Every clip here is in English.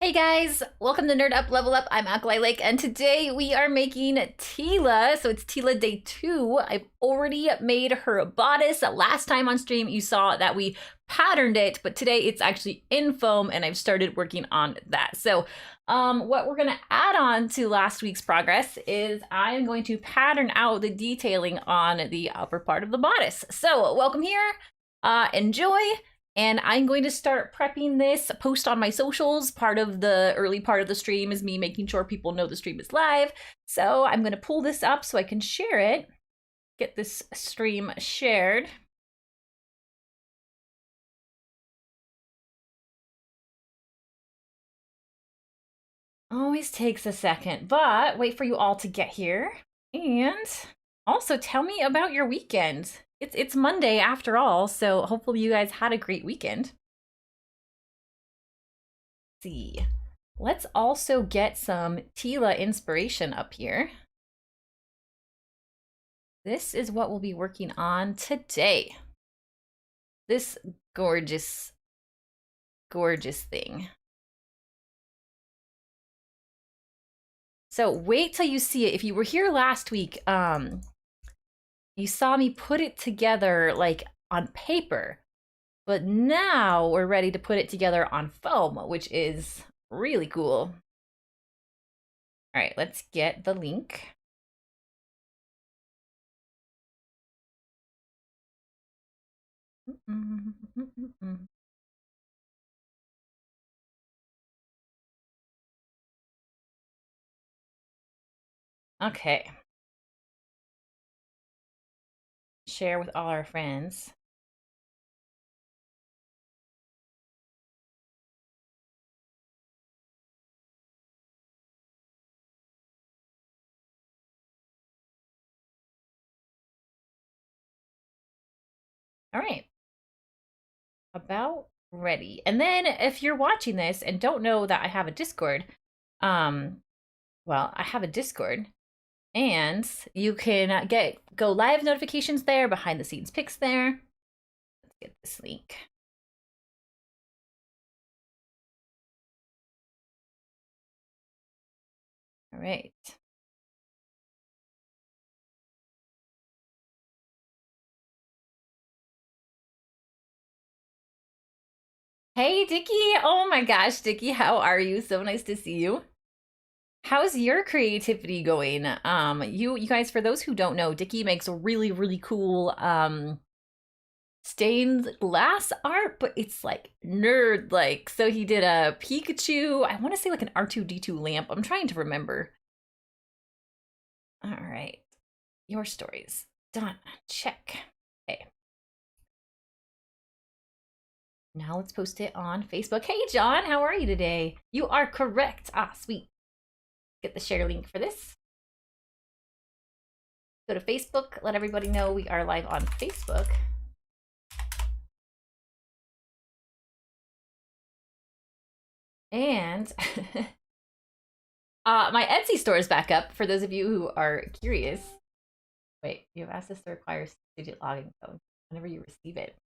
Hey guys, welcome to Nerd Up Level Up. I'm Alkali Lake, and today we are making Teela. So it's Teela Day 2. I've already made her bodice. Last time on stream, you saw that we patterned it, but today it's actually in foam, and I've started working on that. So what we're going to add on to last week's progress is I'm going to pattern out the detailing on the upper part of the bodice. So welcome here. Enjoy. And I'm going to start prepping this post on my socials. Part of the early part of the stream is me making sure people know the stream is live. So I'm going to pull this up so I can share it, get this stream shared. Always takes a second, but wait for you all to get here. And also tell me about your weekend. It's Monday after all, so hopefully you guys had a great weekend. Let's see. Let's also get some Teela inspiration up here. This is what we'll be working on today. This gorgeous, gorgeous thing. So wait till you see it. If you were here last week, you saw me put it together like on paper, but now we're ready to put it together on foam, which is really cool. All right, let's get the link. Okay. Share with all our friends. All right. About ready. And then if you're watching this and don't know that I have a Discord, well, I have a Discord and you can go live notifications there, behind the scenes pics there. Let's get this link. All right. Hey, Dickie. Oh my gosh, Dickie, how are you? So nice to see you. How's your creativity going? You guys, for those who don't know, Dickie makes really, really cool stained glass art, but it's like nerd like. So he did a Pikachu, I want to say like an R2D2 lamp. I'm trying to remember. All right. Your stories. Done. Check. Okay. Now let's post it on Facebook. Hey, John, how are you today? You are correct. Ah, sweet. Get the share link for this. Go to Facebook. Let everybody know we are live on Facebook. And my Etsy store is back up for those of you who are curious. Wait, you have asked us to require digit login code whenever you receive it.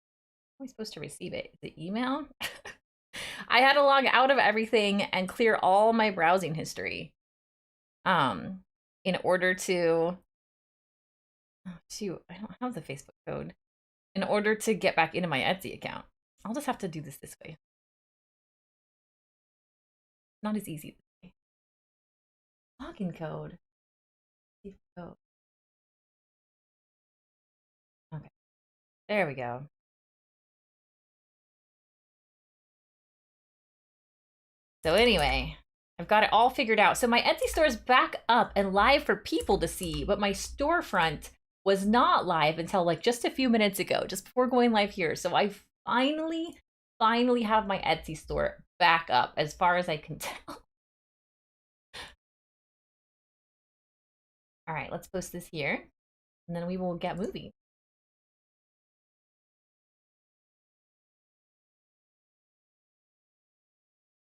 How am I supposed to receive it? Is it email? I had to log out of everything and clear all my browsing history. In order to shoot, I don't have the Facebook code. In order to get back into my Etsy account. I'll just have to do this way. Not as easy this way. Login code. Oh. Okay. There we go. So anyway, I've got it all figured out. So my Etsy store is back up and live for people to see, but my storefront was not live until like just a few minutes ago, just before going live here. So I finally have my Etsy store back up as far as I can tell. All right, let's post this here and then we will get moving.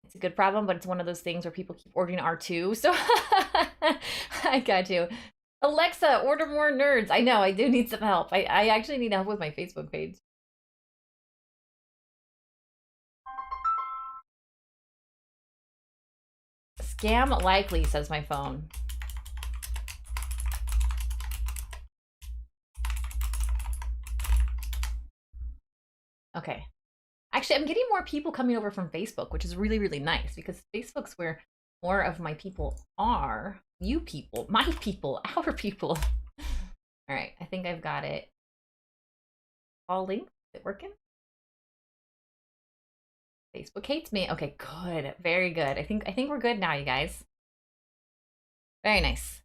It's a good problem, but it's one of those things where people keep ordering R2. So I got you. Alexa, order more nerds. I know, I do need some help. I actually need help with my Facebook page. Scam likely, says my phone. Okay. Actually, I'm getting more people coming over from Facebook, which is really, really nice because Facebook's where more of my people are. You people, my people, our people. All right, I think I've got it. All linked. Is it working? Facebook hates me. Okay, good. Very good. I think we're good now, you guys. Very nice.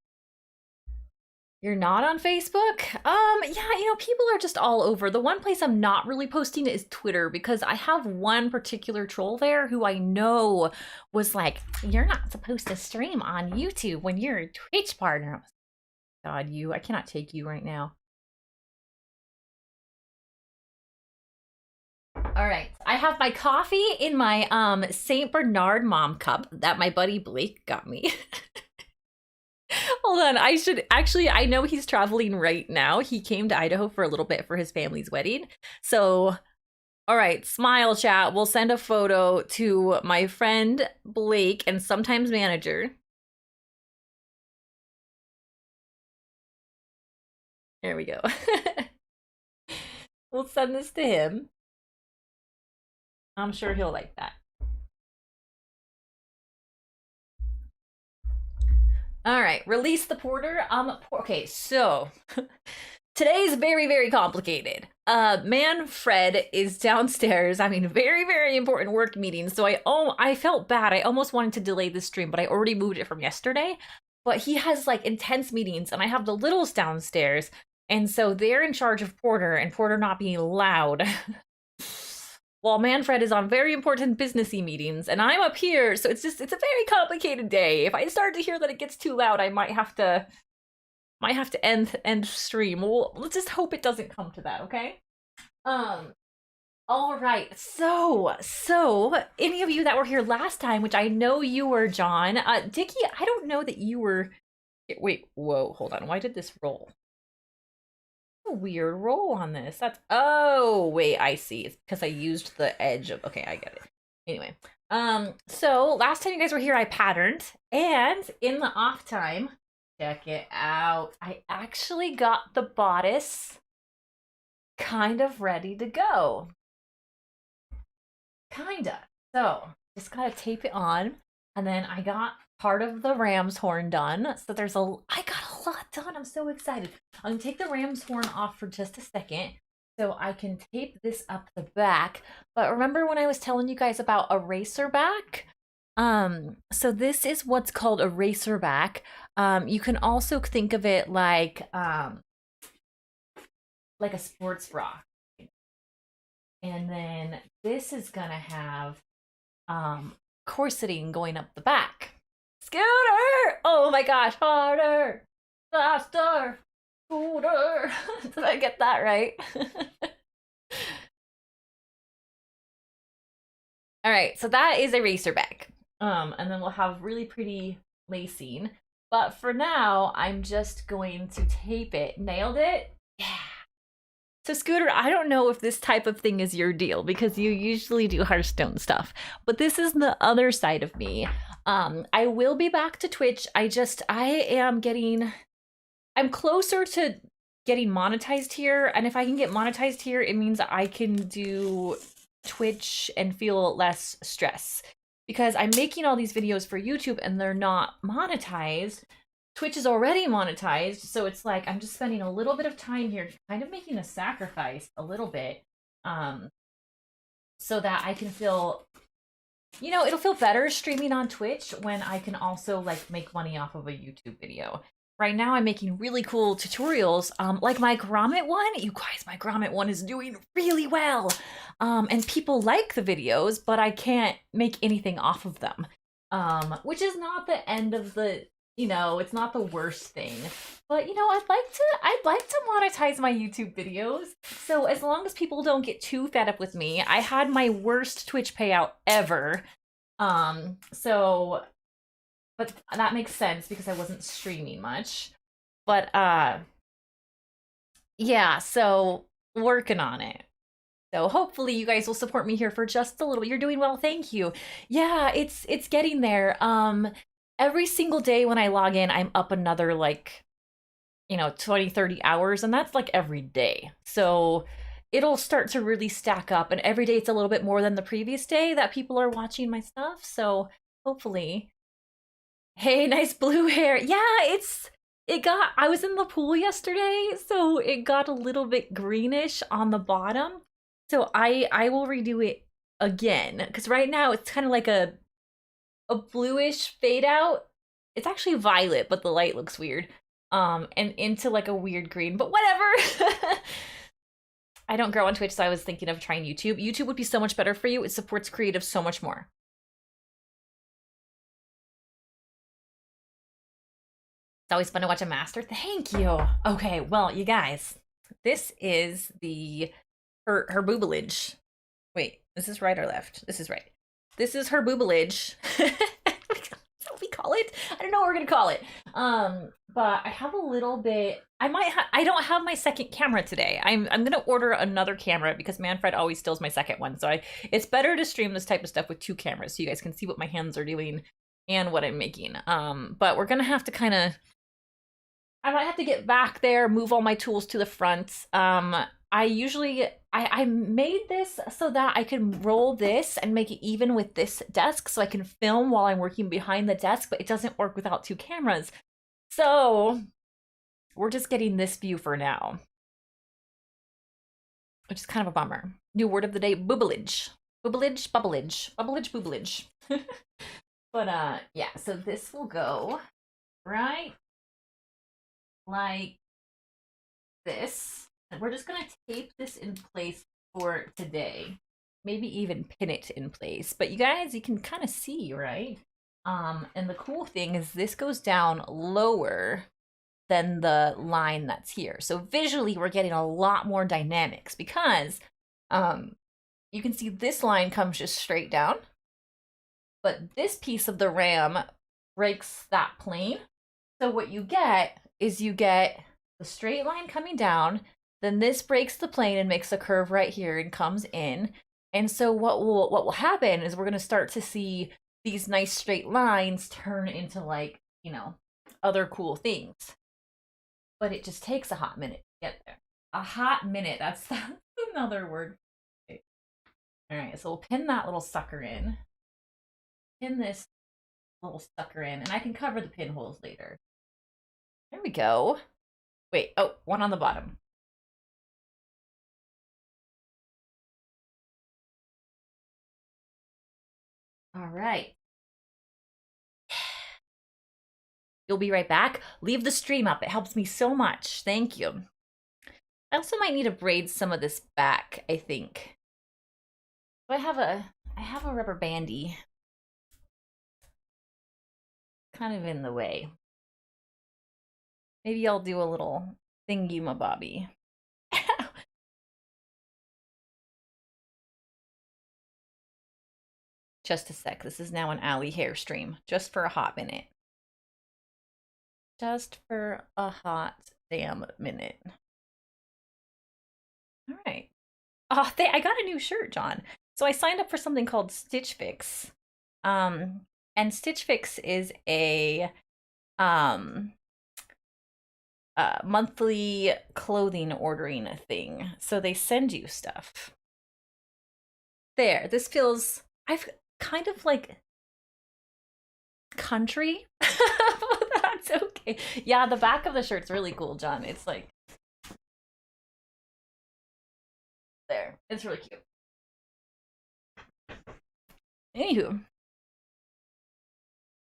You're not on Facebook? Yeah, you know, people are just all over. The one place I'm not really posting is Twitter because I have one particular troll there who I know was like, you're not supposed to stream on YouTube when you're a Twitch partner. God, I cannot take you right now. All right, I have my coffee in my St. Bernard mom cup that my buddy Blake got me. Hold on, I know he's traveling right now. He came to Idaho for a little bit for his family's wedding. So, all right, smile chat. We'll send a photo to my friend Blake and sometimes manager. There we go. We'll send this to him. I'm sure he'll like that. All right, release the porter. Okay, so today's very, very complicated. Manfred is downstairs. I mean, very, very important work meeting. So I felt bad. I almost wanted to delay the stream, but I already moved it from yesterday. But he has like intense meetings, and I have the littles downstairs, and so they're in charge of Porter, and Porter not being loud. While Manfred is on very important businessy meetings, and I'm up here, so it's a very complicated day. If I start to hear that it gets too loud, I might have to end stream. Let's just hope it doesn't come to that, okay? All right. So any of you that were here last time, which I know you were, John, Dickie, I don't know that you were. Wait, whoa, hold on. Why did this roll? A weird roll on this. Oh wait, I see. It's because I used the edge of. Okay, I get it. Anyway, so last time you guys were here, I patterned, and in the off time, check it out. I actually got the bodice kind of ready to go. Kinda. So just gotta tape it on, and then I got part of the ram's horn done. So I got a lot done. I'm so excited. I'm gonna take the ram's horn off for just a second so I can tape this up the back. But remember when I was telling you guys about a racer back? So this is what's called a racer back. You can also think of it like a sports bra. And then this is gonna have corseting going up the back. Scooter! Oh my gosh, harder, faster, scooter. Did I get that right? All right, so that is a racer back. And then we'll have really pretty lacing. But for now, I'm just going to tape it. Nailed it? Yeah. So Scooter, I don't know if this type of thing is your deal because you usually do Hearthstone stuff, but this is the other side of me. I will be back to Twitch. I'm closer to getting monetized here, and if I can get monetized here, it means I can do Twitch and feel less stress because I'm making all these videos for YouTube and they're not monetized. Twitch is already monetized, so it's like I'm just spending a little bit of time here, kind of making a sacrifice a little bit, so that I can feel, it'll feel better streaming on Twitch when I can also like make money off of a YouTube video. Right now I'm making really cool tutorials, like my grommet one. You guys, my grommet one is doing really well, and people like the videos, but I can't make anything off of them, which is not the end of the. It's not the worst thing, but I'd like to monetize my YouTube videos. So as long as people don't get too fed up with me, I had my worst Twitch payout ever. But that makes sense because I wasn't streaming much. But yeah, so working on it. So hopefully you guys will support me here for just a little bit. You're doing well, thank you. Yeah, it's getting there. every single day when I log in, I'm up another like, 20, 30 hours, and that's like every day. So it'll start to really stack up, and every day it's a little bit more than the previous day that people are watching my stuff. So hopefully, hey, nice blue hair. Yeah, I was in the pool yesterday, so it got a little bit greenish on the bottom. So I will redo it again, because right now it's kind of like a bluish fade out. It's actually violet, but the light looks weird. And into like a weird green, but whatever. I don't grow on Twitch, so I was thinking of trying YouTube. YouTube would be so much better for you. It supports creatives so much more. It's always fun to watch a master. Thank you. Okay, well, you guys, this is her boobalage. Wait, is this right or left? This is right. This is her boobalage. That's what we call it. I don't know what we're gonna call it. But I have a little bit. I don't have my second camera today. I'm gonna order another camera because Manfred always steals my second one. So it's better to stream this type of stuff with two cameras so you guys can see what my hands are doing and what I'm making. But we're gonna have to kind of. I might have to get back there, move all my tools to the front. I made this so that I can roll this and make it even with this desk so I can film while I'm working behind the desk, but it doesn't work without two cameras. So we're just getting this view for now, which is kind of a bummer. New word of the day, boobalage. Boobalage, bubblage. Bubblage, boobalage. But yeah, so this will go right like this. And we're just gonna tape this in place for today. Maybe even pin it in place. But you guys, you can kind of see, right? And the cool thing is this goes down lower than the line that's here. So visually, we're getting a lot more dynamics because you can see this line comes just straight down. But this piece of the ram breaks that plane. So what you get is you get the straight line coming down, then this breaks the plane and makes a curve right here and comes in. And so what will happen is we're going to start to see these nice straight lines turn into like, other cool things. But it just takes a hot minute to get there. A hot minute, that's another word. Okay. All right, so we'll pin that little sucker in. Pin this little sucker in, and I can cover the pinholes later. There we go. Wait, oh, one on the bottom. All right. You'll be right back. Leave the stream up. It helps me so much. Thank you. I also might need to braid some of this back, I think. I have a rubber bandy. Kind of in the way. Maybe I'll do a little thingy-mabobby. Just a sec. This is now an Alley hair stream. Just for a hot minute. Just for a hot damn minute. All right. Oh, I got a new shirt, John. So I signed up for something called Stitch Fix. And Stitch Fix is a monthly clothing ordering thing. So they send you stuff. There. This feels I've kind of like country. That's okay. Yeah, the back of the shirt's really cool, John. It's like there. It's really cute. Anywho,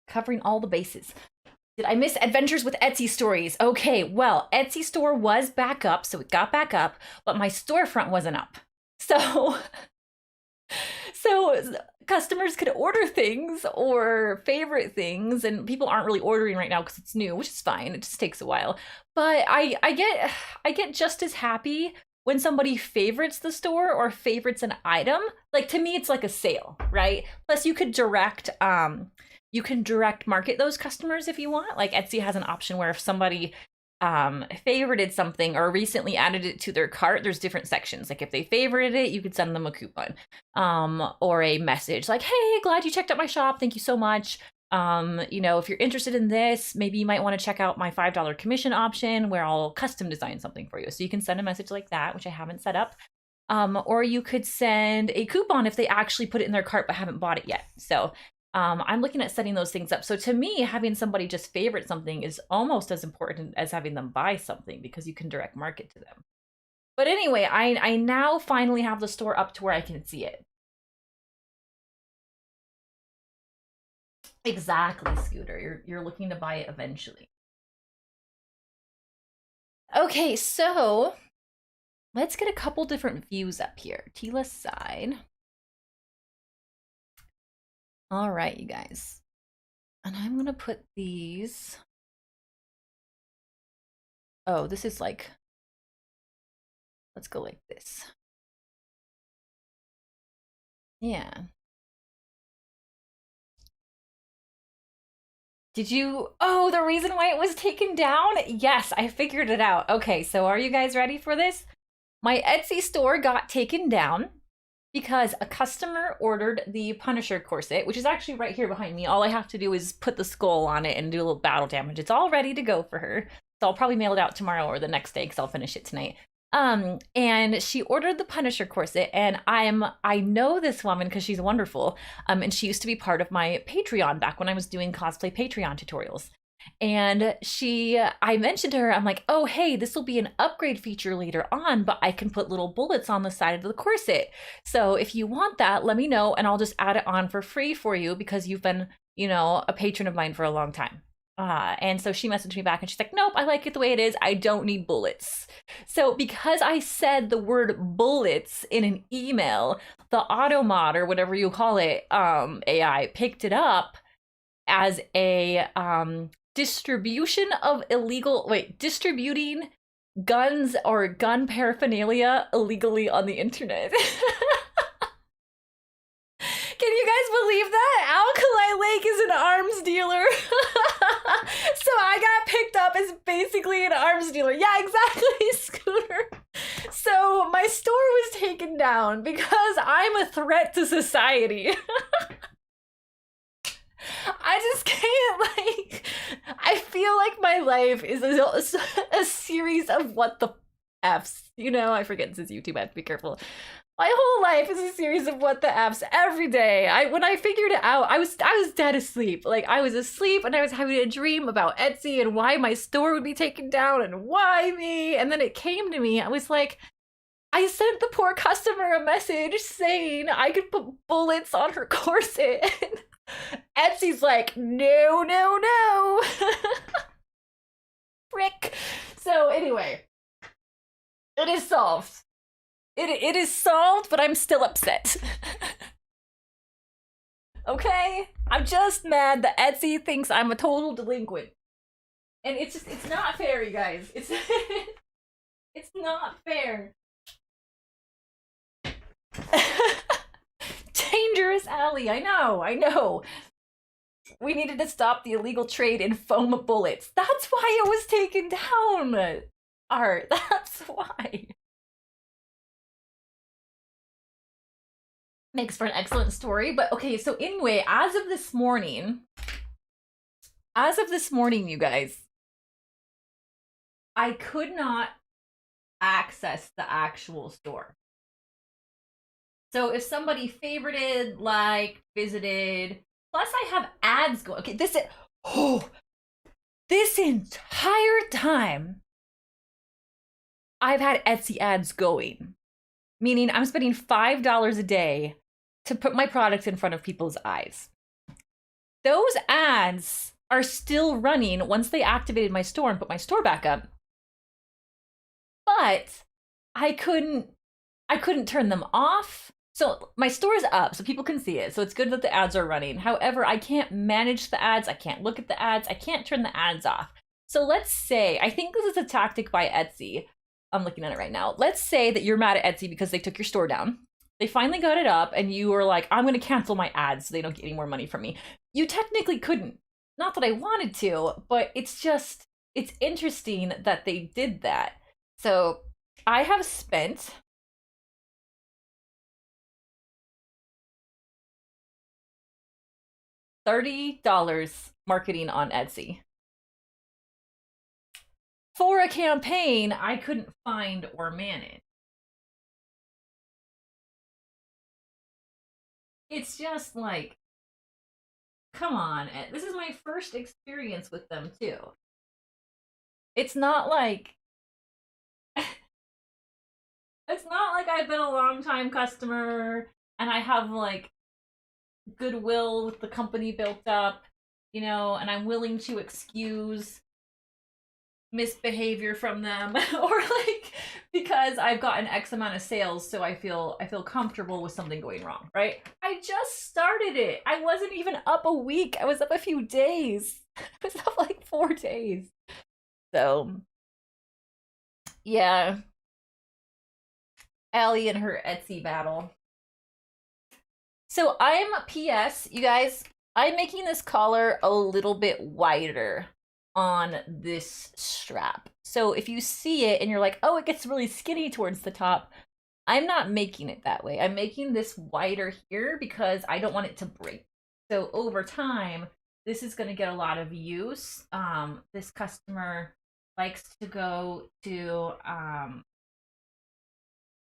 covering all the bases. Did I miss Adventures with Etsy stories? Okay, well, Etsy store was back up, so it got back up, but my storefront wasn't up. So customers could order things or favorite things, and people aren't really ordering right now because it's new, which is fine. It just takes a while. But I get just as happy when somebody favorites the store or favorites an item. Like, to me, it's like a sale, right? Plus, you can direct market those customers if you want. Like, Etsy has an option where if somebody favorited something or recently added it to their cart, there's different sections. Like, if they favorited it, you could send them a coupon or a message like, hey, glad you checked out my shop, thank you so much. You know, if you're interested in this, maybe you might want to check out my $5 commission option where I'll custom design something for you. So you can send a message like that, which I haven't set up. Or you could send a coupon if they actually put it in their cart but haven't bought it yet. So I'm looking at setting those things up. So to me, having somebody just favorite something is almost as important as having them buy something, because you can direct market to them. But anyway, I now finally have the store up to where I can see it. Exactly, Scooter. You're looking to buy it eventually. Okay, so let's get a couple different views up here. Teela's side. All right, you guys. And I'm gonna put these. Oh, this is like, let's go like this. Yeah. Did you, oh, the reason why it was taken down? Yes, I figured it out. Okay, so are you guys ready for this? My Etsy store got taken down because a customer ordered the Punisher corset, which is actually right here behind me. All I have to do is put the skull on it and do a little battle damage. It's all ready to go for her. So I'll probably mail it out tomorrow or the next day because I'll finish it tonight. And she ordered the Punisher corset, and I know this woman because she's wonderful. And she used to be part of my Patreon back when I was doing cosplay Patreon tutorials. And I mentioned to her, I'm like, oh, hey, this will be an upgrade feature later on, but I can put little bullets on the side of the corset. So if you want that, let me know, and I'll just add it on for free for you because you've been, you know, a patron of mine for a long time. And so she messaged me back and she's like, nope, I like it the way it is. I don't need bullets. So because I said the word bullets in an email, the automod or whatever you call it, AI picked it up as a distributing guns or gun paraphernalia illegally on the internet. Can you guys believe that? Alkali Lake is an arms dealer. So I got picked up as basically an arms dealer. Yeah, exactly, Scooter. So my store was taken down because I'm a threat to society. I just can't, like, I feel like my life is a series of what the F's. You know, I forget this is YouTube, I have to be careful. My whole life is a series of what the F's every day. When I figured it out, I was dead asleep. Like, I was asleep and I was having a dream about Etsy and why my store would be taken down and why me. And then it came to me. I was like, I sent the poor customer a message saying I could put bullets on her corset. Etsy's like, no, no, no. Frick. So anyway, it is solved. It is solved, but I'm still upset. Okay? I'm just mad that Etsy thinks I'm a total delinquent. And it's not fair, you guys. It's not fair. Dangerous alley, I know. We needed to stop the illegal trade in foam bullets. That's why it was taken down. Art, that's why. Makes for an excellent story. But okay, so anyway, as of this morning, you guys, I could not access the actual store. So if somebody favorited, liked, visited, plus I have ads going. Okay, this entire time I've had Etsy ads going, meaning I'm spending $5 a day to put my product in front of people's eyes. Those ads are still running once they activated my store and put my store back up. But I couldn't turn them off. So my store is up so people can see it. So it's good that the ads are running. However, I can't manage the ads. I can't look at the ads. I can't turn the ads off. So let's say, I think this is a tactic by Etsy. I'm looking at it right now. Let's say that you're mad at Etsy because they took your store down. They finally got it up and you were like, I'm going to cancel my ads so they don't get any more money from me. You technically couldn't. Not that I wanted to, but it's interesting that they did that. So I have spent $30 marketing on Etsy. For a campaign I couldn't find or manage. It's just like, come on. This is my first experience with them too. It's not like it's not like I've been a long time customer and I have like goodwill with the company built up, you know, and I'm willing to excuse misbehavior from them or like because I've gotten X amount of sales, so I feel comfortable with something going wrong, right? I just started it. I wasn't even up a week. I was up a few days. I was up like 4 days. So yeah, Allie and her Etsy battle. So I'm PS, you guys, I'm making this collar a little bit wider on this strap. So if you see it and you're like, oh, it gets really skinny towards the top, I'm not making it that way. I'm making this wider here because I don't want it to break. So over time, this is going to get a lot of use. This customer likes to go to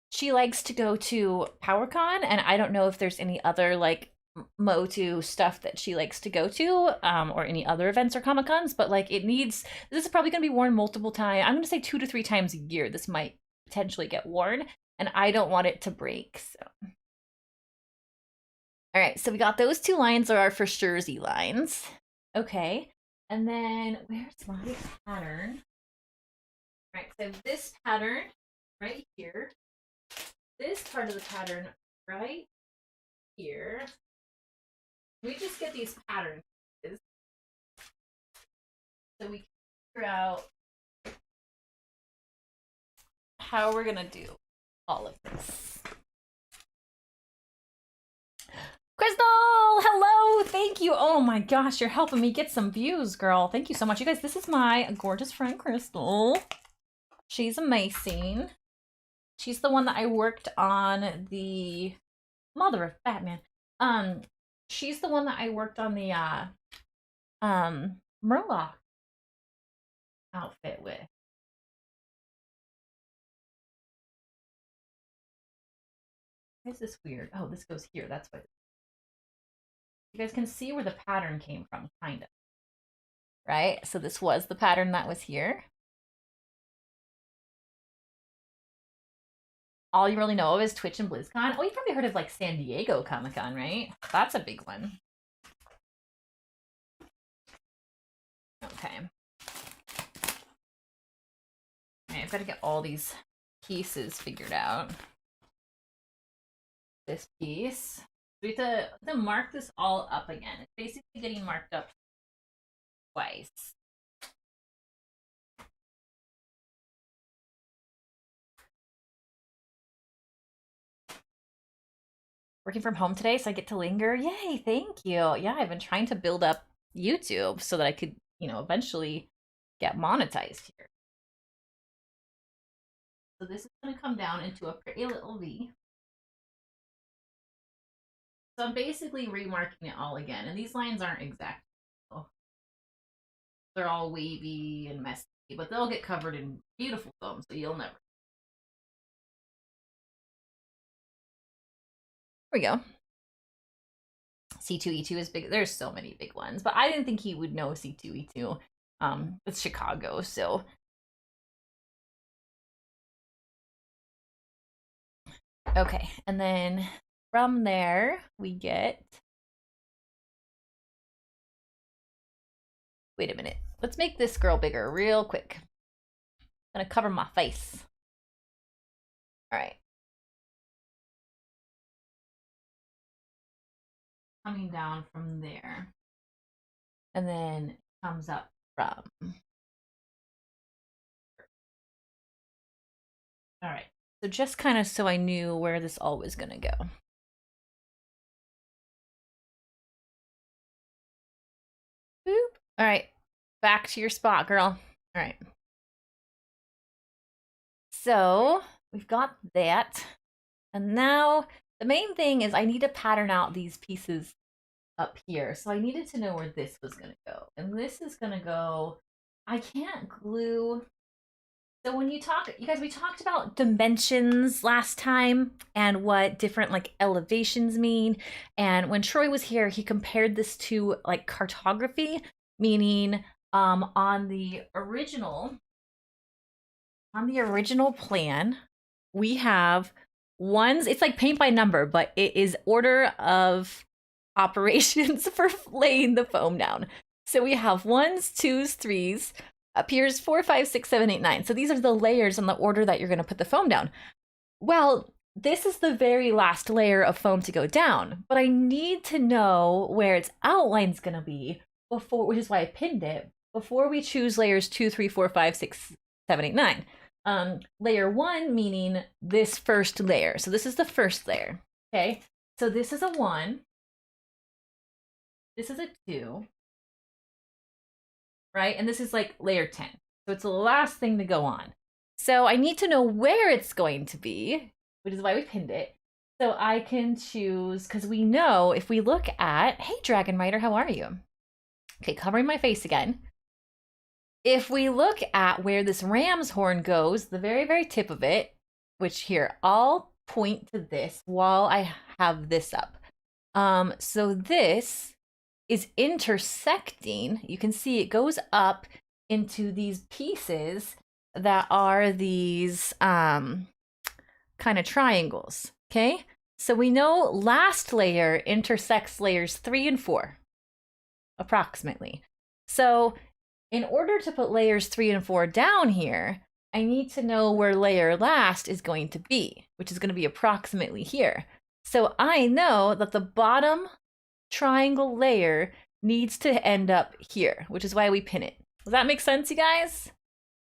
she likes to go to PowerCon, and I don't know if there's any other like Motu stuff that she likes to go to, or any other events or Comic Cons, but like this is probably going to be worn multiple times. I'm going to say 2 to 3 times a year this might potentially get worn, and I don't want it to break. So, all right, so we got those 2 lines are our for suresy lines. Okay, and then where's my pattern? All right, so this pattern right here, this part of the pattern right here. We just get these patterns so we can figure out how we're gonna do all of this. Crystal, hello, thank you. Oh my gosh, you're helping me get some views, girl. Thank you so much. You guys, this is my gorgeous friend Crystal. She's amazing. She's the one that I worked on the mother of Batman. She's the one that I worked on the Murloc outfit with. Why is this weird? Oh, this goes here. That's why. You guys can see where the pattern came from, kind of. Right? So this was the pattern that was here. All you really know of is Twitch and BlizzCon. Oh, you've probably heard of like San Diego Comic-Con, right? That's a big one. Okay. Alright, I've got to get all these pieces figured out. This piece. We have to mark this all up again. It's basically getting marked up twice. Working from home today, so I get to linger. Yay, thank you. Yeah, I've been trying to build up YouTube so that I could, you know, eventually get monetized here. So this is going to come down into a pretty little V. So I'm basically remarking it all again, and these lines aren't exact. They're all wavy and messy, but they'll get covered in beautiful foam, so you'll never. There we go. C2E2 is big. There's so many big ones, but I didn't think he would know C2E2. It's Chicago, so. Okay, and then from there we get. Wait a minute. Let's make this girl bigger real quick. I'm gonna cover my face. All right. Coming down from there. And then comes up from. All right. So just kind of so I knew where this all was gonna go. Boop. All right. Back to your spot, girl. All right. So we've got that. And now the main thing is I need to pattern out these pieces up here. So I needed to know where this was going to go. And this is going to go, I can't glue. So when you talk, you guys, we talked about dimensions last time and what different like elevations mean. And when Troy was here, he compared this to like cartography, meaning on the original plan, we have ones, it's like paint by number, but it is order of operations for laying the foam down. So we have ones, twos, threes, appears 4, 5, 6, 7, 8, 9. So these are the layers in the order that you're going to put the foam down. Well, this is the very last layer of foam to go down, but I need to know where its outline's going to be before, which is why I pinned it, before we choose layers 2, 3, 4, 5, 6, 7, 8, 9. Layer 1 meaning this first layer. So this is the first layer. Okay. So this is a 1. This is a 2. Right? And this is like layer 10. So it's the last thing to go on. So I need to know where it's going to be, which is why we pinned it. So I can choose, because we know if we look at, hey, Dragon Rider, how are you? Okay, covering my face again. If we look at where this ram's horn goes, the very, very tip of it, which here, I'll point to this while I have this up. So this is intersecting. You can see it goes up into these pieces that are these kind of triangles. Okay, so we know last layer intersects layers 3 and 4 approximately. So in order to put layers 3 and 4 down here, I need to know where layer last is going to be, which is going to be approximately here. So I know that the bottom triangle layer needs to end up here, which is why we pin it. Does that make sense, you guys?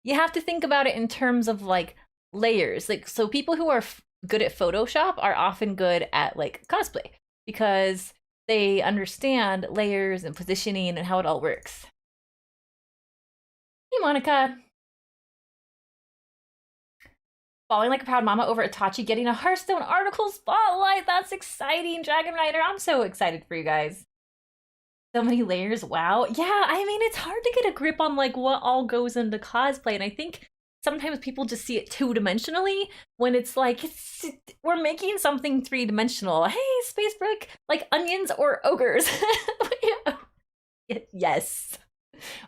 You have to think about it in terms of like layers. Like, so people who are good at Photoshop are often good at like cosplay because they understand layers and positioning and how it all works. Hey, Monica. Falling like a proud mama over Itachi getting a Hearthstone article spotlight. That's exciting, Dragon Rider. I'm so excited for you guys. So many layers. Wow. Yeah, I mean, it's hard to get a grip on like what all goes into cosplay. And I think sometimes people just see it two-dimensionally when it's like, we're making something three-dimensional. Hey, Space Brick, like onions or ogres. Yes.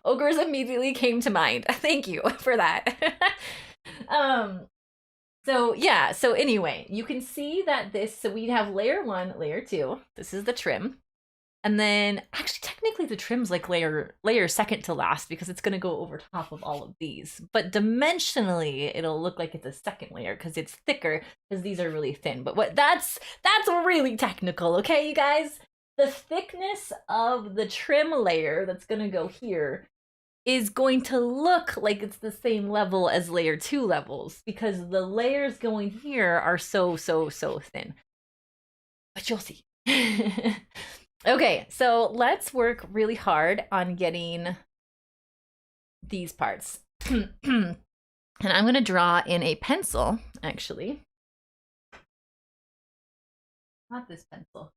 Ogres immediately came to mind. Thank you for that. So yeah, so anyway, you can see that this, so we have layer 1, layer 2. This is the trim. And then actually technically the trim's like layer second to last because it's going to go over top of all of these. But dimensionally, it'll look like it's a second layer because it's thicker because these are really thin. But what that's really technical, okay, you guys? The thickness of the trim layer that's going to go here is going to look like it's the same level as layer 2 levels because the layers going here are so thin. But you'll see. Okay, so let's work really hard on getting these parts. And I'm going to draw in a pencil, actually. Not this pencil.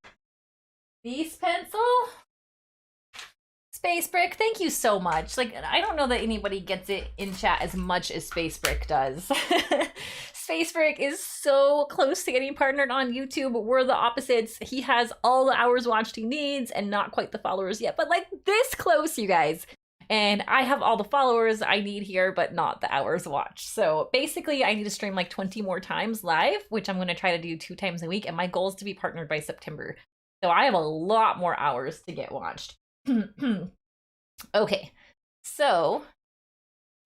This pencil? Space Brick, thank you so much. Like, I don't know that anybody gets it in chat as much as Space Brick does. Space Brick is so close to getting partnered on YouTube. We're the opposites. He has all the hours watched he needs and not quite the followers yet, but like this close, you guys. And I have all the followers I need here, but not the hours watched. So basically, I need to stream like 20 more times live, which I'm going to try to do 2 times a week. And my goal is to be partnered by September. So I have a lot more hours to get watched. Okay, so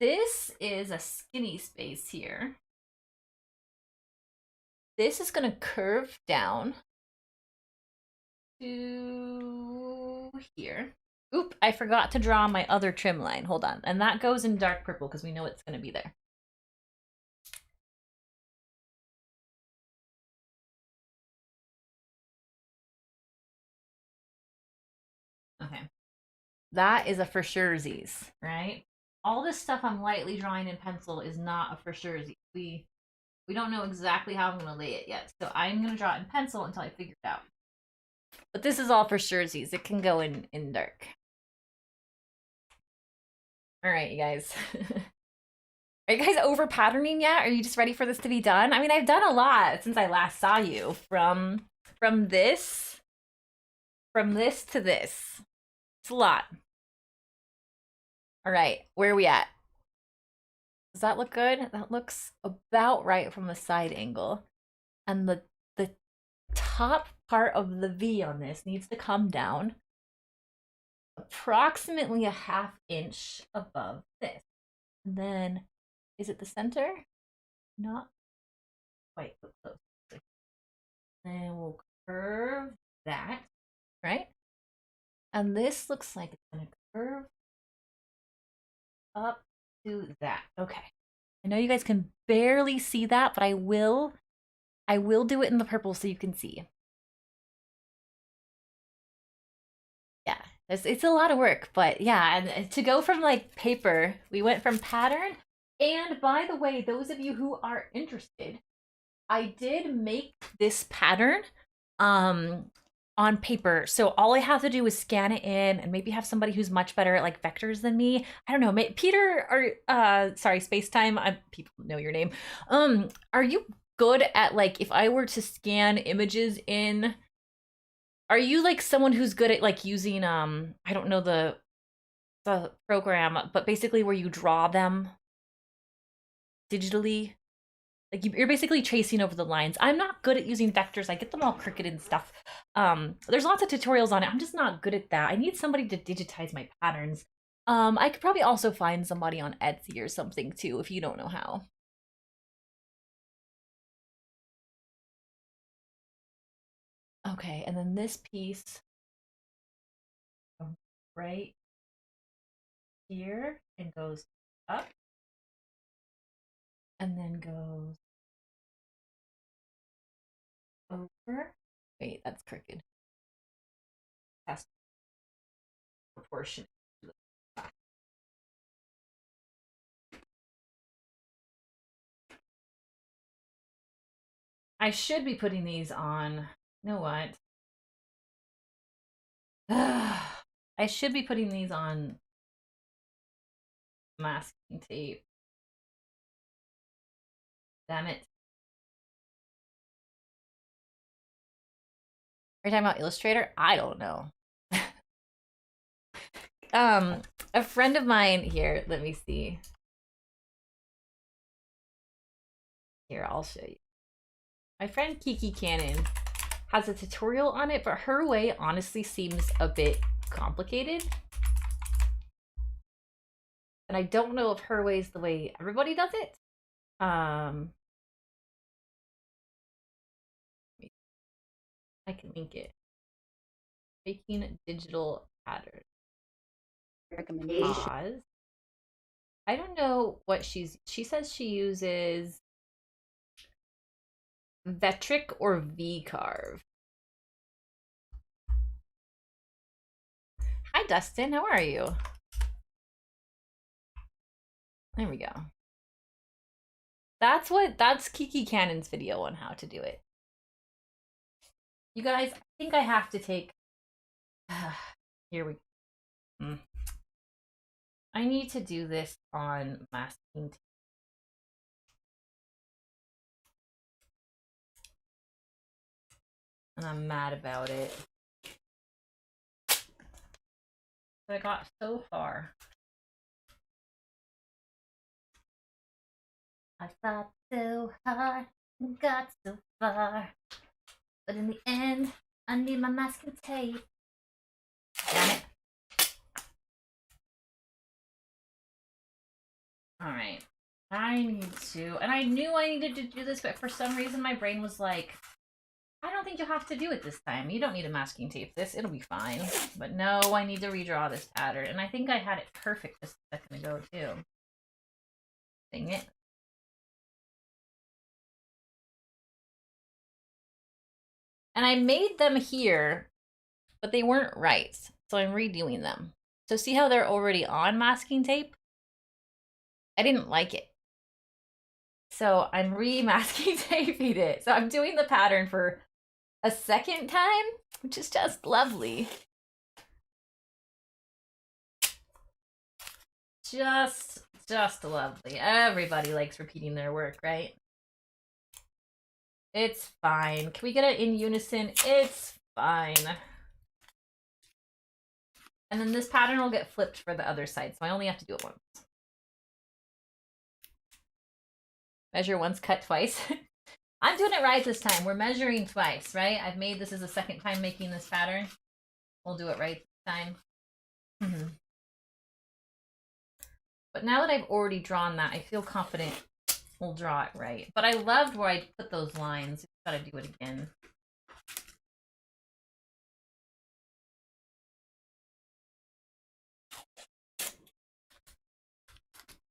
this is a skinny space here. This is going to curve down to here. Oop, I forgot to draw my other trim line. Hold on. And that goes in dark purple because we know it's going to be there. Okay. That is a for surezies, right? All this stuff I'm lightly drawing in pencil is not a for surezies. We don't know exactly how I'm going to lay it yet. So I'm going to draw it in pencil until I figure it out. But this is all for suresies. It can go in dark. All right, you guys. Are you guys over patterning yet? Are you just ready for this to be done? I mean, I've done a lot since I last saw you. From this to this. It's a lot. All right, where are we at? Does that look good? That looks about right from the side angle. And the top part of the V on this needs to come down approximately a ½ inch above this. And then, is it the center? Not quite so close. Then we'll curve that, right? And this looks like it's gonna curve up to that. Okay. I know you guys can barely see that, but I will do it in the purple so you can see. Yeah, it's a lot of work, but yeah, and to go from like paper, we went from pattern. And by the way, those of you who are interested, I did make this pattern on paper. So all I have to do is scan it in and maybe have somebody who's much better at like vectors than me. I don't know, Peter or sorry, Spacetime, people know your name. Are you good at like if I were to scan images in, are you like someone who's good at like using I don't know the program, but basically where you draw them digitally? Like you're basically tracing over the lines. I'm not good at using vectors. I get them all crooked and stuff. There's lots of tutorials on it. I'm just not good at that. I need somebody to digitize my patterns. I could probably also find somebody on Etsy or something too, if you don't know how. Okay, and then this piece right here and goes up and then goes over. Wait, that's crooked. That's proportionate. I should be putting these on. You know what? I should be putting these on masking tape. Damn it. Are you talking about Illustrator? I don't know. A friend of mine here, let me see. Here, I'll show you. My friend Kiki Cannon has a tutorial on it, but her way honestly seems a bit complicated. And I don't know if her way is the way everybody does it. I can link it. Making digital pattern. Recommendation. Pause. I don't know what she says she uses Vectric or V-Carve. Hi Dustin, how are you? There we go. That's Kiki Cannon's video on how to do it. You guys, I think I have to take here we go. I need to do this on masking tape. And I'm mad about it. But I got so far. I fought so hard and got so far. But in the end, I need my masking tape. Damn it. Alright. I need to, and I knew I needed to do this, but for some reason my brain was like, I don't think you'll have to do it this time. You don't need to masking tape this. It'll be fine. But no, I need to redraw this pattern. And I think I had it perfect just a second ago, too. Dang it. And I made them here, but they weren't right. So I'm redoing them. So see how they're already on masking tape? I didn't like it. So I'm re-masking taping it. So I'm doing the pattern for a second time. which is just lovely. Just lovely. Everybody likes repeating their work, right? It's fine. Can we get it in unison? It's fine. And then this pattern will get flipped for the other side, so I only have to do it once. Measure once, cut twice. I'm doing it right this time. We're measuring twice, right? I've made this as a second time making this pattern. We'll do it right this time. But now that I've already drawn that, I feel confident we'll draw it right. But I loved where I put those lines. Gotta do it again.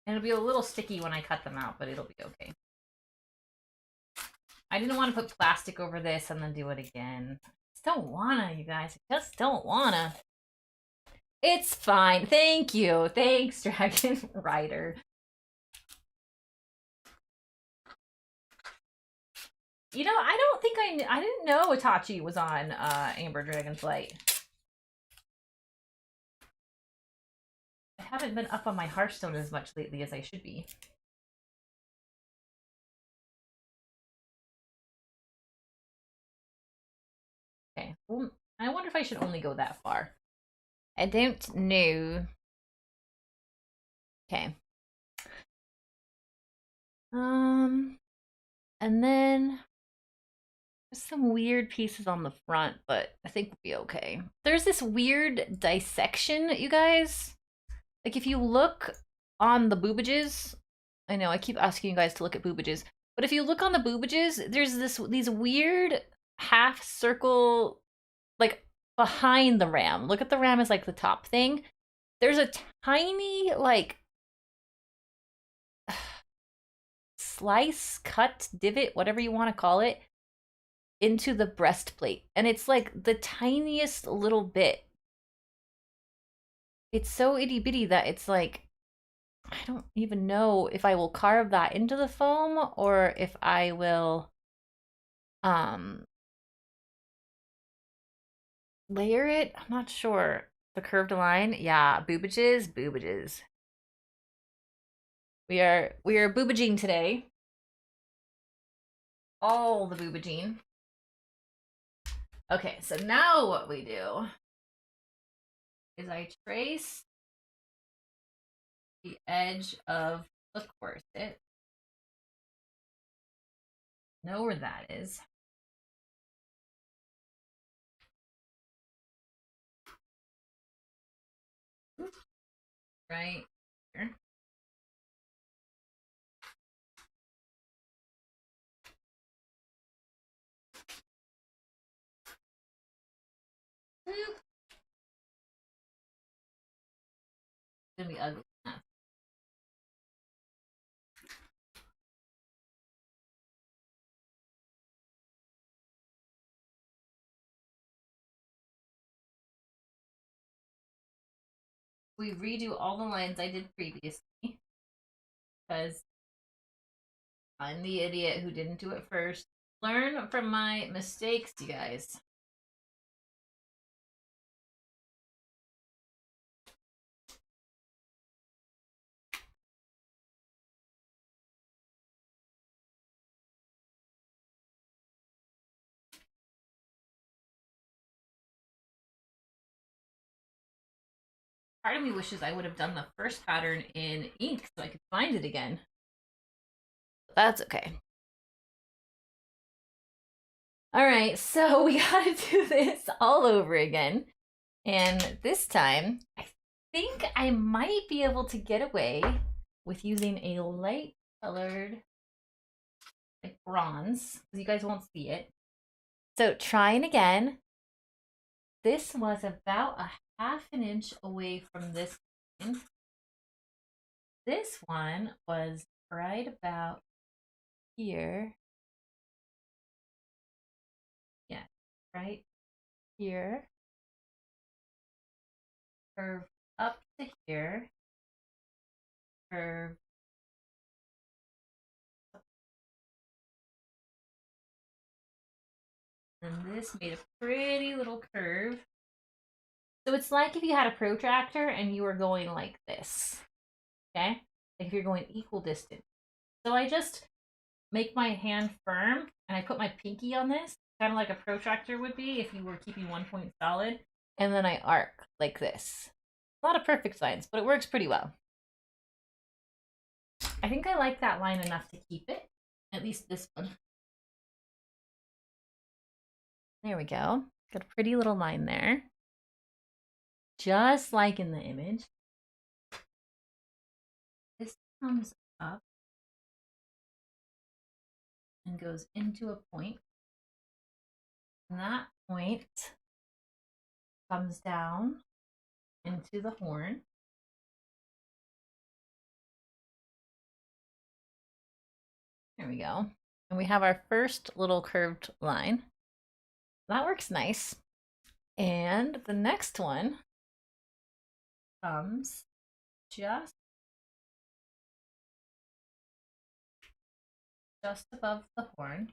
And it'll be a little sticky when I cut them out, but it'll be okay. I didn't want to put plastic over this and then do it again. I just don't wanna, you guys. I just don't wanna. It's fine. Thank you. Thanks, Dragon Rider. You know, I don't think I didn't know Itachi was on Amber Dragonflight. I haven't been up on my Hearthstone as much lately as I should be. Okay. Well, I wonder if I should only go that far. I don't know. Okay. And then there's some weird pieces on the front, but I think we'll be okay. There's this weird dissection, you guys. Like if you look on the boobages, I know I keep asking you guys to look at boobages, but if you look on the boobages, there's these weird half circle, like behind the ram. Look at the ram as like the top thing. There's a tiny like slice, cut, divot, whatever you want to call it, into the breastplate. And it's like the tiniest little bit. It's so itty bitty that it's like, I don't even know if I will carve that into the foam or if I will layer it. I'm not sure. The curved line. Yeah, boobages, boobages. We are boobaging today. All the boobaging. Okay, so now what we do is I trace the edge of the corset. Know where that is. Right here. It's gonna be ugly. We redo all the lines I did previously because I'm the idiot who didn't do it first. Learn from my mistakes, you guys. Part of me wishes I would have done the first pattern in ink so I could find it again. That's okay. All right, so we gotta do this all over again. And this time, I think I might be able to get away with using a light colored like bronze, because you guys won't see it. So trying again. This was about a half an inch away from this one. This one was right about here. Yeah, right here. Curve up to here. Curve. And this made a pretty little curve. So it's like if you had a protractor and you were going like this, okay? Like if you're going equal distance. So I just make my hand firm and I put my pinky on this, kind of like a protractor would be if you were keeping one point solid. And then I arc like this. Not a perfect science, but it works pretty well. I think I like that line enough to keep it, at least this one. There we go. Got a pretty little line there. Just like in the image. This comes up and goes into a point. And that point comes down into the horn. There we go. And we have our first little curved line. That works nice. And the next one comes just above the horn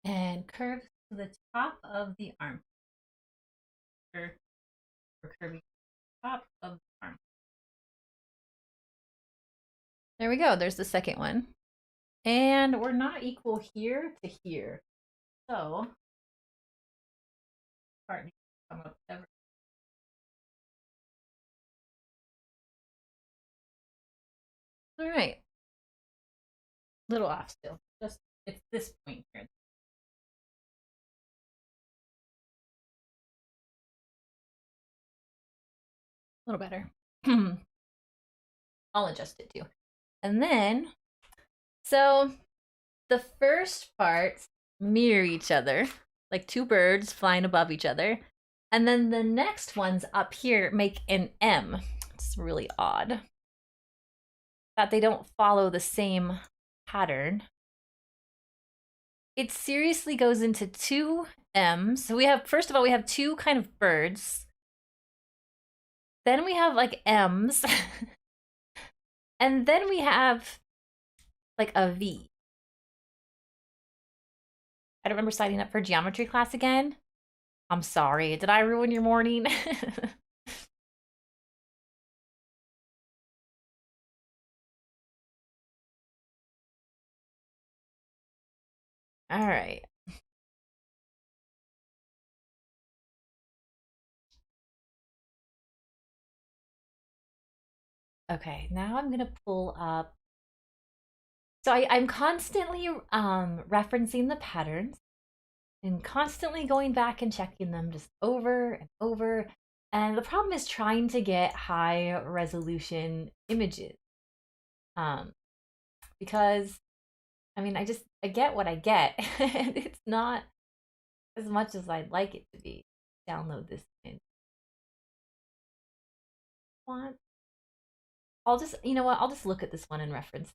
and curves to the top of the arm. Or curving top of the arm. There we go. There's the second one. And we're not equal here to here. So, part needs to come up ever. All right. Little off still. Just it's this point here. A little better. I'll adjust it too. And then, so the first parts mirror each other, like two birds flying above each other. And then the next ones up here make an M. It's really odd that they don't follow the same pattern. It seriously goes into two M's. So we have, first of all, we have two kind of birds. Then we have like M's. And then we have like a V. I don't remember signing up for geometry class again. I'm sorry. Did I ruin your morning? All right. Okay, now I'm gonna pull up. So I'm constantly referencing the patterns and constantly going back and checking them just over and over. And the problem is trying to get high resolution images. Because I mean, I get what I get. And it's not as much as I'd like it to be. Download this in. What? I'll just, you know what? I'll just look at this one and reference.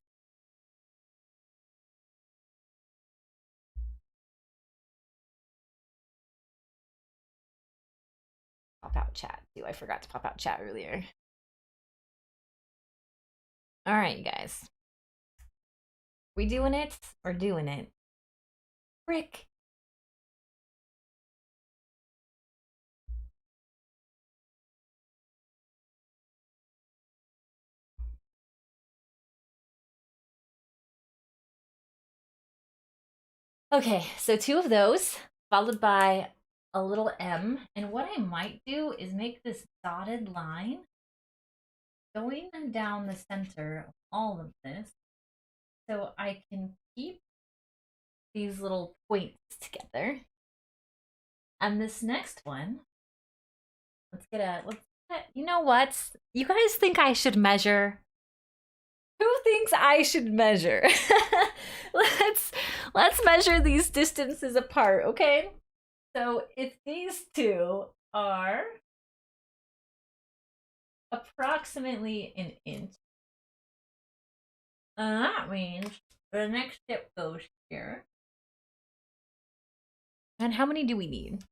Pop out chat too. I forgot to pop out chat earlier. All right, you guys. We doing it or doing it? Frick. Okay, so two of those, followed by a little M. And what I might do is make this dotted line going down the center of all of this so I can keep these little points together. And this next one, you know what? You guys think I should measure? Who thinks I should measure? let's measure these distances apart, okay? So if these two are approximately an inch, that means the next step goes here. And how many do we need?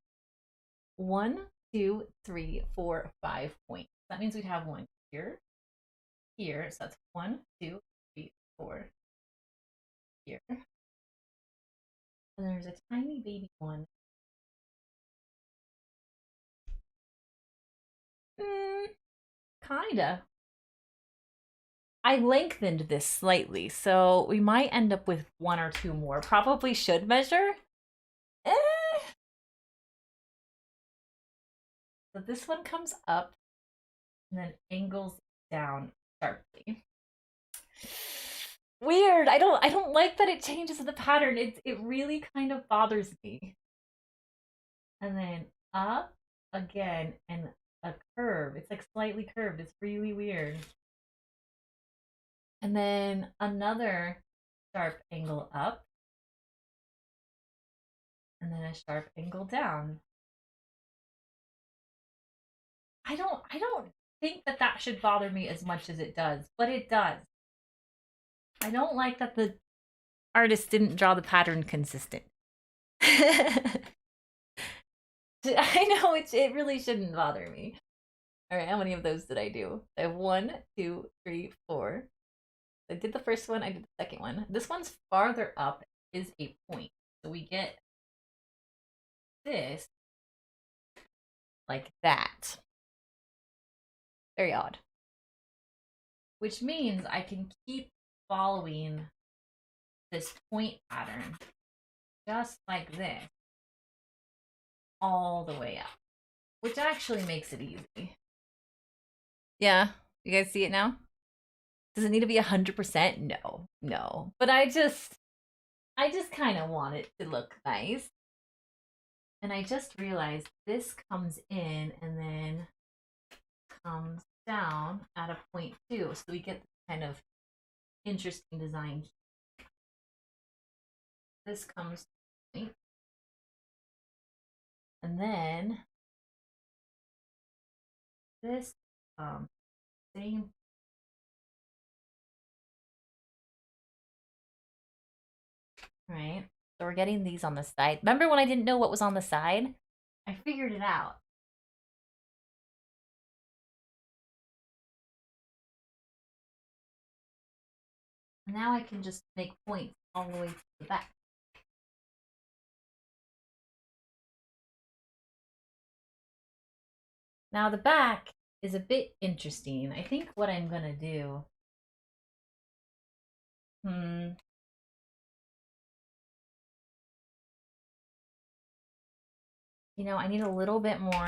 1, 2, 3, 4, 5 points. That means we'd have one here, here. So that's 1, 2, 3, 4 here. And there's a tiny baby one. Kinda. I lengthened this slightly, so we might end up with one or two more. Probably should measure. Eh. So this one comes up and then angles down sharply. Weird. I don't like that it changes the pattern. It really kind of bothers me. And then up again and a curve. It's like slightly curved. It's really weird. And then another sharp angle up and then a sharp angle down. I don't think that that should bother me as much as it does, but it does. I don't like that the artist didn't draw the pattern consistent. I know it really shouldn't bother me. All right, how many of those did I do? I have 1, 2, 3, 4. I did the first one, I did the second one. This one's farther up is a point. So we get this like that. Very odd. Which means I can keep following this point pattern just like this all the way up, which actually makes it easy. Yeah, you guys see it now? Does it need to be 100%? No. But I just kind of want it to look nice. And I just realized this comes in and then comes down at a point too. So we get this kind of interesting design. This comes and then this same. Right. So we're getting these on the side. Remember when I didn't know what was on the side? I figured it out. Now I can just make points all the way to the back. Now the back is a bit interesting. I think what I'm gonna do. I need a little bit more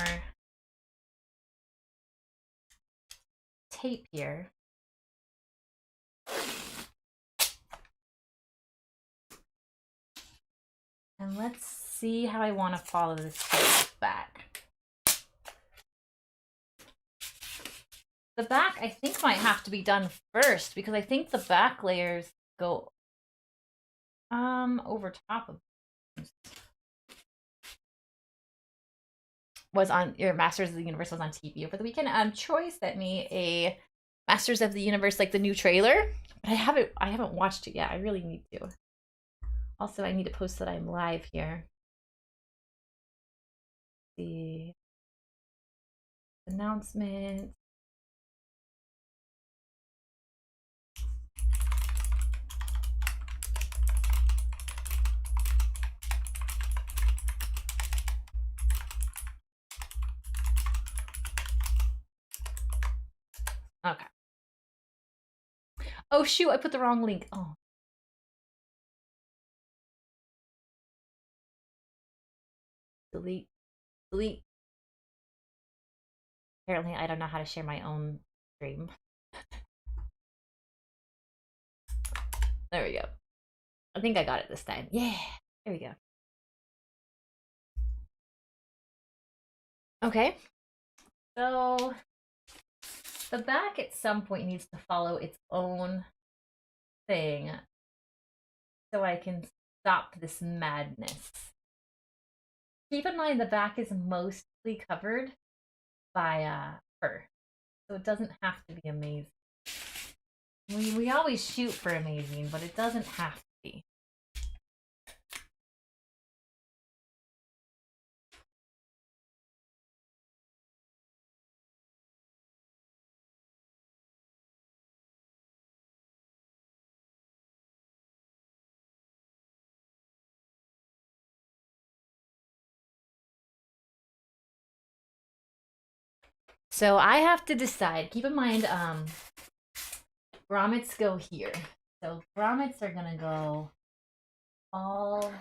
tape here. And let's see how I want to follow this back. The back, I think, might have to be done first because I think the back layers go over top of was on your Masters of the Universe was on TV over the weekend. Troy sent me a Masters of the Universe, like the new trailer, but I haven't watched it yet. I really need to. Also, I need to post that I'm live here. The announcement. Okay. Oh shoot, I put the wrong link. Oh. Delete. Apparently, I don't know how to share my own stream. There we go. I think I got it this time. Yeah. There we go. Okay. So the back at some point needs to follow its own thing so I can stop this madness. Keep in mind the back is mostly covered by fur, so it doesn't have to be amazing. We always shoot for amazing, but it doesn't have to be. So I have to decide. Keep in mind, grommets go here. So grommets are gonna go all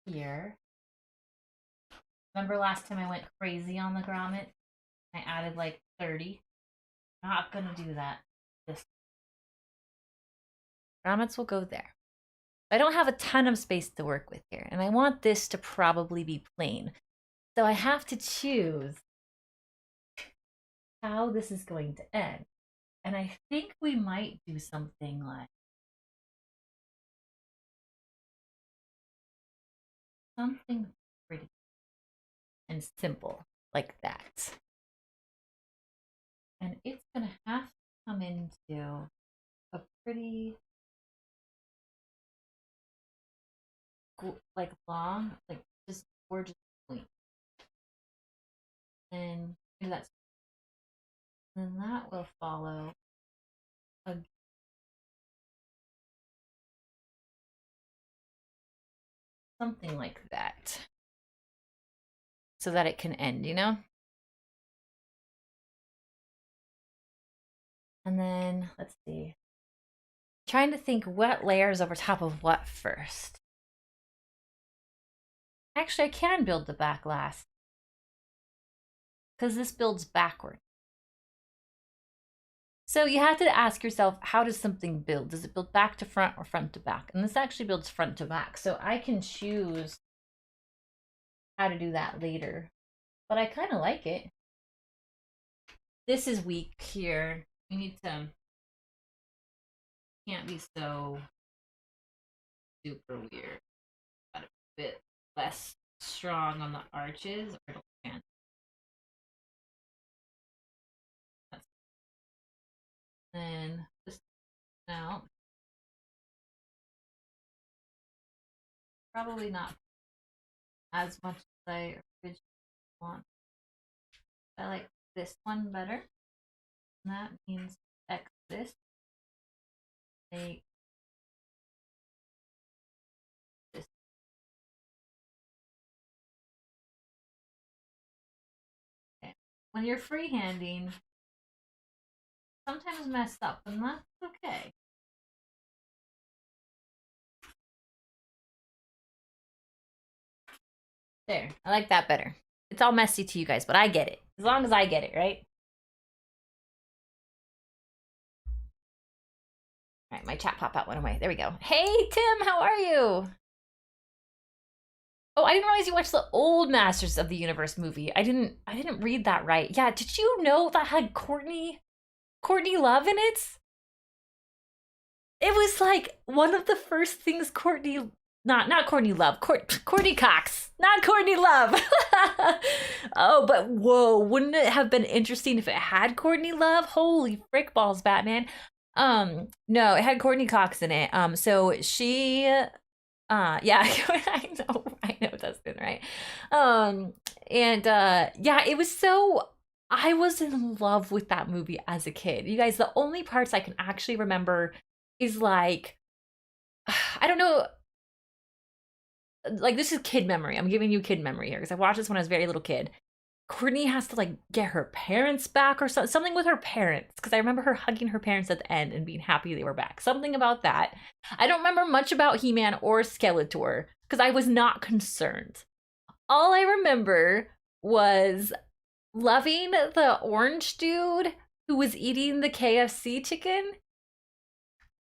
here. Remember last time I went crazy on the grommet? I added like 30. Not gonna do that. This grommets will go there. I don't have a ton of space to work with here, and I want this to probably be plain. So I have to choose how this is going to end. And I think we might do something like something pretty and simple like that. And it's gonna have to come into a pretty like long, like just gorgeous point. And that's then that will follow a something like that. So that it can end, you know? And then let's see. Trying to think what layers over top of what first. Actually, I can build the back last. Because this builds backward. So you have to ask yourself, how does something build? Does it build back to front or front to back? And this actually builds front to back. So I can choose how to do that later. But I kind of like it. This is weak here. We need to... Can't be so super weird. Got a bit less strong on the arches or it'll can't. Then just now, probably not as much as I originally want. I like this one better. And that means X this. Make this. Okay. When you're freehanding, sometimes mess up, and that's okay. There, I like that better. It's all messy to you guys, but I get it. As long as I get it, right? All right, my chat pop-out went away. There we go. Hey, Tim, how are you? Oh, I didn't realize you watched the old Masters of the Universe movie. I didn't read that right. Yeah, did you know that had Courtney Love in it? It was like one of the first things not Courtney Love, Courtney Cox, not Courtney Love. Oh, but whoa, wouldn't it have been interesting if it had Courtney Love? Holy frick balls, Batman. No, it had Courtney Cox in it. So she yeah, I know, Dustin, right? And yeah, it was so, I was in love with that movie as a kid. You guys, the only parts I can actually remember is like, I don't know, like this is kid memory. I'm giving you kid memory here because I watched this when I was a very little kid. Courtney has to like get her parents back or something with her parents because I remember her hugging her parents at the end and being happy they were back. Something about that. I don't remember much about He-Man or Skeletor because I was not concerned. All I remember was loving the orange dude who was eating the KFC chicken.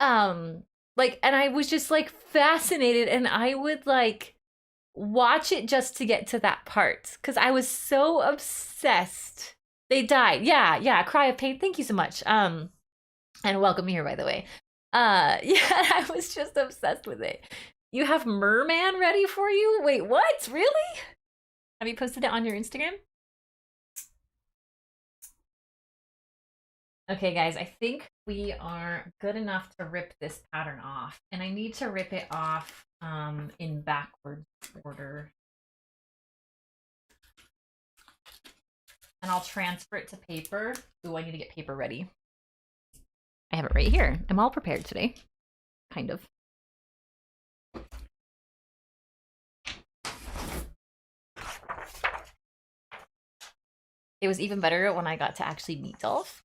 Like, and I was just like fascinated, and I would like watch it just to get to that part because I was so obsessed. They died. Yeah, cry of pain. Thank you so much. And welcome here, by the way. Yeah, I was just obsessed with it. You have Merman ready for you? Wait, what? Really? Have you posted it on your Instagram? Okay, guys, I think we are good enough to rip this pattern off. And I need to rip it off in backwards order. And I'll transfer it to paper. Ooh, I need to get paper ready. I have it right here. I'm all prepared today. Kind of. It was even better when I got to actually meet Dolph.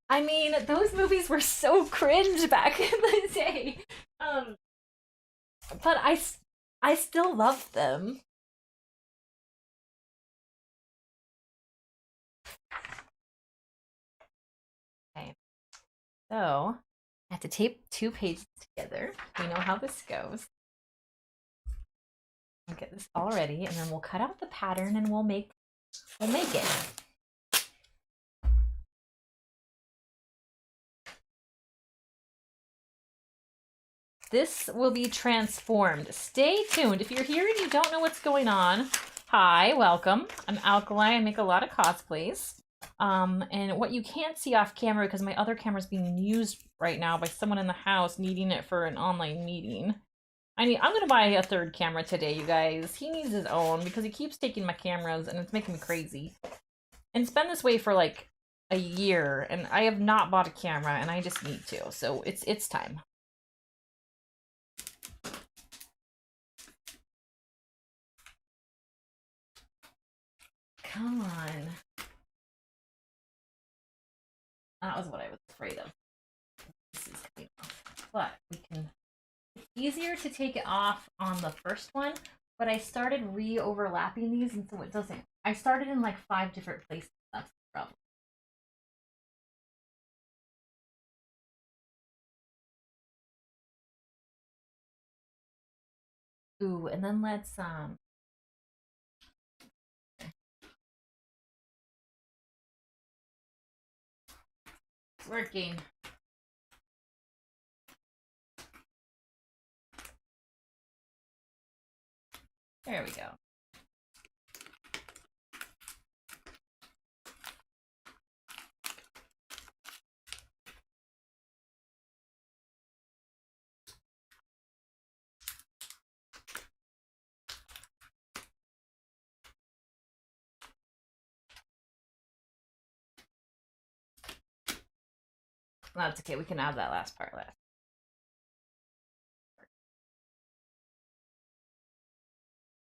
I mean, those movies were so cringe back in the day. But I still loved them. Okay. So, I have to tape 2 pages together. We know how this goes. I'll get this all ready, and then we'll cut out the pattern and we'll make it. This will be transformed. Stay tuned. If you're here and you don't know what's going on, hi, welcome. I'm Alkali. I make a lot of cosplays. And what you can't see off camera, because my other camera is being used right now by someone in the house needing it for an online meeting. I'm gonna buy a 3rd camera today, you guys. He needs his own because he keeps taking my cameras and it's making me crazy. And it's been this way for like a year, and I have not bought a camera, and I just need to. So it's time. Come on. That was what I was afraid of. This is coming off. But we can... It's easier to take it off on the first one, but I started re-overlapping these, and so it doesn't... I started in like 5 different places. That's the problem. Ooh, and then let's... It's working. There we go. That's okay, we can add that last part last.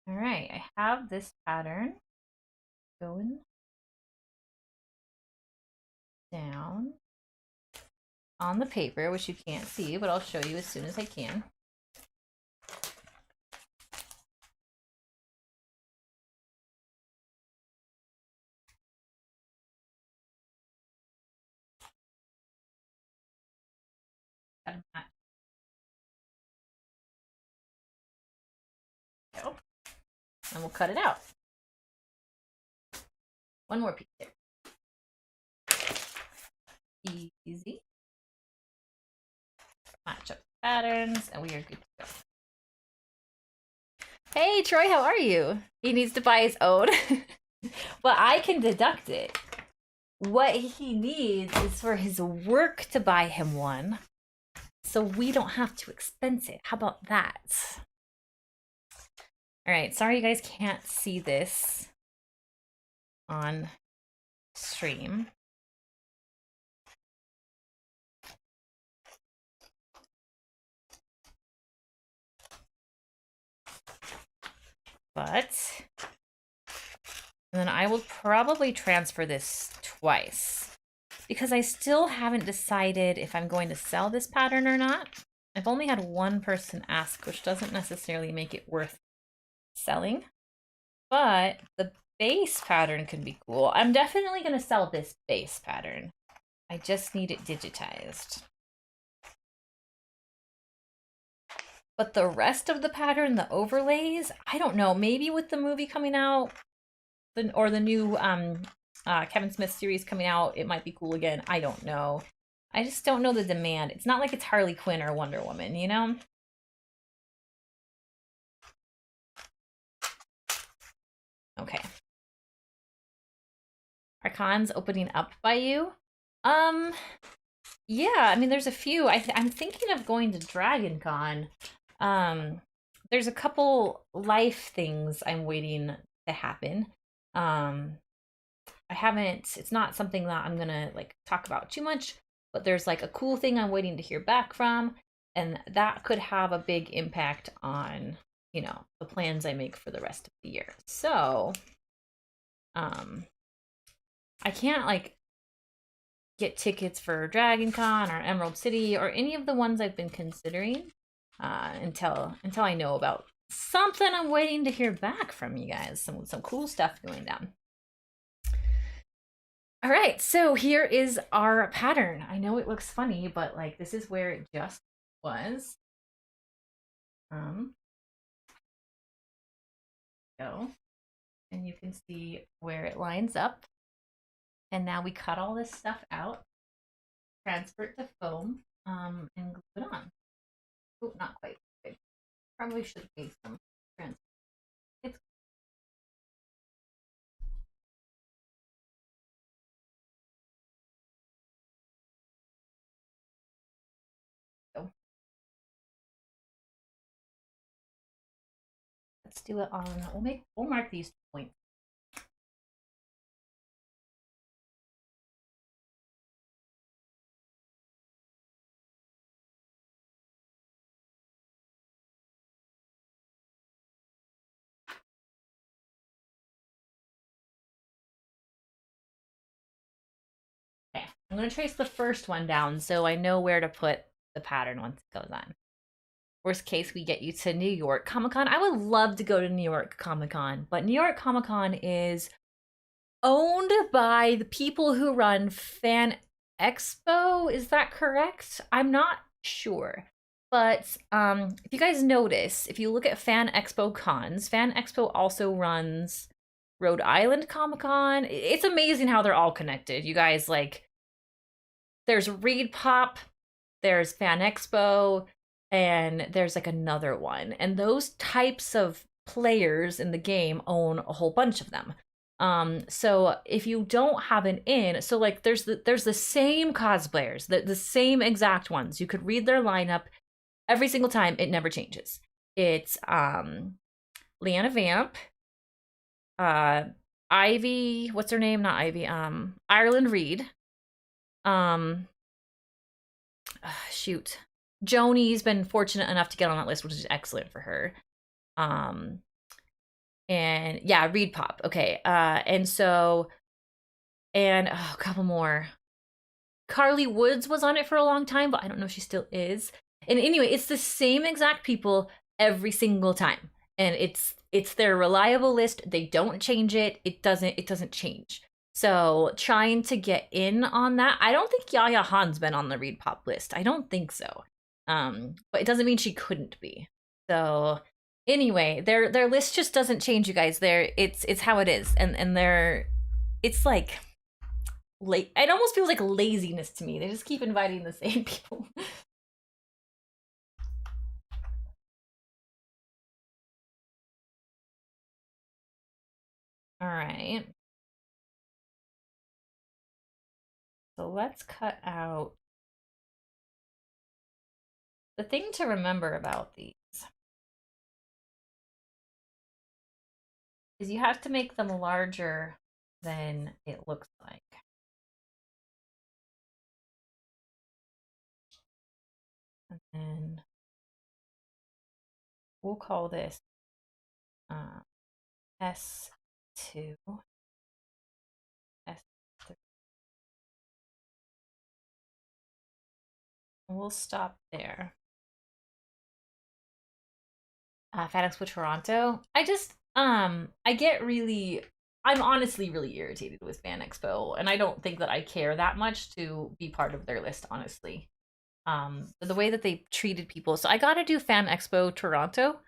All right, I have this pattern going down on the paper, which you can't see, but I'll show you as soon as I can. Go. And we'll cut it out. One more piece there. Easy. Match up patterns, and we are good to go. Hey, Troy, how are you? He needs to buy his own. But I can deduct it. What he needs is for his work to buy him one, so we don't have to expense it. How about that? All right, sorry you guys can't see this on stream. But, and then I will probably transfer this twice because I still haven't decided if I'm going to sell this pattern or not. I've only had one person ask, which doesn't necessarily make it worth selling, but the base pattern could be cool. I'm definitely going to sell this base pattern. I just need it digitized. But the rest of the pattern, the overlays, I don't know. Maybe with the movie coming out, or the new Kevin Smith series coming out, it might be cool again. I don't know. I just don't know the demand. It's not like it's Harley Quinn or Wonder Woman, you know? Okay. Are cons opening up by you? Yeah, I mean, there's a few. I'm thinking of going to Dragon Con. There's a couple life things I'm waiting to happen. It's not something that I'm gonna like talk about too much, but there's like a cool thing I'm waiting to hear back from, and that could have a big impact on, you know, the plans I make for the rest of the year. So, I can't like get tickets for Dragon Con or Emerald City or any of the ones I've been considering until I know about something. I'm waiting to hear back from you guys. Some cool stuff going down. All right, so here is our pattern. I know it looks funny, but like this is where it just was. Go, and you can see where it lines up. And now we cut all this stuff out, transfer it to foam, and glue it on. Oh, not quite. Probably should have made some transfer. It's go. Let's do it on. We'll mark these points. Okay, I'm gonna trace the first one down so I know where to put the pattern once it goes on. Worst case, we get you to New York Comic Con. I would love to go to New York Comic Con, but New York Comic Con is owned by the people who run Fan Expo. Is that correct? I'm not sure. But if you guys notice, if you look at Fan Expo cons, Fan Expo also runs Rhode Island Comic Con. It's amazing how they're all connected. You guys, like, there's Reed Pop, there's Fan Expo, and there's like another one. And those types of players in the game own a whole bunch of them. So if you don't have an in, so like there's the same cosplayers, the same exact ones. You could read their lineup every single time. It never changes. It's Leanna Vamp, Ivy, what's her name? Not Ivy, Ireland Reed. Shoot. Joni's been fortunate enough to get on that list, which is excellent for her. And yeah, Reed Pop. Okay. And so, and oh, a couple more. Carly Woods was on it for a long time, but I don't know if she still is. And anyway, it's the same exact people every single time. And it's their reliable list. They don't change it. It doesn't change. So trying to get in on that. I don't think Yaya Han's been on the Reed Pop list. I don't think so. But it doesn't mean she couldn't be. So anyway, their list just doesn't change, you guys. It's how it is. And it's like it almost feels like laziness to me. They just keep inviting the same people. All right. So let's cut out. The thing to remember about these is you have to make them larger than it looks like. And then we'll call this S2, S3. We'll stop there. Fan Expo Toronto. I'm honestly really irritated with Fan Expo, and I don't think that I care that much to be part of their list, honestly. The way that they treated people. So I got to do Fan Expo Toronto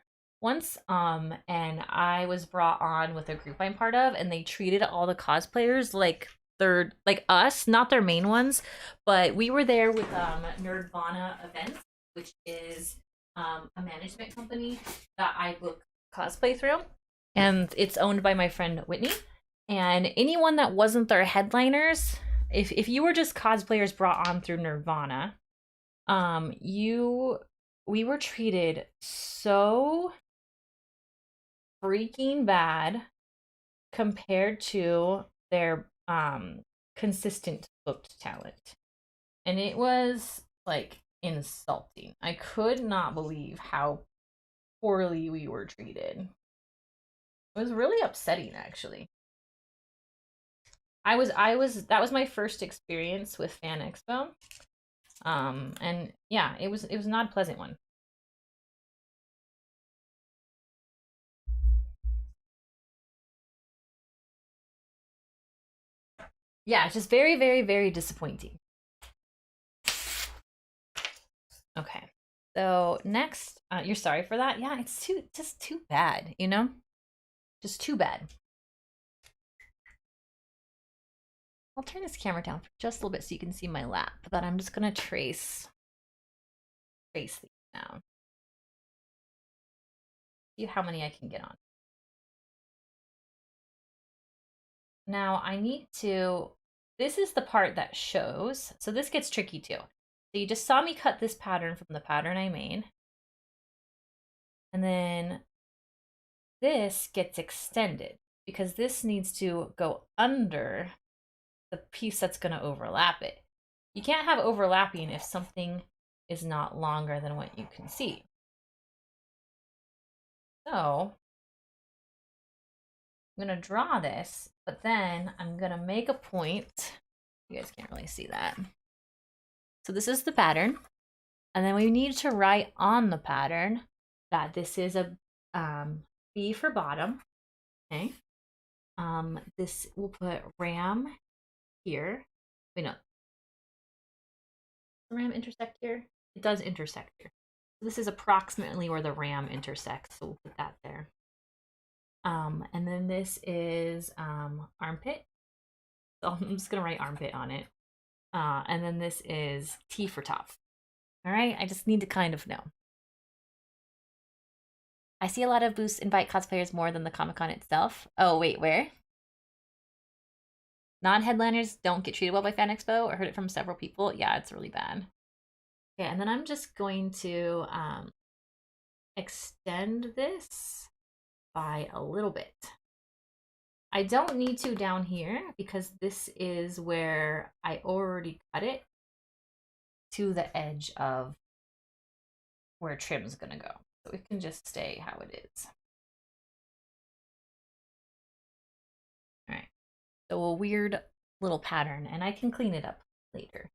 once, and I was brought on with a group I'm part of, and they treated all the cosplayers like they're like us, not their main ones, but we were there with Nerdvana Events, which is a management company that I book cosplay through, and it's owned by my friend Whitney. And anyone that wasn't their headliners, if you were just cosplayers brought on through Nirvana, we were treated so freaking bad compared to their consistent booked talent. And it was like insulting. I could not believe how poorly we were treated. It was really upsetting, actually. That was my first experience with Fan Expo. And yeah, it was not a pleasant one. Yeah, it's just very, very, very disappointing. Okay. So next, you're sorry for that? Yeah, it's just too bad, you know? Just too bad. I'll turn this camera down for just a little bit so you can see my lap, but I'm just gonna trace these now. See how many I can get on. Now I need to, this is the part that shows, so this gets tricky too. So you just saw me cut this pattern from the pattern I made. And then this gets extended because this needs to go under the piece that's going to overlap it. You can't have overlapping if something is not longer than what you can see. So I'm going to draw this, but then I'm going to make a point. You guys can't really see that. So this is the pattern. And then we need to write on the pattern that this is a B for bottom. Okay. This we'll put RAM here. Wait, no. Does the RAM intersect here? It does intersect here. So this is approximately where the RAM intersects, so we'll put that there. And then this is armpit. So I'm just gonna write armpit on it. And then this is T for top. All right, I just need to kind of know. I see a lot of booths invite cosplayers more than the Comic-Con itself. Oh, wait, where? Non-headliners don't get treated well by Fan Expo, or heard it from several people. Yeah, it's really bad. Okay, and then I'm just going to extend this by a little bit. I don't need to down here because this is where I already cut it to the edge of where trim's gonna go. So it can just stay how it is. All right, so a weird little pattern, and I can clean it up later.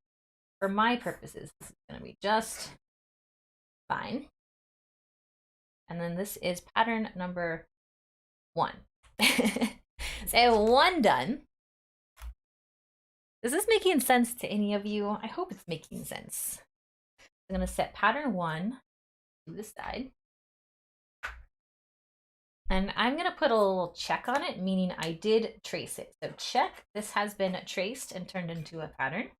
For my purposes, this is gonna be just fine. And then this is pattern number 1. So I have 1 done. Is this making sense to any of you? I hope it's making sense. I'm gonna set pattern 1 to the side. And I'm gonna put a little check on it, meaning I did trace it. So check, this has been traced and turned into a pattern.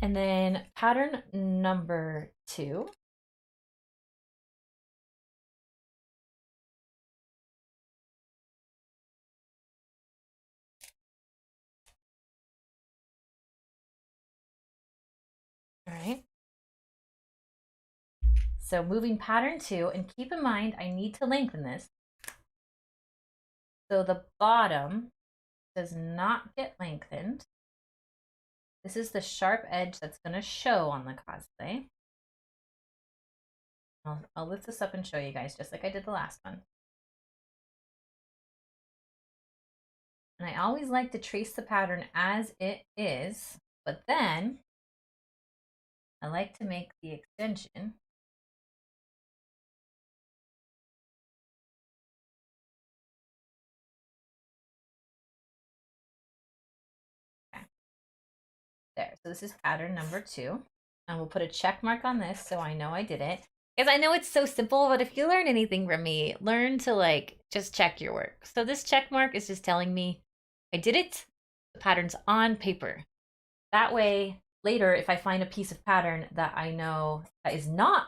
And then pattern number 2. All right. So moving pattern 2, and keep in mind, I need to lengthen this. So the bottom does not get lengthened. This is the sharp edge that's going to show on the cosplay. I'll lift this up and show you guys, just like I did the last one. And I always like to trace the pattern as it is, but then I like to make the extension. Okay. There, so this is pattern number 2. And we'll put a check mark on this so I know I did it. Because I know it's so simple, but if you learn anything from me, learn to like just check your work. So this check mark is just telling me I did it. The pattern's on paper. That way, later, if I find a piece of pattern that I know that does not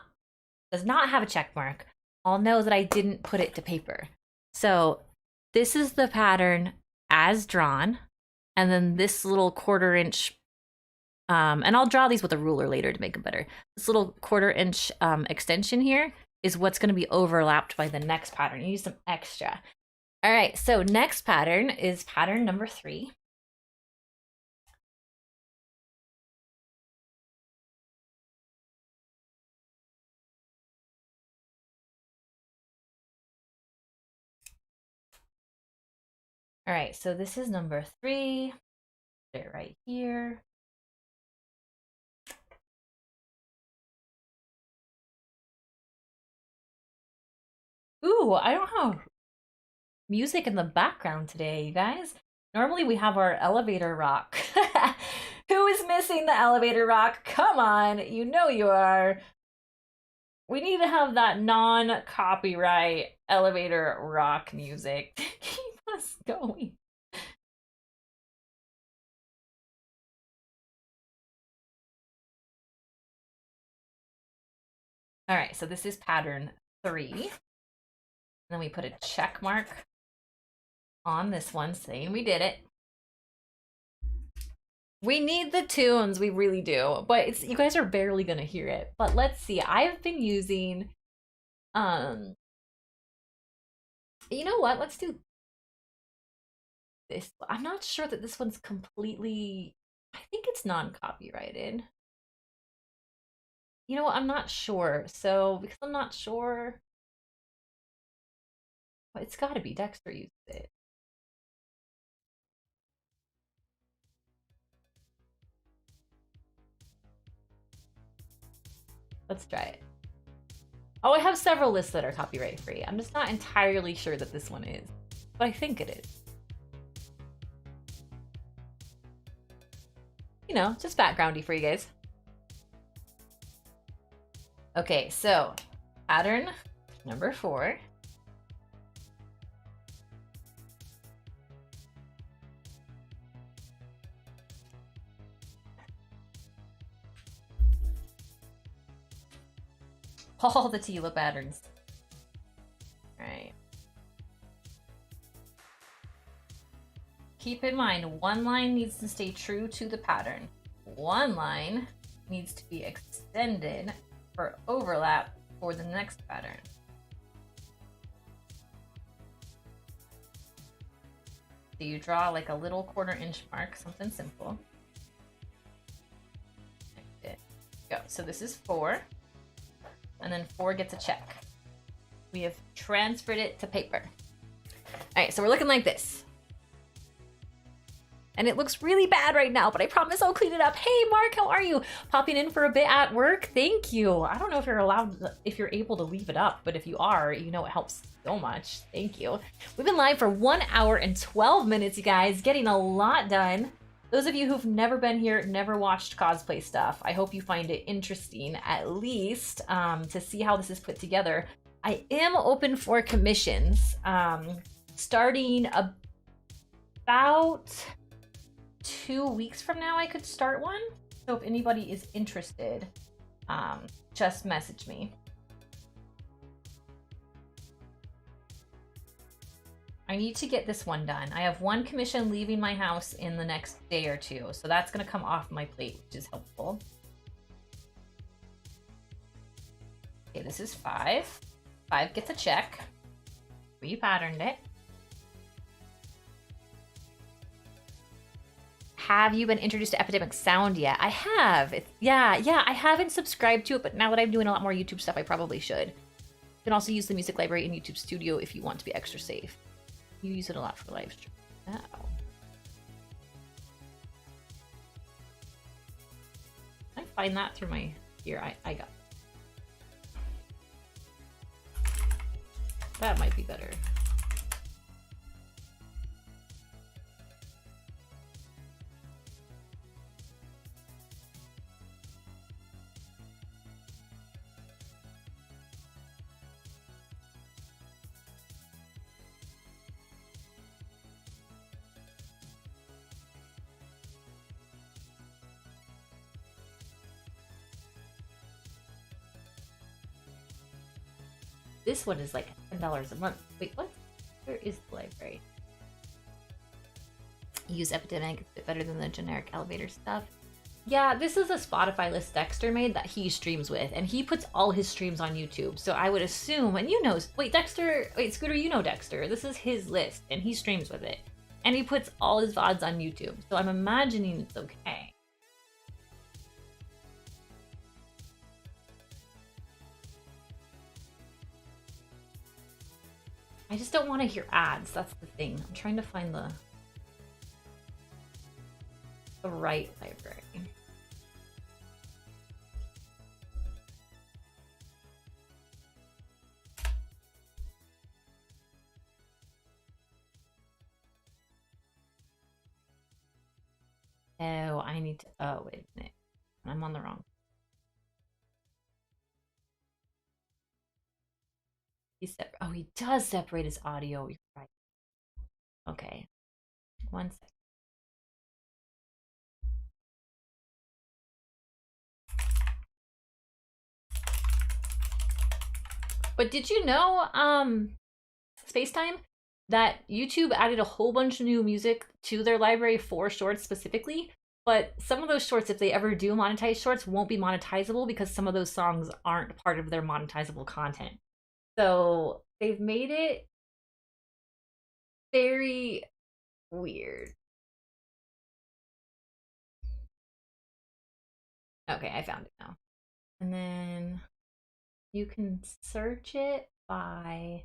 have a check mark, I'll know that I didn't put it to paper. So this is the pattern as drawn, and then this little 1/4 inch, and I'll draw these with a ruler later to make them better. This little 1/4 inch extension here is what's going to be overlapped by the next pattern. You use some extra. All right, so next pattern is pattern number 3. All right, so this is number 3. Put it right here. Ooh, I don't have music in the background today, you guys. Normally we have our elevator rock. Who is missing the elevator rock? Come on, you know you are. We need to have that non-copyright elevator rock music to keep us going. All right, so this is pattern 3. And then we put a check mark on this one saying we did it. We need the tunes, we really do. But it's, you guys are barely gonna hear it. But let's see. I've been using you know what? Let's do this. I'm not sure that this one's completely, I think it's non-copyrighted. You know what? I'm not sure. So because I'm not sure, well, it's got to be Dexter used it. Let's try it. Oh, I have several lists that are copyright free. I'm just not entirely sure that this one is, but I think it is. You know, just backgroundy for you guys. Okay, so pattern number 4. All the Teela patterns. All right. Keep in mind, one line needs to stay true to the pattern. One line needs to be extended for overlap for the next pattern. So you draw like a little 1/4 inch mark, something simple. Go. So this is 4. And then 4 gets a check. We have transferred it to paper. All right, so we're looking like this. And it looks really bad right now, but I promise I'll clean it up. Hey, Mark, how are you? Popping in for a bit at work? Thank you. I don't know if you're allowed, if you're able to leave it up, but if you are, you know it helps so much. Thank you. We've been live for 1 hour and 12 minutes, you guys, getting a lot done. Those of you who've never been here, never watched cosplay stuff, I hope you find it interesting, at least, to see how this is put together. I am open for commissions, starting about 2 weeks from now. I could start one. So if anybody is interested, just message me. I need to get this one done. I have 1 commission leaving my house in the next day or 2, so that's gonna come off my plate, which is helpful. Okay, this is 5. 5 gets a check. Repatterned it. Have you been introduced to Epidemic Sound yet? I have. Yeah, I haven't subscribed to it, but now that I'm doing a lot more YouTube stuff, I probably should. You can also use the music library in YouTube Studio if you want to be extra safe. You use it a lot for live stream. Oh. Can I find that through my... Here, I got... That might be better. This one is like $10 a month. Wait, what? Where is the library? Use Epidemic, it's a bit better than the generic elevator stuff. Yeah, this is a Spotify list Dexter made that he streams with, and he puts all his streams on YouTube. So I would assume, and you know, wait, Scooter, you know Dexter. This is his list, and he streams with it. And he puts all his VODs on YouTube. So I'm imagining it's okay. I just don't want to hear ads. That's the thing. I'm trying to find the right library. Oh, I need to. Oh, wait a minute. I'm on the wrong. Oh, he does separate his audio. You're right. Okay. 1 second. But did you know, Spacetime, that YouTube added a whole bunch of new music to their library for shorts specifically? But some of those shorts, if they ever do monetize shorts, won't be monetizable because some of those songs aren't part of their monetizable content. So they've made it very weird. Okay, I found it now. And then you can search it by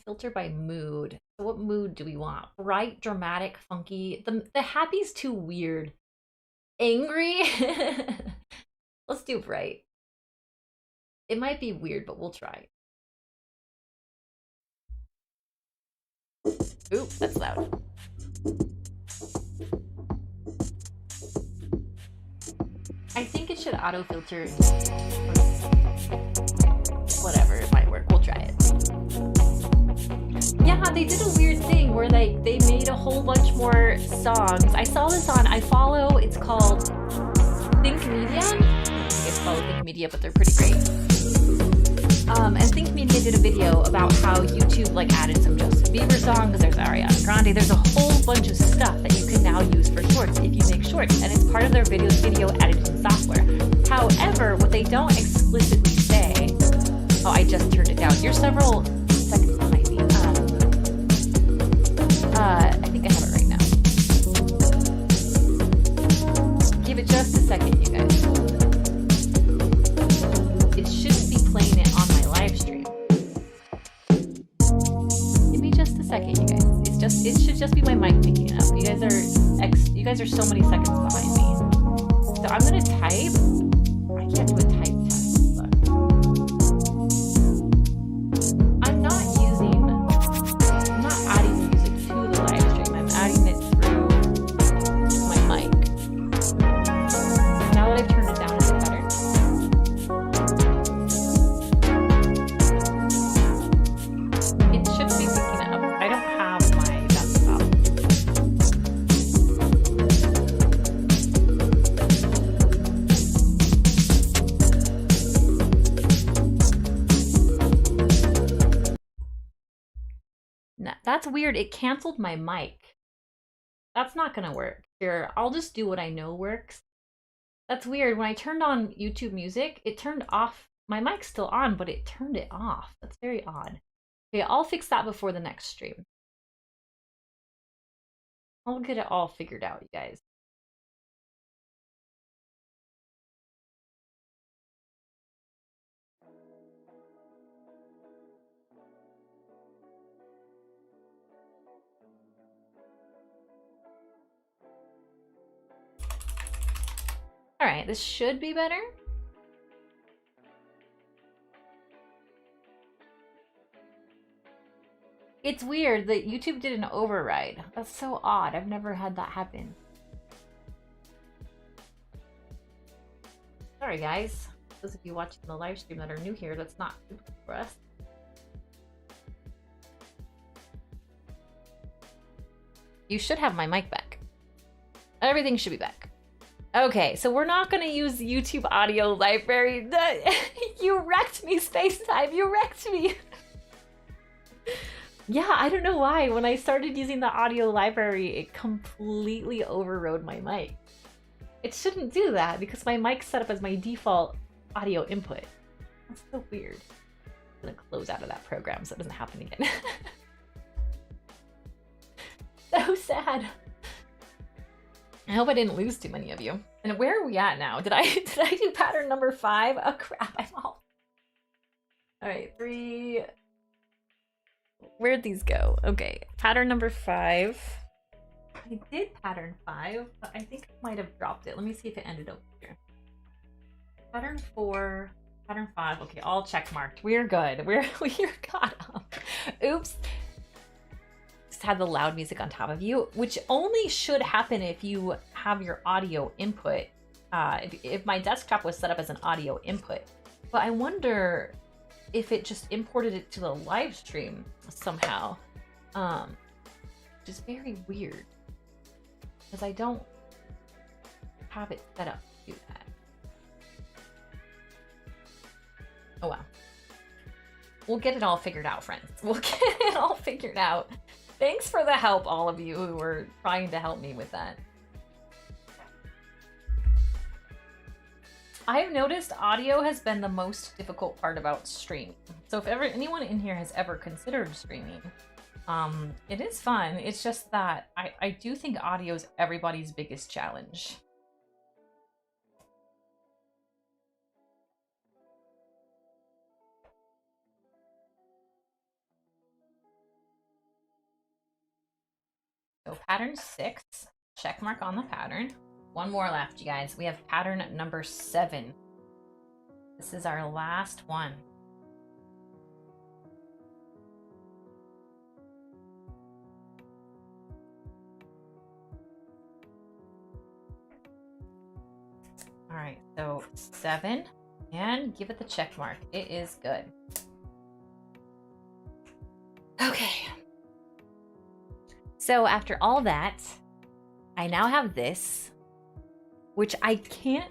filter by mood. So what mood do we want? Bright, dramatic, funky. The happy's too weird. Angry? Let's do bright. It might be weird, but we'll try. Ooh, that's loud. I think it should auto filter. Whatever, it might work. We'll try it. Yeah, they did a weird thing where they made a whole bunch more songs. I saw this on, I follow, it's called Think Media. I think it's called Think Media, but they're pretty great. And Think Media did a video about how YouTube like added some Justin Bieber songs, there's Ariana Grande, there's a whole bunch of stuff that you can now use for shorts if you make shorts, and it's part of their video editing software. However, what they don't explicitly say, oh, I just turned it down. You're several seconds behind me. I think I have it right now. Give it just a second, you guys. It shouldn't be playing it on my live stream. Give me just a second, you guys. It should just be my mic picking it up. You guys are so many seconds behind me. So I'm gonna type. I can't do a type test, but I'm not adding music to the live stream. I'm adding it through my mic. Now that I've turned it down, is it better? It should be picking it up. I don't have my desktop. Nah, that's weird. It canceled my mic. That's not gonna work. Here, I'll just do what I know works. That's weird. When I turned on YouTube Music, it turned off. My mic's still on, but it turned it off. That's very odd. Okay, I'll fix that before the next stream. I'll get it all figured out, you guys. All right, this should be better. It's weird that YouTube did an override. That's so odd. I've never had that happen. Sorry, guys. Those of you watching the live stream that are new here, that's not good for us. You should have my mic back. Everything should be back. Okay, so we're not going to use YouTube audio library. You wrecked me, Spacetime. You wrecked me. Yeah, I don't know why. When I started using the audio library, it completely overrode my mic. It shouldn't do that because my mic's set up as my default audio input. That's so weird. I'm going to close out of that program so it doesn't happen again. So sad. I hope I didn't lose too many of you. And where are we at now? Did I do pattern number 5? Oh crap, I'm all. All right, 3, Where'd these go? Okay, pattern number 5. I did pattern 5, but I think I might have dropped it. Let me see if it ended up here. Pattern 4, pattern 5. Okay, all check marked. We're good. We're caught up. Oops. Just had the loud music on top of you, which only should happen if you have your audio input. If my desktop was set up as an audio input. But I wonder if it just imported it to the live stream somehow. Which is very weird. Because I don't have it set up to do that. Oh well. We'll get it all figured out, friends. We'll get it all figured out. Thanks for the help, all of you who were trying to help me with that. I've noticed audio has been the most difficult part about streaming. So if anyone in here has ever considered streaming, it is fun. It's just that I do think audio is everybody's biggest challenge. So pattern 6, check mark on the pattern. One more left, you guys. We have pattern number 7. This is our last one. All right, so 7, and give it the check mark. It is good. Okay. So after all that, I now have this, which I can't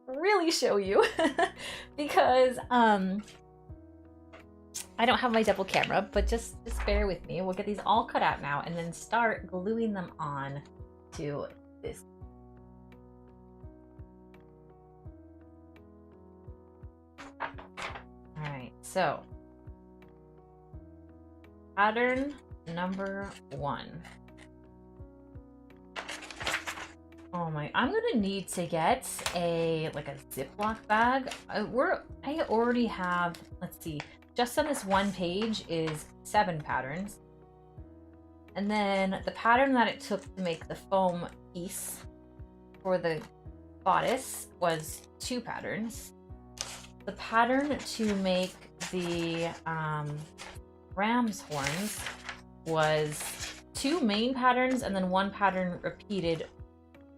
really show you because I don't have my double camera, but just bear with me. We'll get these all cut out now and then start gluing them on to this. All right, so pattern number 1. Oh my, I'm gonna need to get a Ziploc bag. I already have, let's see, just on this one page is 7 patterns. And then the pattern that it took to make the foam piece for the bodice was 2 patterns. The pattern to make the ram's horns was 2 main patterns and then 1 pattern repeated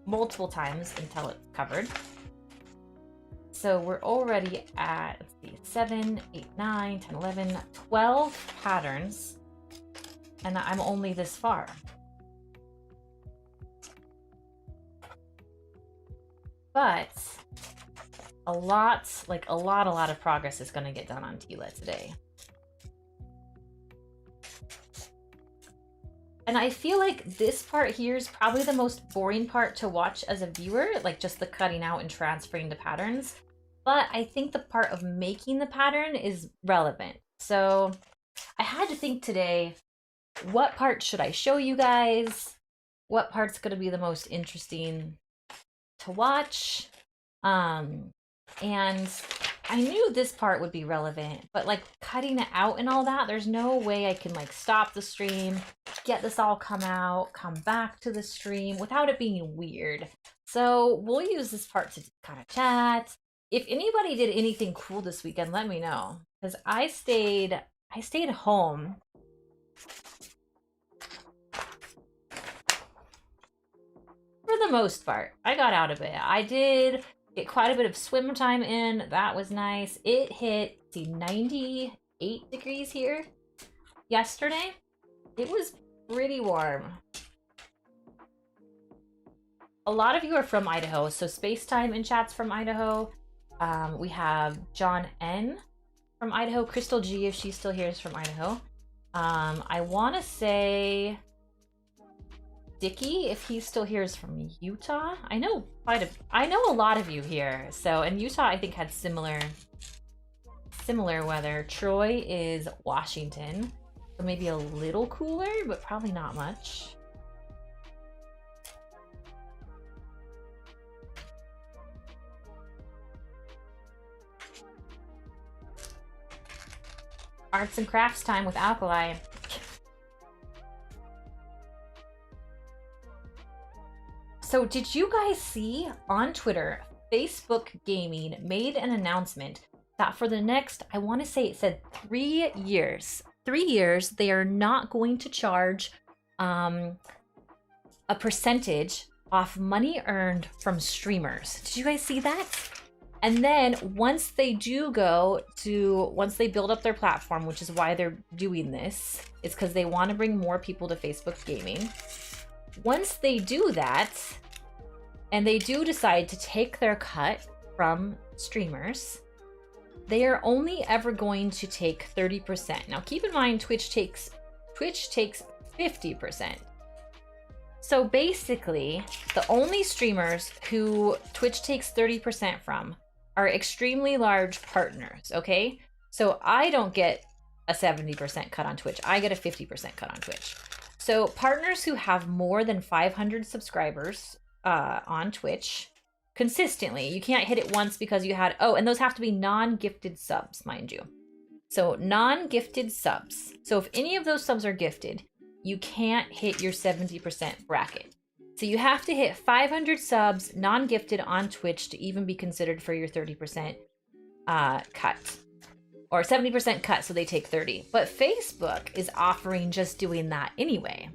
multiple times until it's covered. So we're already at, let's see, 7, 8, 9, 10, 11, 12 patterns, and I'm only this far. But a lot of progress is going to get done on Teela today. And I feel like this part here is probably the most boring part to watch as a viewer, like just the cutting out and transferring the patterns. But I think the part of making the pattern is relevant. So I had to think today, what part should I show you guys? What part's going to be the most interesting to watch? And I knew this part would be relevant, but like cutting it out and all that, there's no way I can like stop the stream, get this all come back to the stream without it being weird. So we'll use this part to kind of chat. If anybody did anything cool this weekend, let me know, because I stayed home. For the most part, I got out of it. I did get quite a bit of swim time in. That was nice. It hit, let's see, 98 degrees here yesterday. It was pretty warm. A lot of you are from Idaho, so Spacetime in chat's from Idaho. We have John N from Idaho. Crystal G, if she's still here, is from Idaho. I want to say Dickie, if he's still here, is from Utah. I know a lot of you here. So, and Utah, I think, had similar weather. Troy is Washington, so maybe a little cooler, but probably not much. Arts and crafts time with Alkali. So did you guys see on Twitter, Facebook Gaming made an announcement that for the next, I want to say it said 3 years, they are not going to charge a percentage off money earned from streamers. Did you guys see that? And then once they build up their platform, which is why they're doing this, it's because they want to bring more people to Facebook Gaming. Once they do that, and they do decide to take their cut from streamers, they are only ever going to take 30%. Now keep in mind, Twitch takes 50%. So basically, the only streamers who Twitch takes 30% from are extremely large partners, okay? So I don't get a 70% cut on Twitch. I get a 50% cut on Twitch. So partners who have more than 500 subscribers on Twitch consistently, you can't hit it once because you had, and those have to be non-gifted subs, mind you. So non-gifted subs. So if any of those subs are gifted, you can't hit your 70% bracket. So you have to hit 500 subs non-gifted on Twitch to even be considered for your 30% cut. Or 70% cut, so they take 30. But Facebook is offering just doing that anyway.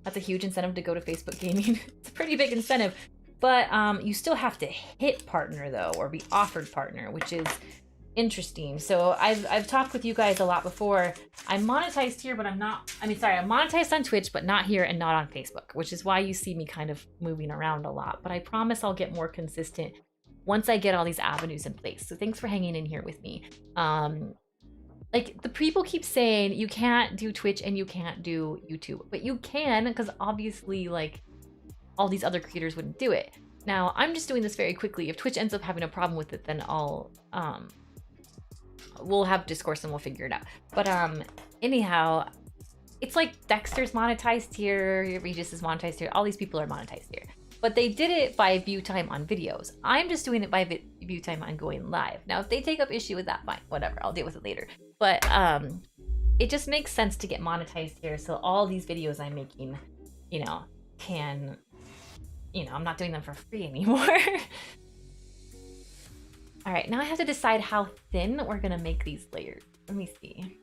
That's a huge incentive to go to Facebook Gaming. It's a pretty big incentive. But you still have to hit partner though, or be offered partner, which is interesting. So I've talked with you guys a lot before. I'm monetized here, but I'm monetized on Twitch, but not here and not on Facebook, which is why you see me kind of moving around a lot. But I promise I'll get more consistent once I get all these avenues in place. So thanks for hanging in here with me. Like, the people keep saying you can't do Twitch and you can't do YouTube, but you can, because obviously, like, all these other creators wouldn't do it. Now, I'm just doing this very quickly. If Twitch ends up having a problem with it, then we'll have discourse and we'll figure it out. But anyhow, it's like Dexter's monetized here, Regis is monetized here, all these people are monetized here. But they did it by view time on videos. I'm just doing it by view time on going live. Now, if they take up issue with that, fine, whatever, I'll deal with it later. But it just makes sense to get monetized here, so all these videos I'm making, can, I'm not doing them for free anymore. All right, now I have to decide how thin we're gonna make these layers. Let me see.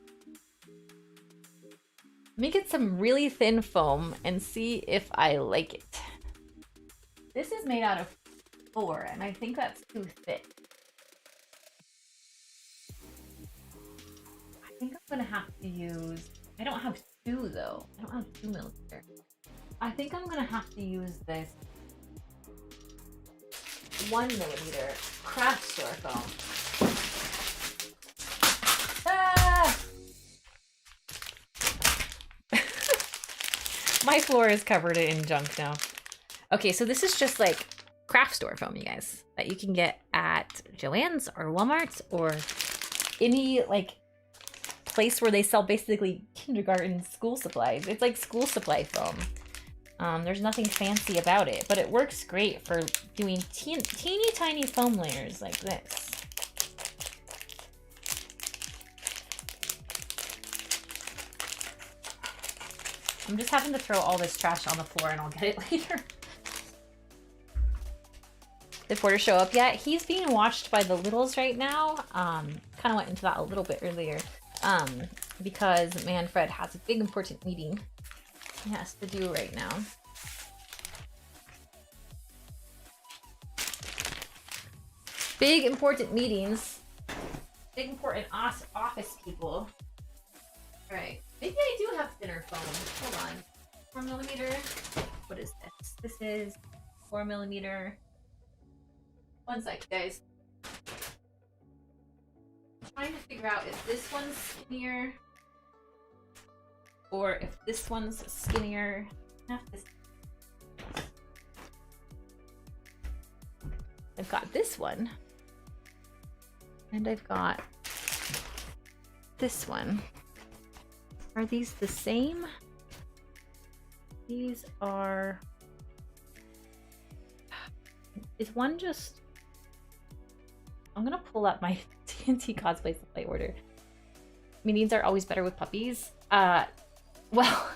Let me get some really thin foam and see if I like it. This is made out of 4, and I think that's too thick. I think I'm gonna have to use, I don't have 2 though. I don't have 2 millimeter. I think I'm gonna have to use this 1 millimeter craft store foam. Ah! My floor is covered in junk now. Okay, so this is just like craft store foam, you guys, that you can get at Joann's or Walmart's or any like place where they sell basically kindergarten school supplies. It's like school supply foam. There's nothing fancy about it, but it works great for doing teeny tiny foam layers like this. I'm just having to throw all this trash on the floor and I'll get it later. Did Porter show up yet? He's being watched by the littles right now. Kind of went into that a little bit earlier. Because Manfred has a big important meeting he has to do right now. Big important meetings. Big important office people. Alright. Maybe I do have thinner foam. Hold on. 4 millimeter. What is this? This is 4 millimeter. One sec, guys. I'm trying to figure out if this one's skinnier or if this one's skinnier. I've got this one. And I've got this one. Are these the same? These are... Is one just... I'm gonna pull up my TNT cosplay supply order. Meetings are always better with puppies. Well,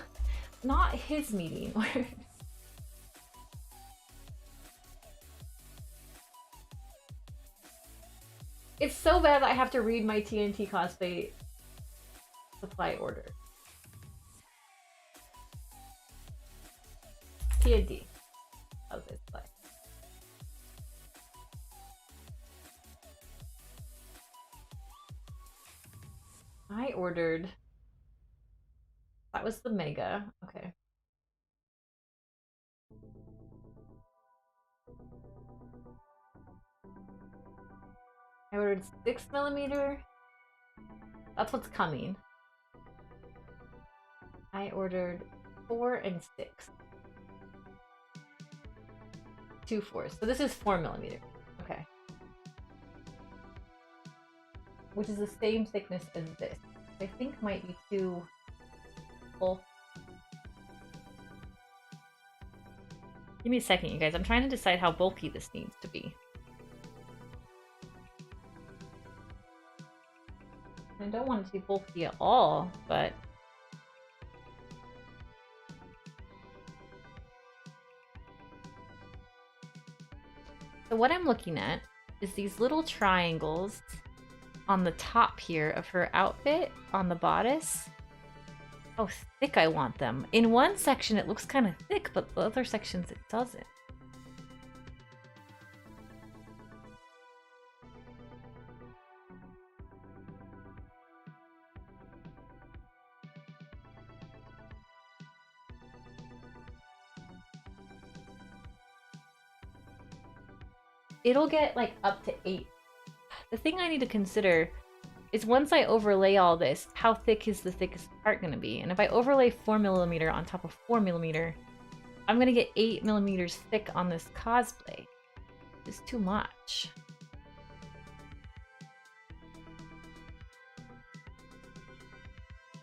not his meeting. It's so bad that I have to read my TNT cosplay supply order. TNT. Cosplay supply. I ordered. That was the mega. Okay. I ordered 6mm. That's what's coming. I ordered 4 and 6. 2 4s. So this is 4mm. Okay. Which is the same thickness as this. I think might be too full. Give me a second, you guys. I'm trying to decide how bulky this needs to be. I don't want it to be bulky at all, but... So what I'm looking at is these little triangles on the top here of her outfit on the bodice. How thick I want them. In one section it looks kind of thick, but the other sections it doesn't. It'll get like up to 8. The thing I need to consider is once I overlay all this, how thick is the thickest part going to be? And if I overlay 4mm on top of 4mm, I'm going to get 8mm thick on this cosplay. It's too much.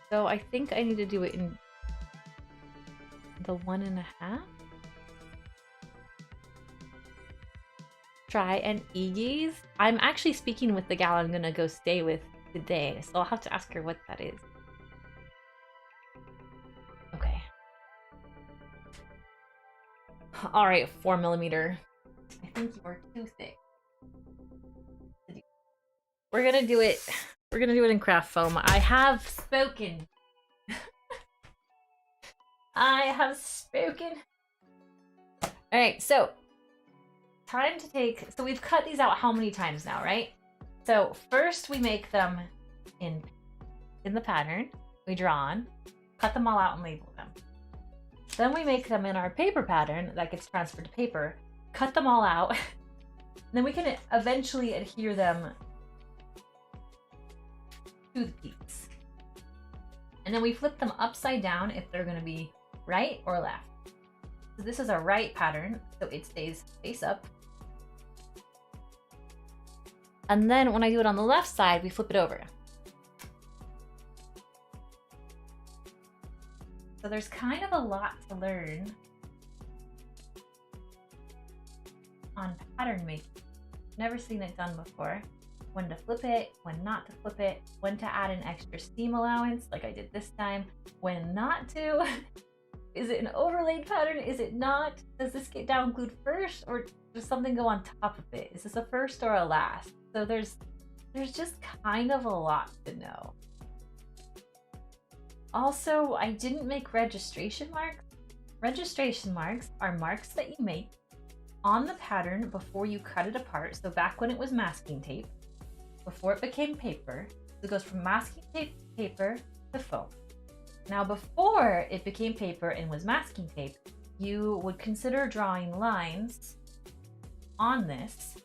So I think I need to do it in the 1.5. Try and ease. I'm actually speaking with the gal I'm gonna go stay with today, so I'll have to ask her what that is. Okay. All right, 4mm. I think you are too thick. We're gonna do it. We're gonna do it in craft foam. I have spoken. I have spoken. All right, so time to take, so we've cut these out how many times now, right? So first we make them in the pattern, we draw on, cut them all out and label them. Then we make them in our paper pattern that gets transferred to paper, cut them all out, and then we can eventually adhere them to the piece. And then we flip them upside down if they're gonna be right or left. So this is a right pattern, so it stays face up. And then when I do it on the left side, we flip it over. So there's kind of a lot to learn on pattern making. Never seen it done before. When to flip it, when not to flip it, when to add an extra steam allowance like I did this time, when not to. Is it an overlaid pattern? Is it not? Does this get down glued first or does something go on top of it? Is this a first or a last? So there's just kind of a lot to know. Also, I didn't make registration marks. Registration marks are marks that you make on the pattern before you cut it apart. So back when it was masking tape, before it became paper, it goes from masking tape to paper to foam. Now before it became paper and was masking tape, you would consider drawing lines on this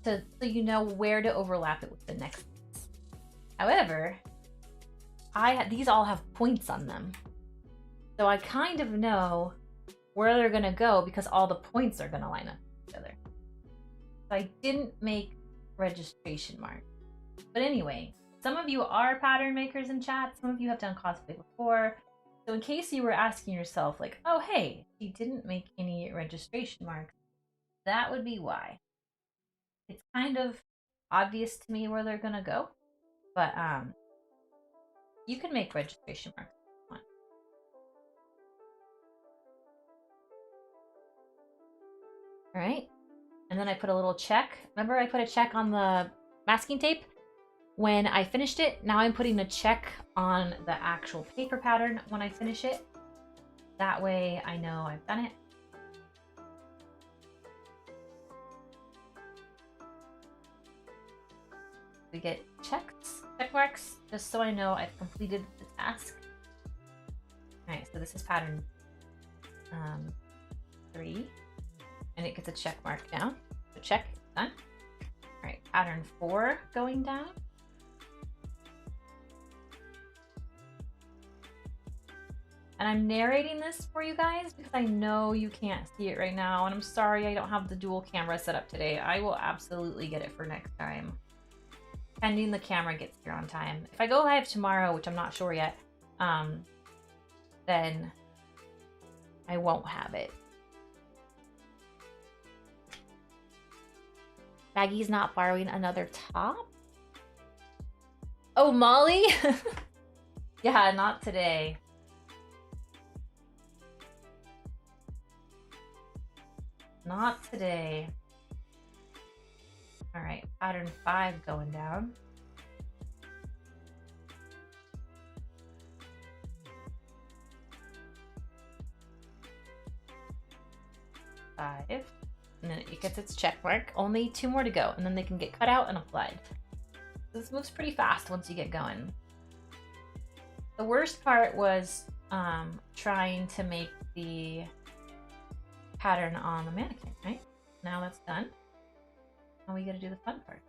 so you know where to overlap it with the next piece. However, these all have points on them. So I kind of know where they're gonna go because all the points are gonna line up together. So I didn't make registration marks. But anyway, some of you are pattern makers in chat, some of you have done cosplay before. So in case you were asking yourself like, oh hey, she didn't make any registration marks, that would be why. It's kind of obvious to me where they're gonna go, but you can make registration marks if you want. All right, And then I put a little check. Remember I put a check on the masking tape? When I finished it, now I'm putting a check on the actual paper pattern when I finish it. That way I know I've done it. We get checks, check marks, just so I know I've completed the task. All right, so this is pattern 3, and it gets a check mark now. So check, done. All right, pattern 4 going down. And I'm narrating this for you guys because I know you can't see it right now, and I'm sorry I don't have the dual camera set up today. I will absolutely get it for next time, pending the camera gets here on time. If I go live tomorrow, which I'm not sure yet, then I won't have it. Maggie's not borrowing another top? Oh, Molly? Yeah, not today. Not today. All right, pattern 5 going down. And then it gets its check mark. Only 2 more to go, and then they can get cut out and applied. This moves pretty fast once you get going. The worst part was trying to make the pattern on the mannequin, right? Now that's done. Now we gotta do the fun part.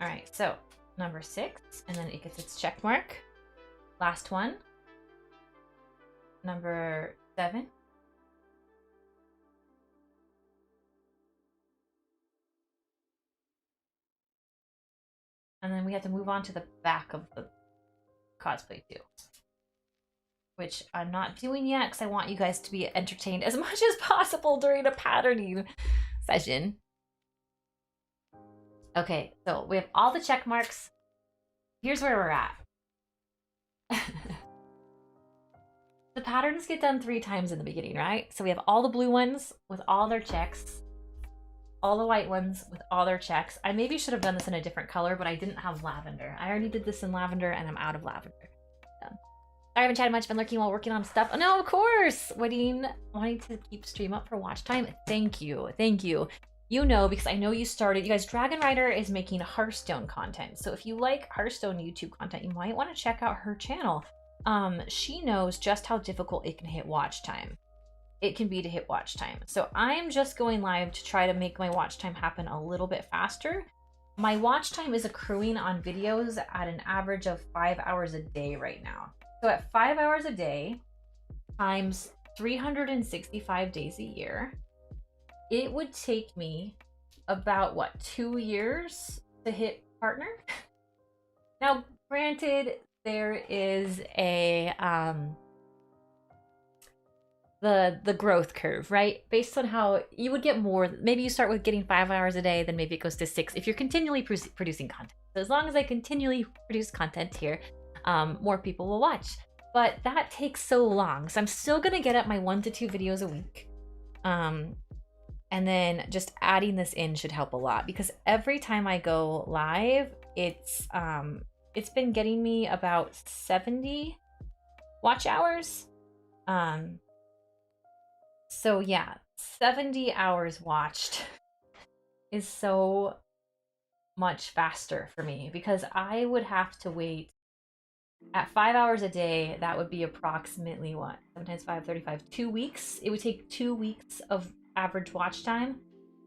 All right, so number 6, and then it gets its check mark. Last one. Number 7. And then we have to move on to the back of the cosplay too, which I'm not doing yet because I want you guys to be entertained as much as possible during a patterning session. Okay, so we have all the check marks. Here's where we're at. The patterns get done 3 times in the beginning, right? So we have all the blue ones with all their checks, all the white ones with all their checks. I maybe should have done this in a different color, but I didn't have lavender. I already did this in lavender and I'm out of lavender. I haven't chatted much, been lurking while working on stuff. Oh, no, of course. Wanting to keep stream up for watch time. Thank you. Thank you. You know, because I know you started, you guys, Dragon Rider is making Hearthstone content. So if you like Hearthstone YouTube content, you might want to check out her channel. She knows just how difficult it can hit watch time. It can be to hit watch time. So I'm just going live to try to make my watch time happen a little bit faster. My watch time is accruing on videos at an average of 5 hours a day right now. So at 5 hours a day times 365 days a year, it would take me about, what, 2 years to hit partner? Now, granted, there is a, the growth curve, right? Based on how you would get more, maybe you start with getting 5 hours a day, then maybe it goes to 6 if you're continually producing content. So as long as I continually produce content here, more people will watch. But that takes so long. So I'm still gonna get up my 1 to 2 videos a week. And then just adding this in should help a lot, because every time I go live, it's been getting me about 70 watch hours. So yeah, 70 hours watched is so much faster for me, because I would have to wait at 5 hours a day. That would be approximately what, 7 times 5, 35, 2 weeks. It would take 2 weeks of average watch time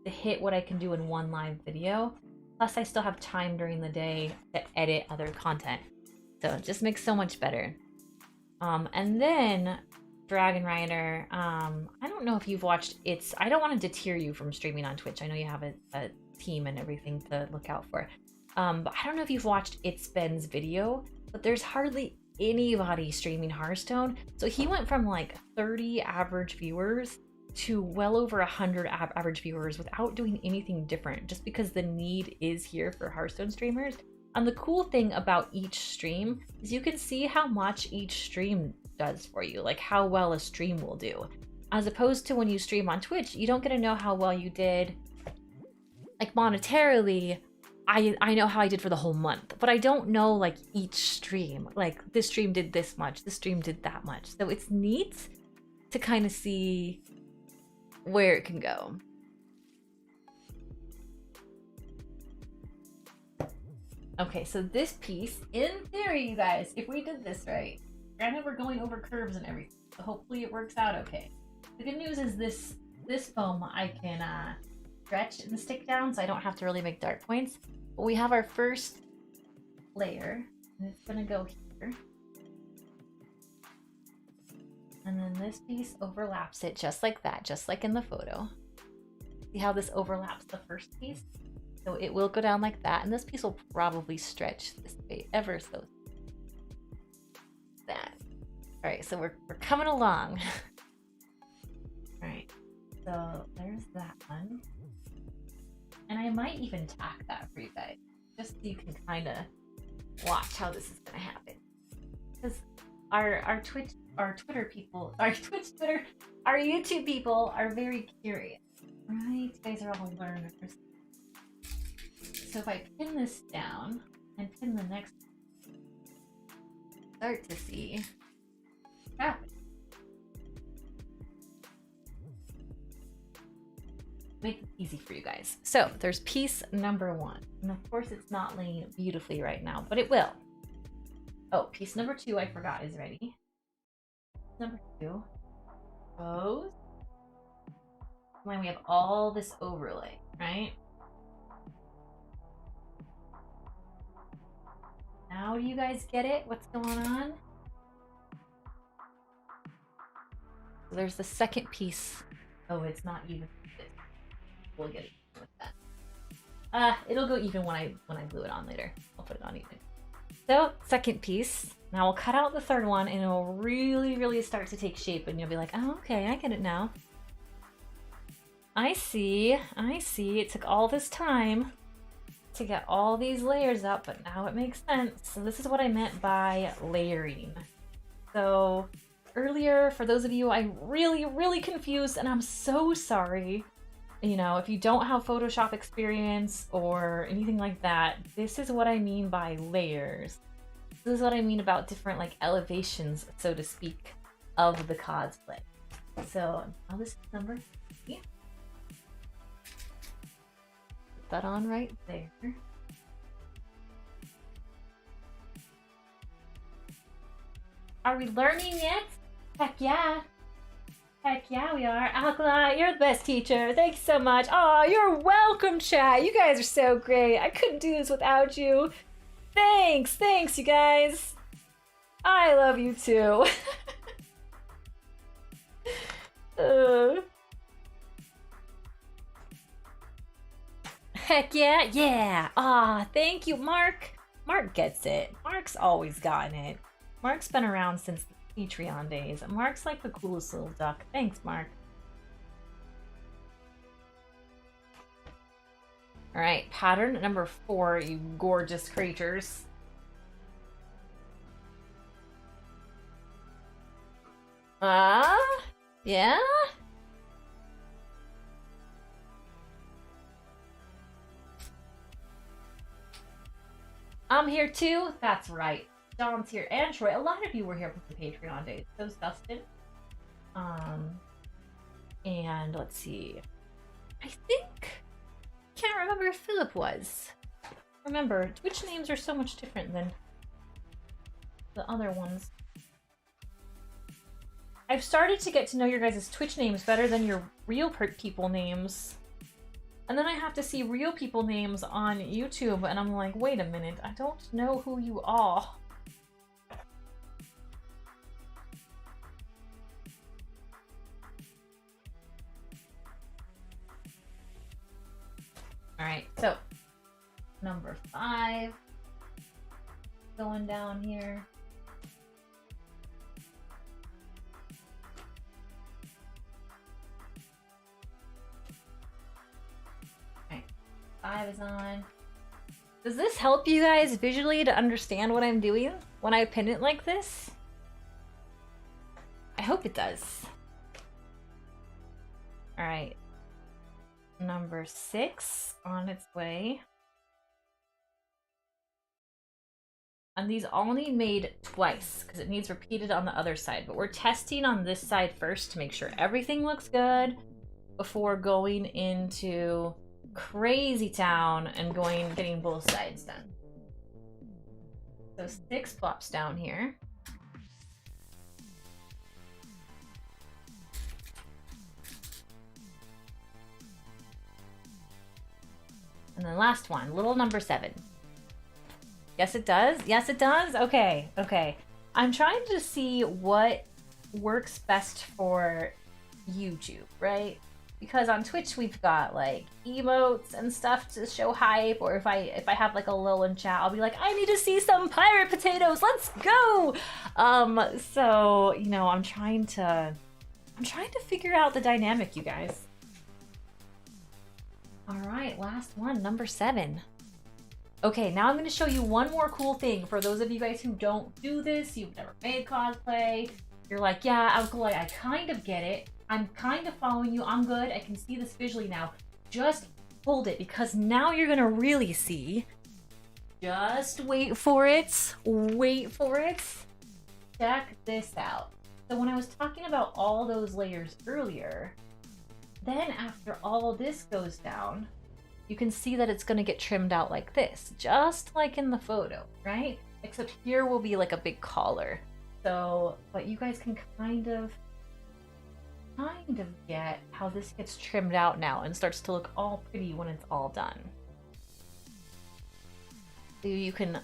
to hit what I can do in 1 live video. Plus I still have time during the day to edit other content. So it just makes so much better. And then Dragon Rider, I don't know if you've watched its, I don't want to deter you from streaming on Twitch. I know you have a team and everything to look out for. But I don't know if you've watched It's Ben's video, but there's hardly anybody streaming Hearthstone. So he went from like 30 average viewers to well over 100 average viewers without doing anything different, just because the need is here for Hearthstone streamers. And the cool thing about each stream is you can see how much each stream does for you, like how well a stream will do. As opposed to when you stream on Twitch, you don't get to know how well you did. Like monetarily, I know how I did for the whole month, but I don't know like each stream. Like this stream did this much, this stream did that much. So it's neat to kind of see where it can go. Okay, so this piece, in theory, you guys, if we did this right, granted we're going over curves and everything, so hopefully it works out okay. The good news is this foam I can stretch and stick down, so I don't have to really make dart points. But we have our first layer, and it's gonna go here. And then this piece overlaps it just like that, just like in the photo. See how this overlaps the first piece? So it will go down like that, and this piece will probably stretch this way ever so. That. All right, so we're coming along. All right, so there's that one. And I might even tack that for you guys, just so you can kind of watch how this is gonna happen. Because our Twitter people, our YouTube people are very curious, right? You guys are all learners. So if I pin this down and pin the next one, start to see what happens. Make it easy for you guys. So there's piece number 1. And of course it's not laying beautifully right now, but it will. Oh, piece number 2 I forgot is ready. Number 2 goes. And then we have all this overlay, right? Now do you guys get it? What's going on? So there's the second piece. Oh, it's not even. We'll get it with that. It'll go even when I glue it on later. I'll put it on even. So second piece. Now we'll cut out the third one, and it'll really start to take shape, and you'll be like, oh, okay, I get it now. I see. It took all this time to get all these layers up, but now it makes sense. So this is what I meant by layering. So earlier, for those of you I really confused, and I'm so sorry. You know, if you don't have Photoshop experience or anything like that, this is what I mean by layers. This is what I mean about different like elevations, so to speak, of the cosplay. So now this is number 3. That on right there. Are we learning yet? Heck yeah. Heck yeah, we are. Alkali, you're the best teacher. Thanks so much. Oh, you're welcome, chat. You guys are so great. I couldn't do this without you. Thanks, you guys. I love you too. Heck yeah, yeah. Ah, thank you, Mark. Mark gets it. Mark's always gotten it. Mark's been around since the Patreon days. Mark's like the coolest little duck. Thanks, Mark. All right, pattern number 4, you gorgeous creatures. Yeah? I'm here too? That's right. John's here and Troy. A lot of you were here for the Patreon days. So was Dustin. And let's see. I think... Can't remember if Philip was. Remember, Twitch names are so much different than the other ones. I've started to get to know your guys' Twitch names better than your real people names. And then I have to see real people names on YouTube, and I'm like, wait a minute, I don't know who you are. Alright, so number 5 going down here. Alright, 5 is on. Does this help you guys visually to understand what I'm doing when I pin it like this? I hope it does. All right. Number 6 on its way. And these all need made twice because it needs repeated on the other side. But we're testing on this side first to make sure everything looks good before going into crazy town and getting both sides done. So 6 plops down here. And then last one, little number 7. Yes, it does. Yes, it does. Okay. Okay. I'm trying to see what works best for YouTube, right? Because on Twitch we've got like emotes and stuff to show hype, or if I have like a lull in chat, I'll be like, I need to see some pirate potatoes. Let's go. So you know, I'm trying to figure out the dynamic, you guys. All right, last one, number 7. Okay, now I'm going to show you one more cool thing. For those of you guys who don't do this, you've never made cosplay, you're like, yeah, Alkali, I kind of get it. I'm kind of following you. I'm good. I can see this visually now. Just hold it, because now you're going to really see. Just wait for it. Wait for it. Check this out. So when I was talking about all those layers earlier, then after all this goes down, you can see that it's going to get trimmed out like this, just like in the photo, right? Except here will be like a big collar. So, but you guys can kind of get how this gets trimmed out now and starts to look all pretty when it's all done. So you can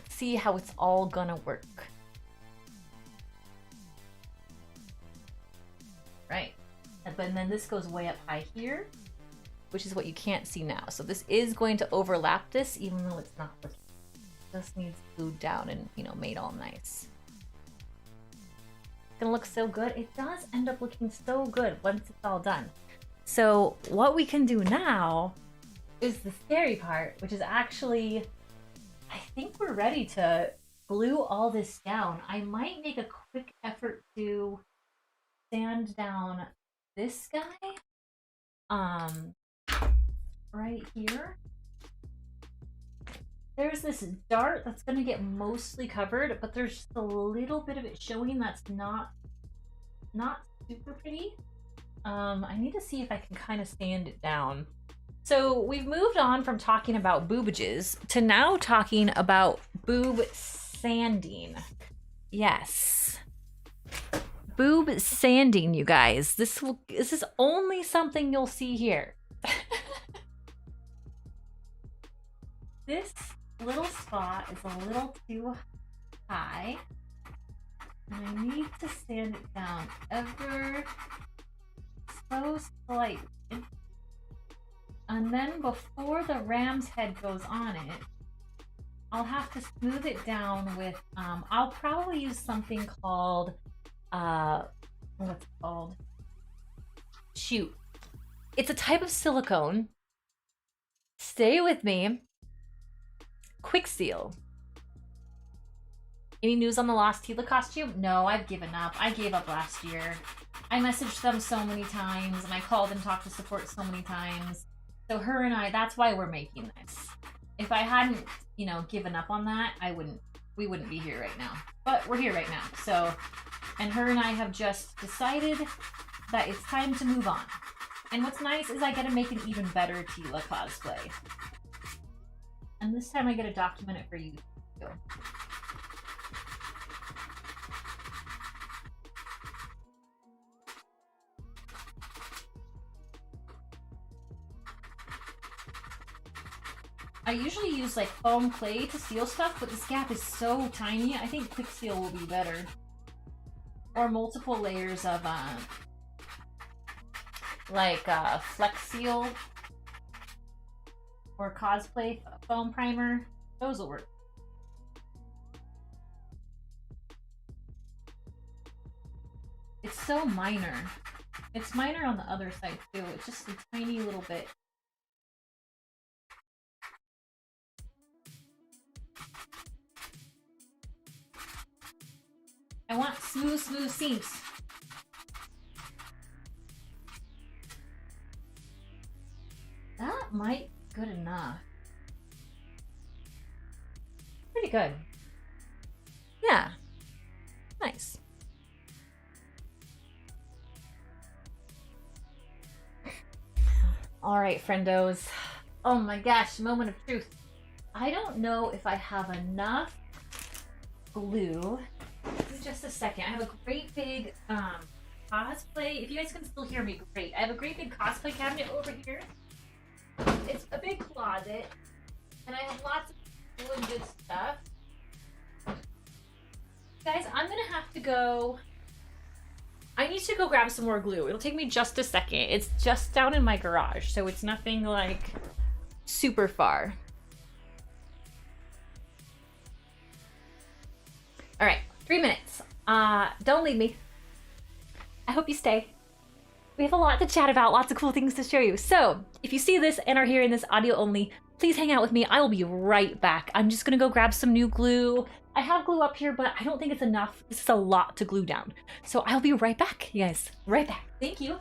see how it's all gonna work. Right. But then this goes way up high here, which is what you can't see now. So this is going to overlap this, even though it's not looking. This needs glued down and, you know, made all nice. It's gonna look so good. It does end up looking so good once it's all done. So what we can do now is the scary part, which is actually, I think we're ready to glue all this down. I might make a quick effort to sand down this guy. Right here. There's this dart that's going to get mostly covered, but there's just a little bit of it showing that's not super pretty. I need to see if I can kind of sand it down. So we've moved on from talking about boobages to now talking about boob sanding. Yes. Boob sanding, you guys. This is only something you'll see here. This little spot is a little too high, and I need to sand it down ever so slightly. And then before the ram's head goes on it, I'll have to smooth it down with, I'll probably use something called, what's it called? Shoot. It's a type of silicone. Stay with me. Quick Seal. Any news on the lost Teela costume? No, I've given up. I gave up last year. I messaged them so many times, and I called and talked to support so many times. So her and I, that's why we're making this. If I hadn't, you know, given up on that, we wouldn't be here right now. But we're here right now. So, and her and I have just decided that it's time to move on. And what's nice is I get to make an even better Teela cosplay. And this time I get to document it for you too. I usually use like foam clay to seal stuff, but this gap is so tiny, I think quick seal will be better. Or multiple layers of Flex Seal or Cosplay foam primer. Those will work. It's so minor. It's minor on the other side too. It's just a tiny little bit. I want smooth seams. might be good enough. Pretty good. Yeah. Nice. All right, friendos. Oh my gosh, moment of truth. I don't know if I have enough glue. Give me just a second. I have a great big cosplay. If you guys can still hear me, great. I have a great big cosplay cabinet over here. It's a big closet, and I have lots of glue and good stuff. Guys, I'm gonna have to go. I need to go grab some more glue. It'll take me just a second. It's just down in my garage, so it's nothing like super far. All right, 3 minutes. Don't leave me. I hope you stay. We have a lot to chat about, lots of cool things to show you. So if you see this and are hearing this audio only, please hang out with me. I will be right back. I'm just gonna go grab some new glue. I have glue up here, but I don't think it's enough. This is a lot to glue down. So I'll be right back, you guys. Right back. Thank you.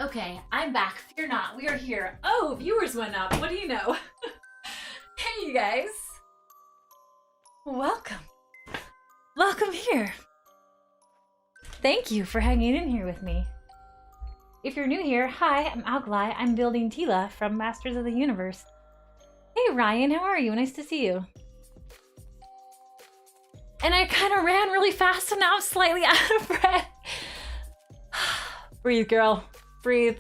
Okay, I'm back. Fear not, we are here. Oh, viewers went up. What do you know? Hey, you guys. Welcome. Welcome here. Thank you for hanging in here with me. If you're new here, hi, I'm Alkali. I'm building Teela from Masters of the Universe. Hey, Ryan, how are you? Nice to see you. And I kind of ran really fast, and now I'm slightly out of breath. Breathe, girl. Breathe.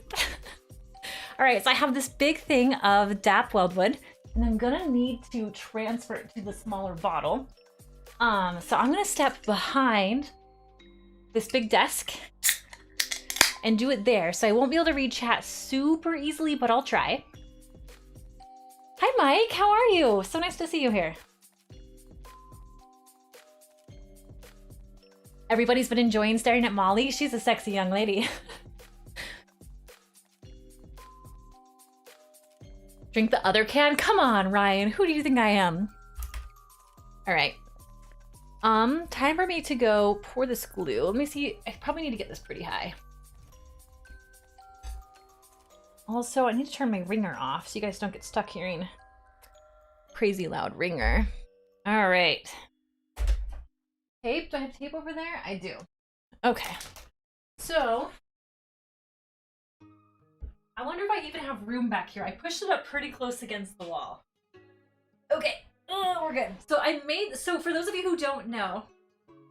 All right, so I have this big thing of DAP weldwood, and I'm gonna need to transfer it to the smaller bottle. So I'm gonna step behind this big desk and do it there. So I won't be able to read chat super easily, but I'll try. Hi, Mike. How are you? So nice to see you here. Everybody's been enjoying staring at Molly. She's a sexy young lady. Drink the other can? Come on, Ryan. Who do you think I am? All right. Time for me to go pour this glue. Let me see. I probably need to get this pretty high. Also, I need to turn my ringer off so you guys don't get stuck hearing crazy loud ringer. All right. Tape? Do I have tape over there? I do. Okay. So, I wonder if I even have room back here. I pushed it up pretty close against the wall. Okay. Oh, we're good. So for those of you who don't know,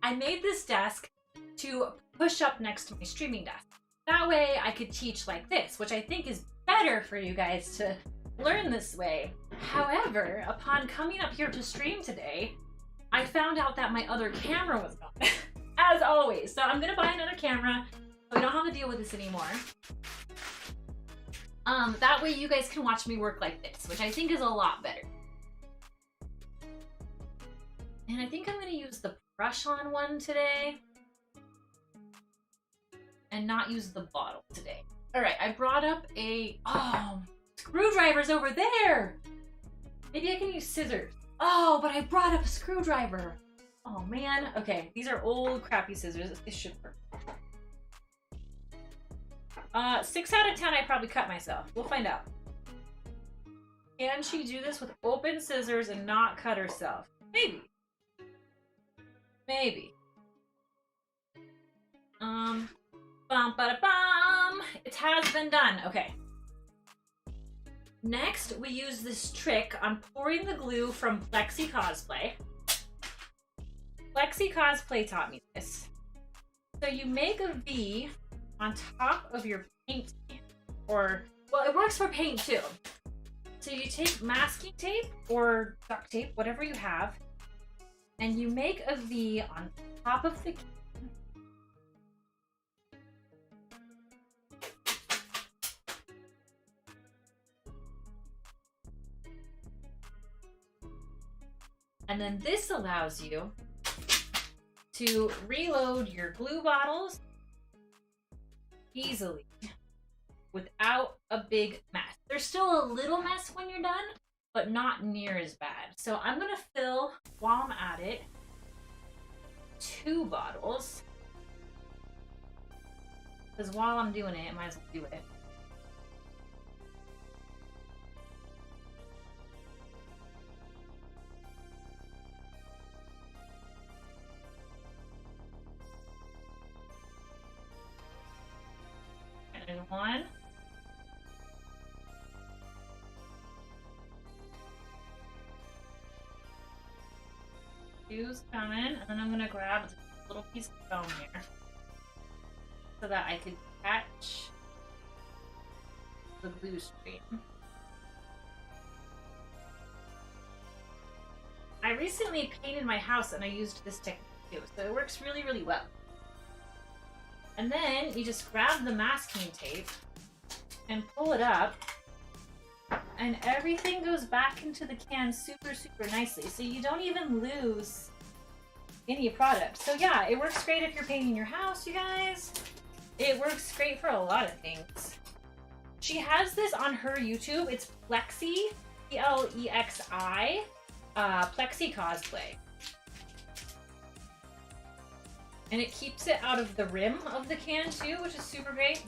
I made this desk to push up next to my streaming desk. That way I could teach like this, which I think is better for you guys to learn this way. However, upon coming up here to stream today, I found out that my other camera was gone, as always. So I'm gonna buy another camera so we don't have to deal with this anymore. That way you guys can watch me work like this, which I think is a lot better. And I think I'm gonna use the brush-on one today and not use the bottle today. All right, I brought up screwdriver's over there. Maybe I can use scissors. Oh, but I brought up a screwdriver. Oh man, okay, these are old crappy scissors. This should work. 6 out of 10, I probably cut myself. We'll find out. Can she do this with open scissors and not cut herself? Maybe. Maybe. Bum ba da bum. It has been done. Okay. Next, we use this trick on pouring the glue from Plexi Cosplay. Plexi Cosplay taught me this. So you make a V on top of your paint can. Or, well, it works for paint too. So you take masking tape or duct tape, whatever you have, and you make a V on top of the can. And then this allows you to reload your glue bottles easily without a big mess. There's still a little mess when you're done, but not near as bad. So I'm gonna fill, while I'm at it, 2 bottles. Because while I'm doing it, I might as well do it. And 1. Two's coming, and then I'm gonna grab a little piece of foam here so that I could catch the glue stream. I recently painted my house and I used this technique too, so it works really, really well. And then you just grab the masking tape and pull it up, and everything goes back into the can super, super nicely. So you don't even lose any product. So yeah, it works great if you're painting your house, you guys. It works great for a lot of things. She has this on her YouTube. It's Plexi, Plexi, Plexi Cosplay. And it keeps it out of the rim of the can too, which is super great.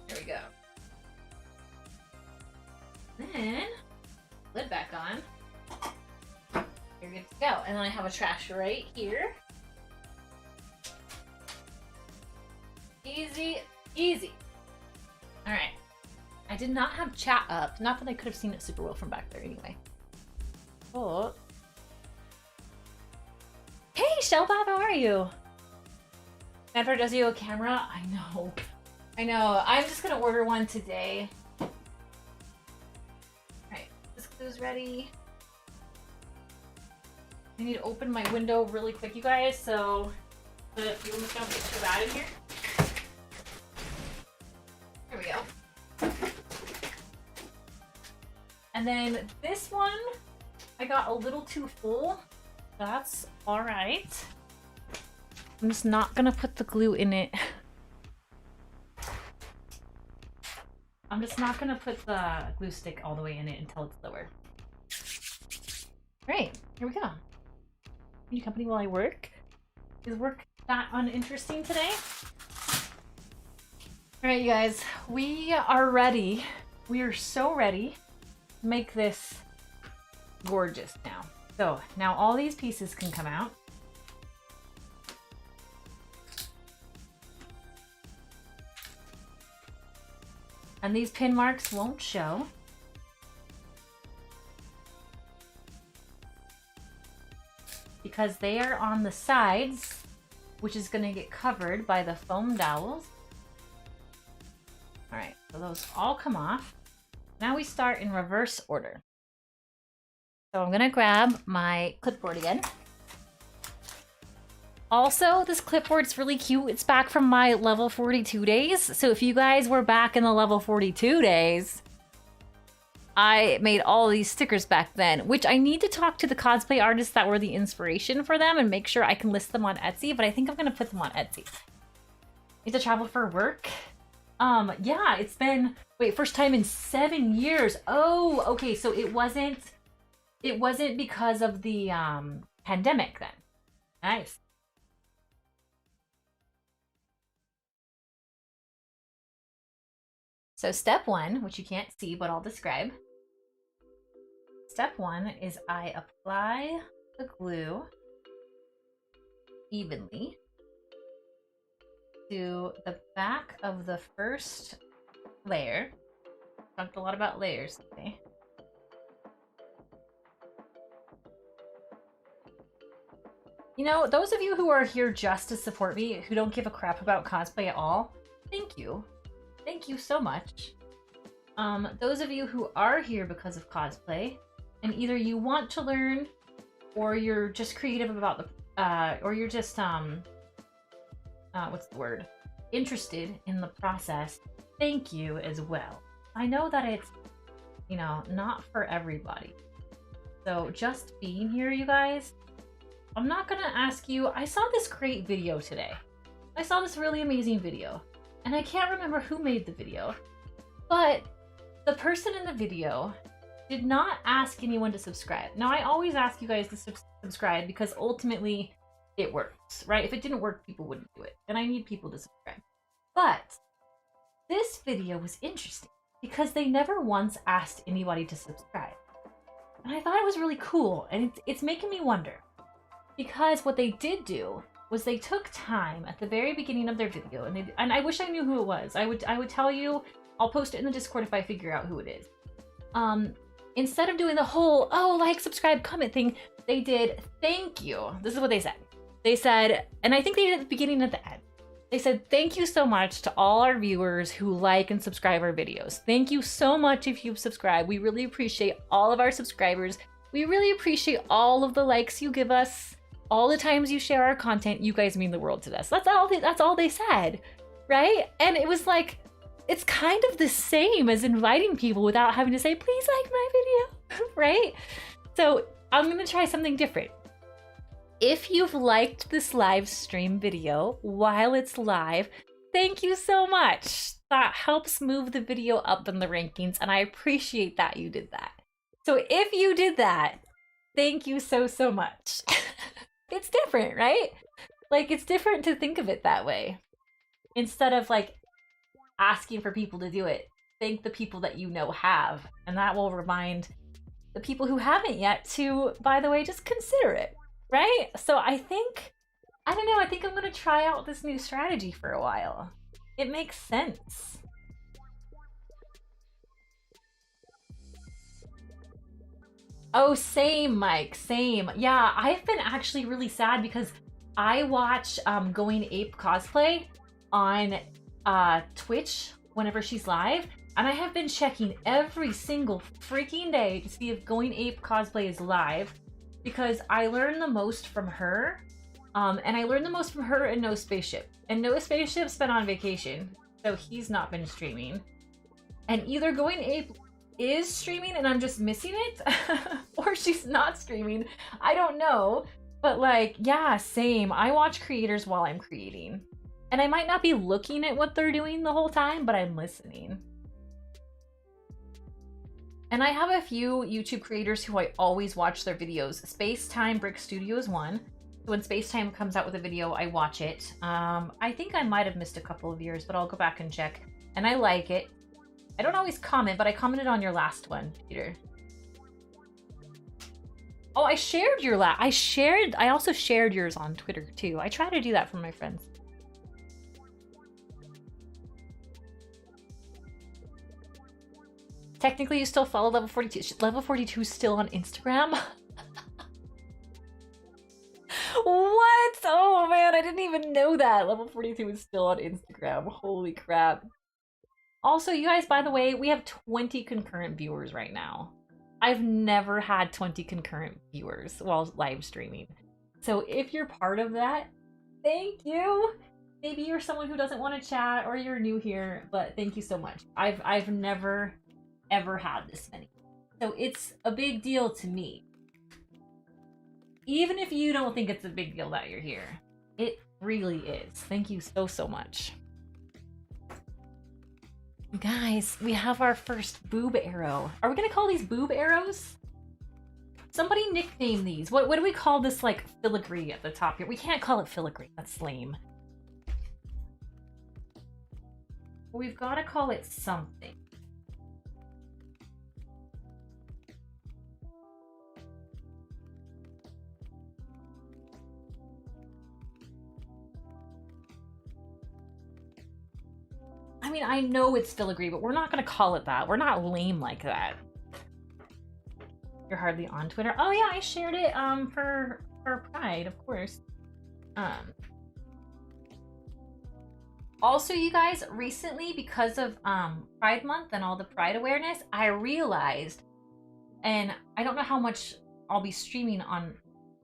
There we go. Then, lid back on. You're good to go. And then I have a trash right here. Easy, easy. All right. I did not have chat up. Not that I could have seen it super well from back there anyway. Oh. Hey, Shellbab, how are you? Never does you a camera? I know. I know. I'm just gonna order one today. Alright, this glue's ready. I need to open my window really quick, you guys, so the fumes don't get too bad in here. Here we go. And then this one, I got a little too full. That's all right. I'm just not gonna put the glue in it. I'm just not gonna put the glue stick all the way in it until it's lower. Great, here we go. New company while I work. Is work that uninteresting today? All right, you guys, we are ready. We are so ready to make this gorgeous now. So now all these pieces can come out. And these pin marks won't show. Because they are on the sides, which is going to get covered by the foam dowels. All right, so those all come off. Now we start in reverse order. So I'm going to grab my clipboard again. Also, this clipboard's really cute. It's back from my level 42 days. So if you guys were back in the level 42 days, I made all these stickers back then, which I need to talk to the cosplay artists that were the inspiration for them and make sure I can list them on Etsy, but I think I'm gonna put them on Etsy. Need to travel for work. Yeah, it's been, wait, first time in 7 years. Oh, okay, so it wasn't because of the pandemic then. Nice. So step one, which you can't see, but I'll describe. Step one is I apply the glue evenly to the back of the first layer. Talked a lot about layers today. You know, those of you who are here just to support me, who don't give a crap about cosplay at all, thank you. Thank you so much. Those of you who are here because of cosplay, and either you want to learn, or you're just creative about the, or you're just, what's the word? Interested in the process, thank you as well. I know that it's, you know, not for everybody. So just being here, you guys, I'm not gonna ask you, I saw this great video today. I saw this really amazing video. And I can't remember who made the video, but the person in the video did not ask anyone to subscribe. Now, I always ask you guys to subscribe because ultimately it works, right? If it didn't work, people wouldn't do it. And I need people to subscribe. But this video was interesting because they never once asked anybody to subscribe. And I thought it was really cool. And it's making me wonder, because what they did do was they took time at the very beginning of their video, and I wish I knew who it was. I would tell you. I'll post it in the Discord if I figure out who it is. Instead of doing the whole, oh, like, subscribe, comment thing, they did thank you. This is what they said. They said, and I think they did it at the beginning and at the end. They said, thank you so much to all our viewers who like and subscribe our videos. Thank you so much if you've subscribed. We really appreciate all of our subscribers. We really appreciate all of the likes you give us. All the times you share our content, you guys mean the world to us. That's all they said, right? And it was like, it's kind of the same as inviting people without having to say, please like my video, right? So I'm gonna try something different. If you've liked this live stream video while it's live, thank you so much. That helps move the video up in the rankings, and I appreciate that you did that. So if you did that, thank you so much. It's different, right? Like, it's different to think of it that way. Instead of, like, asking for people to do it, thank the people that you know have. And that will remind the people who haven't yet to, by the way, just consider it, right? So I think, I don't know, I think I'm going to try out this new strategy for a while. It makes sense. Oh, same, Mike, same. Yeah, I've been actually really sad because I watch Going Ape Cosplay on Twitch whenever she's live, and I have been checking every single freaking day to see if Going Ape Cosplay is live, because I learn the most from her, and I learned the most from her and No Spaceship. And No Spaceship's been on vacation, so he's not been streaming. And either Going Ape is streaming and I'm just missing it, or she's not streaming. I don't know. But like, yeah, same. I watch creators while I'm creating. And I might not be looking at what they're doing the whole time, but I'm listening. And I have a few YouTube creators who I always watch their videos. Space Time Brick Studio is one. So when Space Time comes out with a video, I watch it. I think I might have missed a couple of years, but I'll go back and check. And I like it. I don't always comment, but I commented on your last one, Peter. Oh, I shared your I also shared yours on Twitter too. I try to do that for my friends. Technically, you still follow level 42. Level 42 is still on Instagram? What? Oh man, I didn't even know that. Level 42 is still on Instagram. Holy crap. Also, you guys, by the way, we have 20 concurrent viewers right now. I've never had 20 concurrent viewers while live streaming. So if you're part of that, thank you. Maybe you're someone who doesn't want to chat or you're new here, but thank you so much. I've never ever had this many. So it's a big deal to me. Even if you don't think it's a big deal that you're here, it really is. Thank you so, so much. Guys, we have our first boob arrow. Are we gonna call these boob arrows? Somebody nickname these. What do we call this, like, filigree at the top here? We can't call it filigree. That's lame. We've got to call it something. I mean, I know it's filigree, but we're not going to call it that. We're not lame like that. You're hardly on Twitter. Oh yeah, I shared it for Pride, of course. Also, you guys, recently, because of Pride Month and all the Pride awareness, I realized, and I don't know how much I'll be streaming on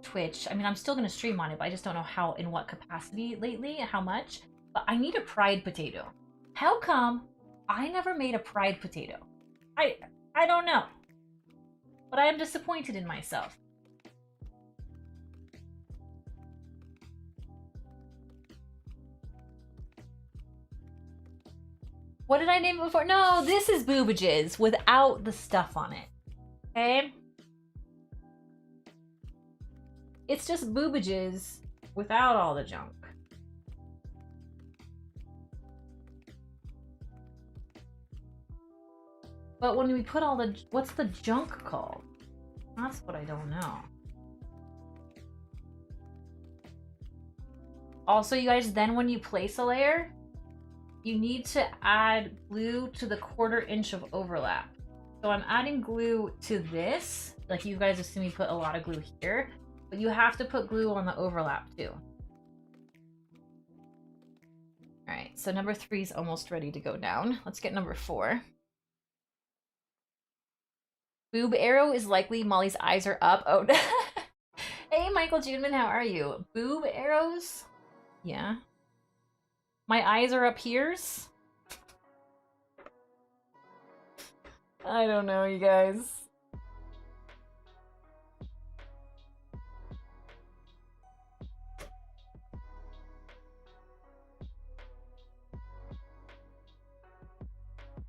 Twitch. I mean, I'm still going to stream on it, but I just don't know how, in what capacity lately, how much. But I need a Pride potato. How come I never made a Pride potato? I don't know. But I am disappointed in myself. What did I name it before? No, this is boobages without the stuff on it. Okay? It's just boobages without all the junk. But when we put all the... What's the junk called? That's what I don't know. Also, you guys, then when you place a layer, you need to add glue to the 1/4 inch of overlap. So I'm adding glue to this. Like, you guys assume you put a lot of glue here, but you have to put glue on the overlap too. All right, so number 3 is almost ready to go down. Let's get number 4. Boob arrow is likely Molly's eyes are up. Oh, hey, Michael Juneman, how are you? Boob arrows? Yeah. My eyes are up here's? I don't know, you guys.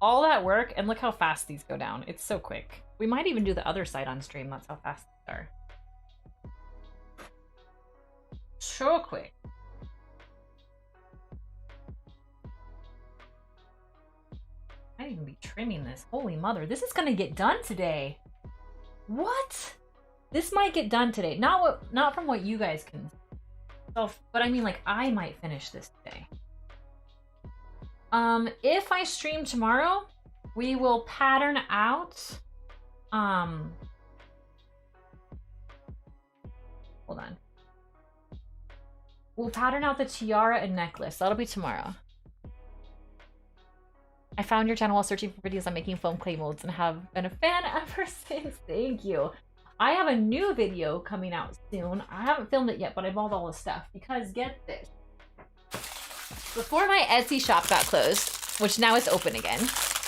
All that work, and look how fast these go down. It's so quick. We might even do the other side on stream. That's how fast these are. So quick. I might even be trimming this. Holy mother, this is gonna get done today. What? This might get done today. Not from what you guys can. So, but I mean, like, I might finish this today. If I stream tomorrow, we will pattern out, hold on. We'll pattern out the tiara and necklace. That'll be tomorrow. I found your channel while searching for videos on making foam clay molds and have been a fan ever since. Thank you. I have a new video coming out soon. I haven't filmed it yet, but I bought all the stuff because, get this. Before my Etsy shop got closed, which now is open again,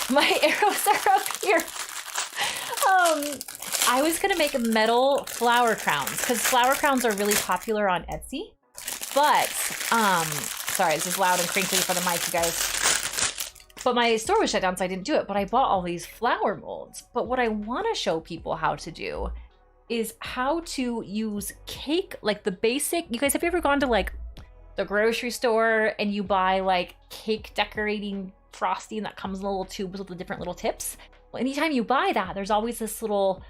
my arrows are up here. I was gonna make metal flower crowns because flower crowns are really popular on Etsy. But, sorry, this is loud and crinkly for the mic, you guys. But my store was shut down, so I didn't do it. But I bought all these flower molds. But what I want to show people how to do is how to use cake, like the basic. You guys, have you ever gone to like the grocery store and you buy like cake decorating frosting that comes in little tubes with the different little tips? Well, anytime you buy that, there's always this little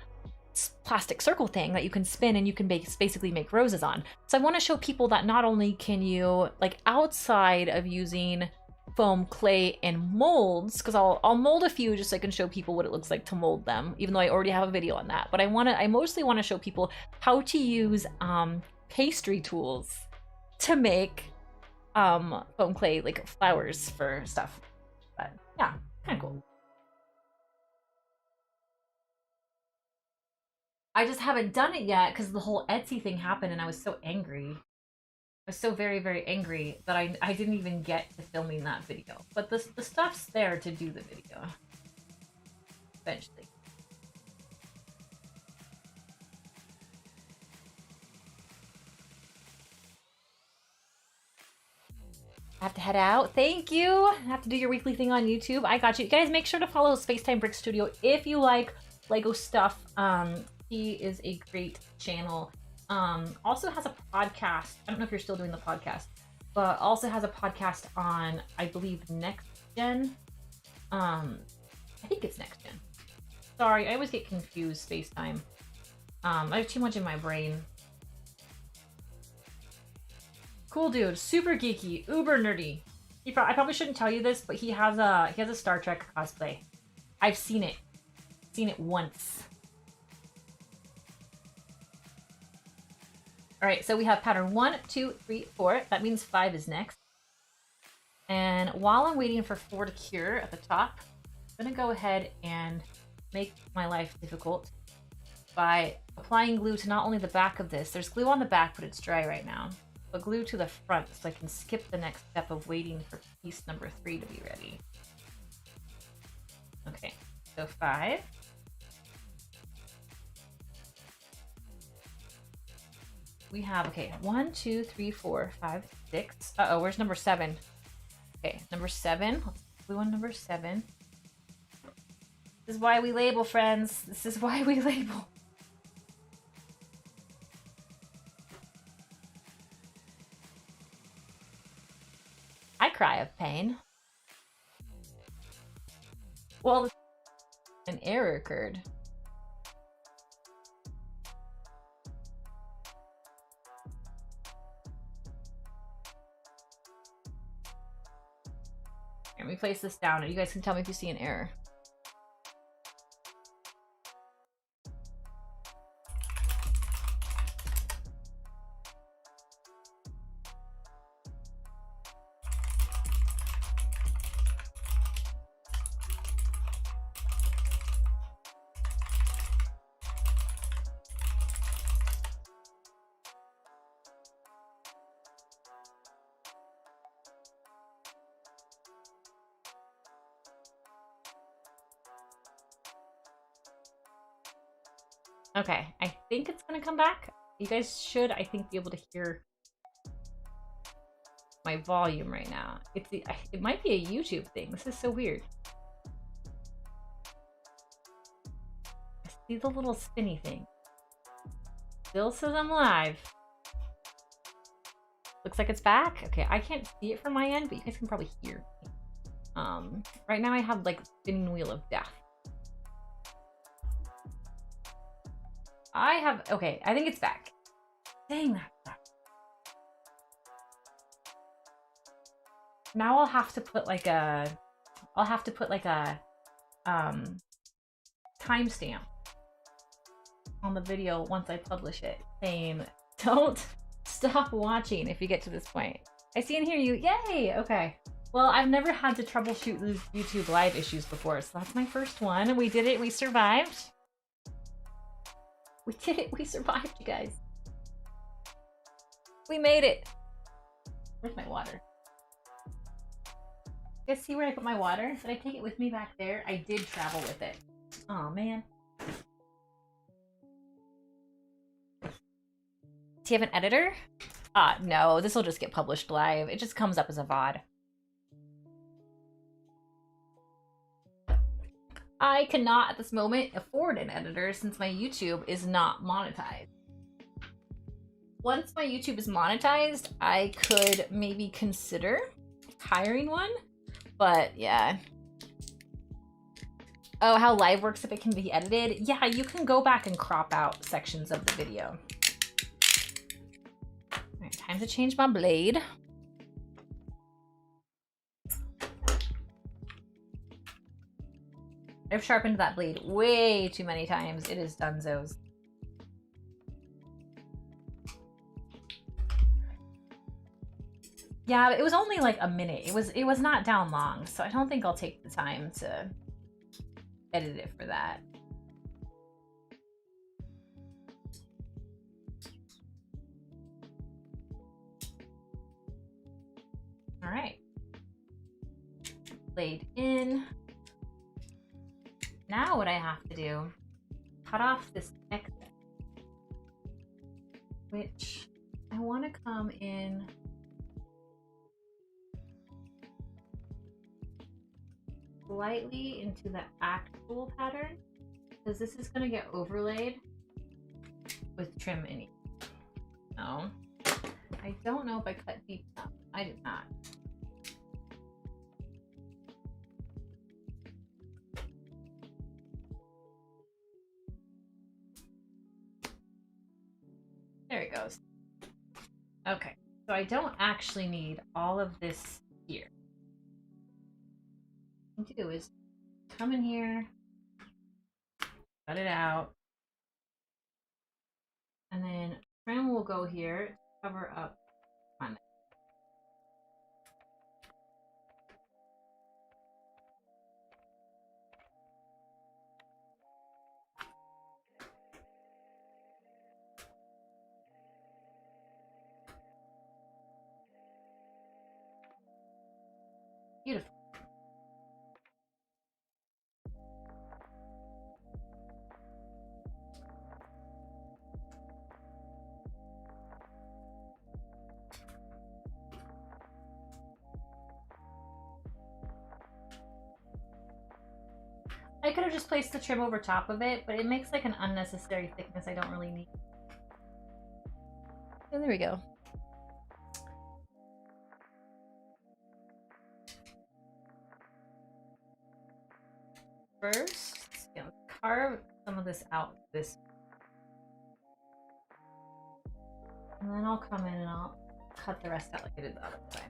plastic circle thing that you can spin and you can basically make roses on. So I want to show people that not only can you, like, outside of using foam, clay, and molds, because I'll mold a few just so I can show people what it looks like to mold them, even though I already have a video on that. But I mostly want to show people how to use pastry tools to make foam clay, like flowers for stuff. But yeah, kind of cool. I just haven't done it yet because the whole Etsy thing happened and I was so angry. I was so very, very angry that I didn't even get to filming that video. But the stuff's there to do the video. Eventually. I have to head out. Thank you. I have to do your weekly thing on YouTube. I got you. You guys, make sure to follow Spacetime Brick Studio if you like Lego stuff. He is a great channel. Also has a podcast. I don't know if you're still doing the podcast, but also has a podcast on, I believe, Next Gen. I think it's Next Gen. Sorry, I always get confused, Spacetime. I have too much in my brain. Cool dude, super geeky, uber nerdy. I probably shouldn't tell you this, but he has a Star Trek cosplay. I've seen it. Seen it once. All right, so we have pattern 1, 2, 3, 4. That means 5 is next. And while I'm waiting for 4 to cure at the top, I'm gonna go ahead and make my life difficult by applying glue to not only the back of this. There's glue on the back, but it's dry right now. But glue to the front so I can skip the next step of waiting for piece number 3 to be ready. Okay, so 5. We have, okay, 1, 2, 3, 4, 5, 6. Uh-oh, where's number 7? Okay, number 7. Let's glue on number 7. This is why we label, friends. This is why we label. I cry of pain. Well, an error occurred. Let me place this down and you guys can tell me if you see an error. Okay, I think it's gonna come back. You guys should, I think, be able to hear my volume right now. It might be a YouTube thing. This is so weird. I see the little spinny thing. Still says I'm live. Looks like it's back. Okay, I can't see it from my end, but you guys can probably hear me. Right now I have like spinning wheel of death. Okay, I think it's back. Dang, that sucks. Now I'll have to put like a timestamp on the video once I publish it, saying don't stop watching if you get to this point. I see and hear you. Yay! Okay. Well, I've never had to troubleshoot these YouTube live issues before, so that's my first one. We did it. We survived. We did it. We survived, you guys. We made it. Where's my water? You guys see where I put my water? Did I take it with me back there? I did travel with it. Oh man. Do you have an editor? No, this will just get published live. It just comes up as a VOD. I cannot at this moment afford an editor since my YouTube is not monetized. Once my YouTube is monetized, I could maybe consider hiring one, but yeah. Oh, how live works if it can be edited? Yeah, you can go back and crop out sections of the video. All right, time to change my blade. I've sharpened that blade way too many times. It is dunzos. Yeah, but it was only like a minute. It was not down long, so I don't think I'll take the time to edit it for that. All right. Blade in. Now what I have to do, cut off this excess, which I want to come in slightly into the actual pattern, because this is going to get overlaid with trim in it. No, I don't know if I cut deep enough. I did not. There it goes. Okay, so I don't actually need all of this here. What I can do is come in here, cut it out, and then trim will go here to cover up on it. Beautiful. I could have just placed the trim over top of it, but it makes like an unnecessary thickness I don't really need. Oh, there we go. First, you know, carve some of this out this, and then I'll come in and I'll cut the rest out like I did the other side.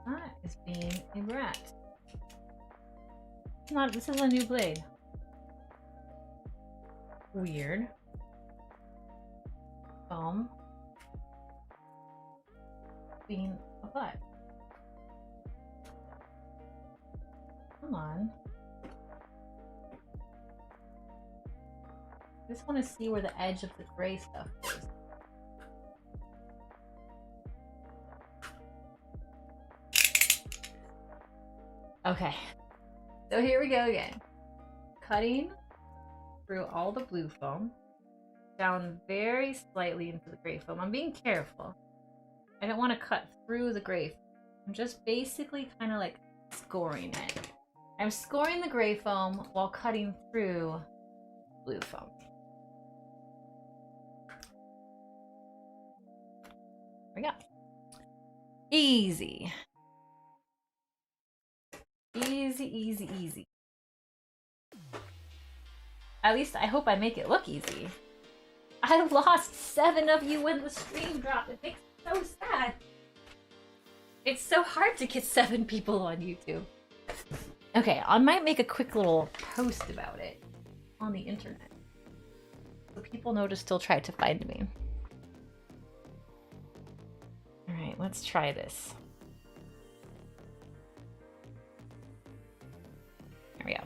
That is being a brat. This is a new blade. Weird. Foam. Being a butt. Come on. I just want to see where the edge of the gray stuff is. Okay, so here we go again. Cutting through all the blue foam, down very slightly into the gray foam. I'm being careful. I don't want to cut through the gray foam. I'm just basically kind of like scoring it. I'm scoring the gray foam while cutting through blue foam. There we go. Easy. Easy, easy, easy. At least I hope I make it look easy. I lost 7 of you when the stream dropped. It makes me so sad. It's so hard to get 7 people on YouTube. Okay, I might make a quick little post about it on the internet, so people know to still try to find me. All right, let's try this. There we go.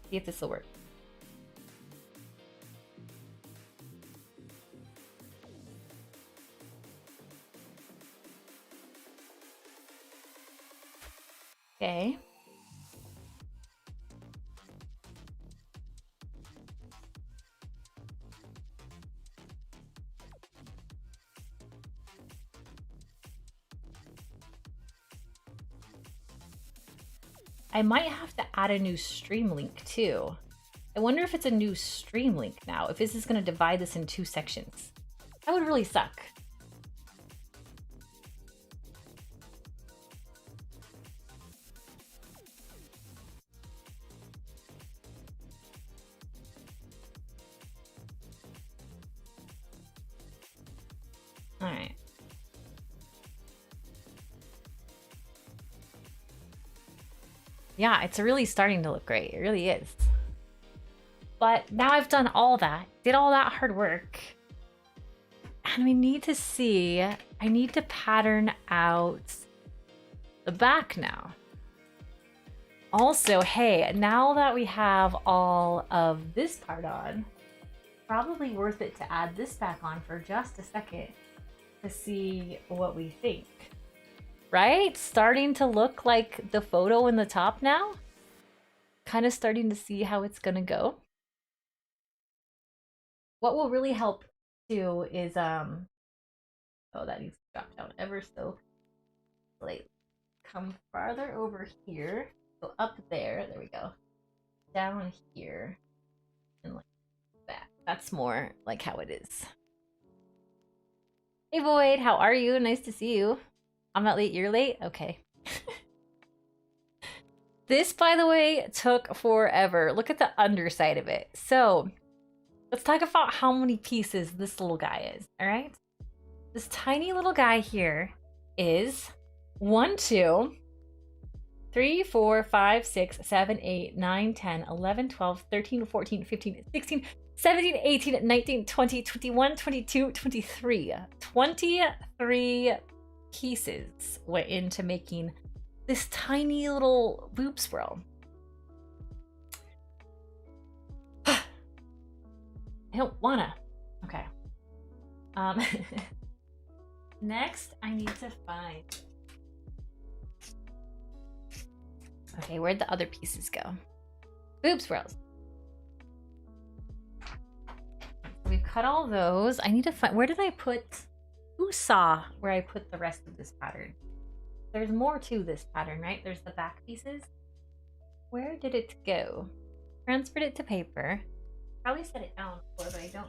See if this will work. Okay. I might have to add a new stream link too. I wonder if it's a new stream link now, if this is going to divide this in 2 sections. That would really suck. All right. Yeah, it's really starting to look great. It really is. But now I've done all that, did all that hard work. And we need to see, I need to pattern out the back now. Also, hey, now that we have all of this part on, probably worth it to add this back on for just a second to see what we think. Right? Starting to look like the photo in the top now. Kind of starting to see how it's gonna go. What will really help too is oh, that needs to drop down ever so slightly. Come farther over here. Go up there. There we go. Down here. And like that. That's more like how it is. Hey Void, how are you? Nice to see you. I'm not late, you're late? Okay. This, by the way, took forever. Look at the underside of it. So, let's talk about how many pieces this little guy is, all right? This tiny little guy here is 1, 2, 3, 4, 5, 6, 7, 8, 9, 10, 11, 12, 13, 14, 15, 16, 17, 18, 19, 20, 21, 22, 23. 23 pieces went into making this tiny little boob swirl. I don't wanna. Okay. Next, I need to find... Okay, where'd the other pieces go? Boob swirls. We've cut all those. I need to find... Where did I put... Who saw where I put the rest of this pattern? There's more to this pattern, right? There's the back pieces. Where did it go? Transferred it to paper. Probably set it down before, but I don't.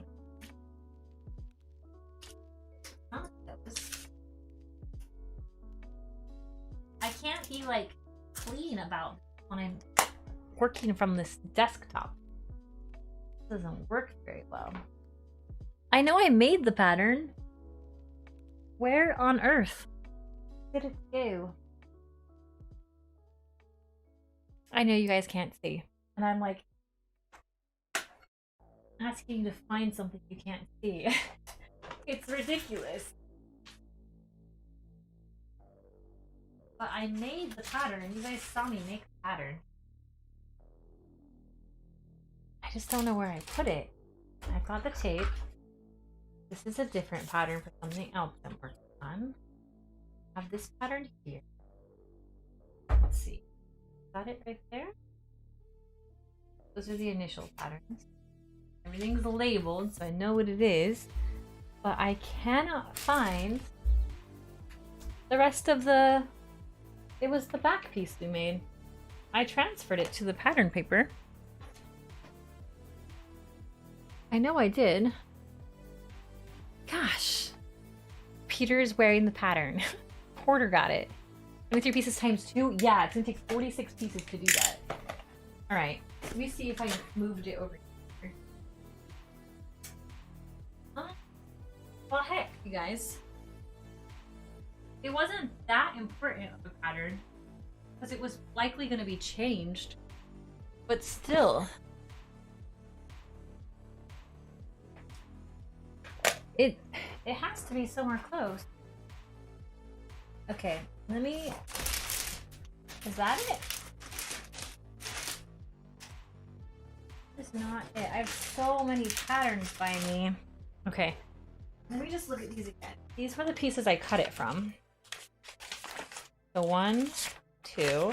I can't be like clean about when I'm working from this desktop. It doesn't work very well. I know I made the pattern. Where on earth did it go? I know you guys can't see. And I'm like asking you to find something you can't see. It's ridiculous. But I made the pattern. You guys saw me make the pattern. I just don't know where I put it. I've got the tape. This is a different pattern for something else I'm working on. I have this pattern here. Let's see. Got it right there? Those are the initial patterns. Everything's labeled, so I know what it is. But I cannot find the rest of the... It was the back piece we made. I transferred it to the pattern paper. I know I did. Gosh. Peter's wearing the pattern. Porter got it. 23 pieces times 2? Yeah, it's gonna take 46 pieces to do that. Alright, let me see if I moved it over here. Well, heck, you guys. It wasn't that important of a pattern because it was likely gonna be changed. But still. It has to be somewhere close. Okay, let me... Is that it? That's not it. I have so many patterns by me. Okay, let me just look at these again. These were the pieces I cut it from. So 1, 2.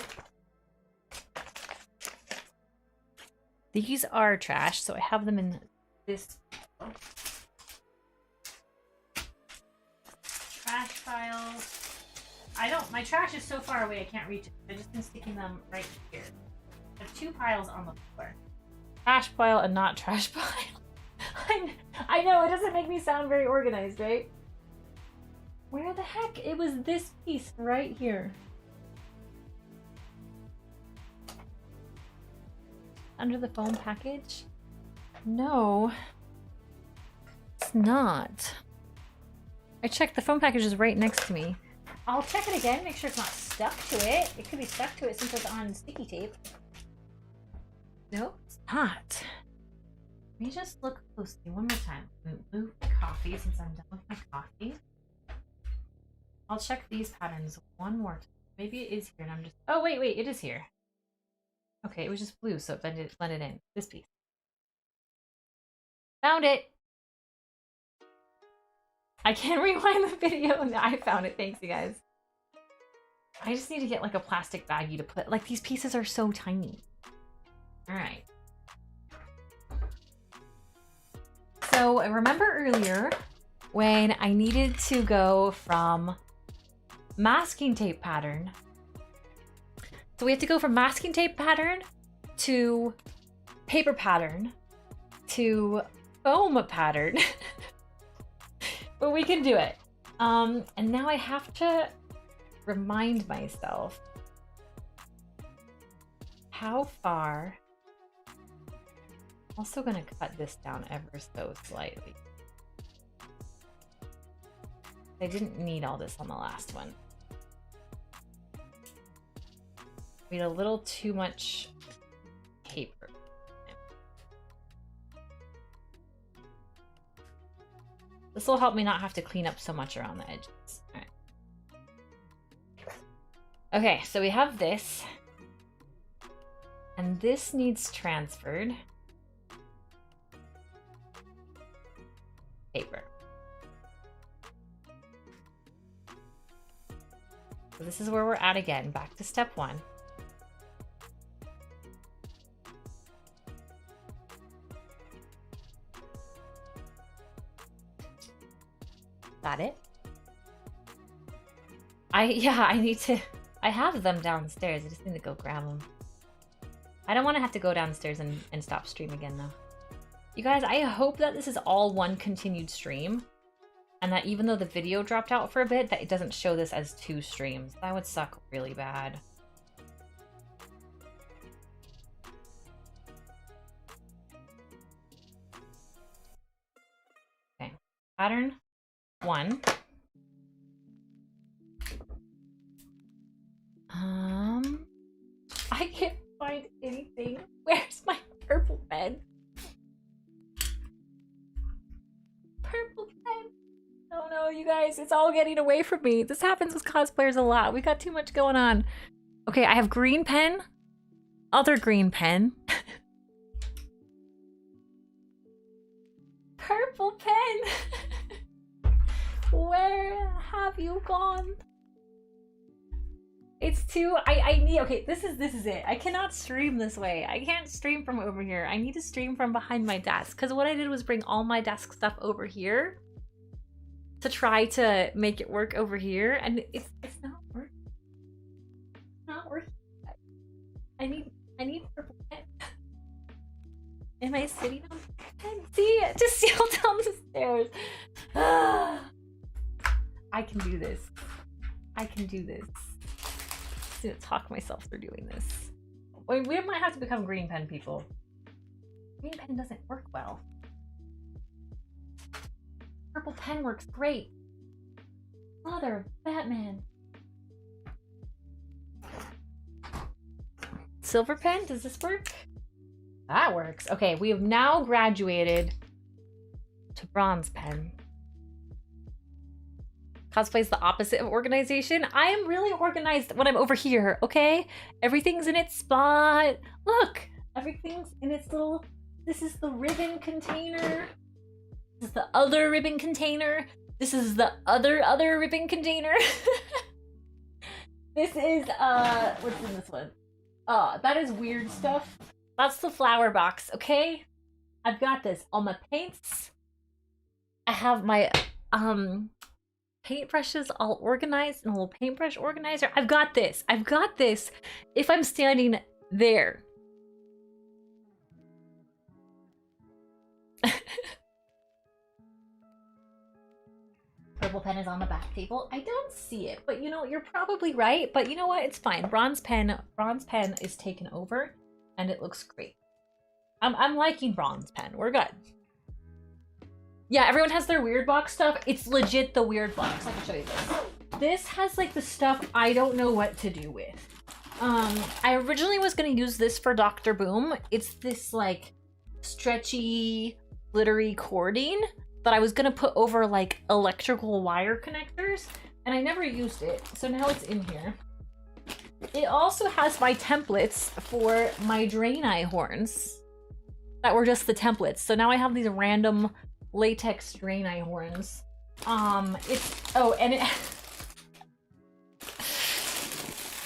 These are trash, so I have them in this trash files. my trash is so far away I can't reach it. I've just been sticking them right here. I have 2 piles on the floor. Trash pile and not trash pile. I know, it doesn't make me sound very organized, right? Where the heck? It was this piece right here. Under the foam package? No. It's not. I checked, the foam package is right next to me. I'll check it again, make sure it's not stuck to it. It could be stuck to it since it's on sticky tape. Nope, it's not. Let me just look closely one more time. Move my coffee since I'm done with my coffee. I'll check these patterns one more time. Maybe it is here and I'm just... Oh, wait, it is here. Okay, it was just blue, so it blended in. This piece. Found it! I can't rewind the video. No, I found it. Thanks, you guys. I just need to get like a plastic baggie to put... Like, these pieces are so tiny. Alright. So, I remember earlier when I needed to go from masking tape pattern. So we have to go from masking tape pattern to paper pattern to foam pattern. But we can do it. And now I have to remind myself how far. I'm also gonna cut this down ever so slightly. I didn't need all this on the last one. We had a little too much paper. This will help me not have to clean up so much around the edges. All right. Okay, so we have this. And this needs transferred. Paper. So this is where we're at again, back to step 1. Got it? I have them downstairs. I just need to go grab them. I don't want to have to go downstairs and stop stream again though. You guys, I hope that this is all one continued stream. And that even though the video dropped out for a bit, that it doesn't show this as 2 streams. That would suck really bad. Okay, pattern 1. I can't find anything. Where's my purple pen? Purple pen. Oh no, you guys, it's all getting away from me. This happens with cosplayers a lot. We got too much going on. Okay, I have green pen. Other green pen. Purple pen. Where have you gone? It's too, I need, okay, this is it. I cannot stream this way. I can't stream from over here. I need to stream from behind my desk. Because what I did was bring all my desk stuff over here to try to make it work over here. And it's not working. It's not working. I need purple pen. Am I sitting on pen? See, just sail down the stairs. I can do this. I can do this. I'm gonna talk myself through doing this. We might have to become green pen people. Green pen doesn't work well. Purple pen works great. Mother of Batman. Silver pen, does this work? That works. Okay, we have now graduated to bronze pen. Cosplay is the opposite of organization. I am really organized when I'm over here, okay? Everything's in its spot. Look, everything's in its little... This is the ribbon container. This is the other ribbon container. This is the other ribbon container. This is, what's in this one? Oh, that is weird stuff. That's the flower box, okay? I've got this. All my paints. I have my, paintbrushes all organized in a little paintbrush organizer. I've got this. I've got this if I'm standing there. Purple pen is on the back table. I don't see it, but you know, you're probably right. But you know what? It's fine. Bronze pen is taken over and it looks great. I'm liking bronze pen. We're good. Yeah, everyone has their weird box stuff. It's legit the weird box. I can show you this. This has like the stuff I don't know what to do with. I originally was gonna use this for Dr. Boom. It's this like stretchy, glittery cording that I was gonna put over like electrical wire connectors, and I never used it, so now it's in here. It also has my templates for my drain eye horns that were just the templates. So now I have these random latex drain eye horns.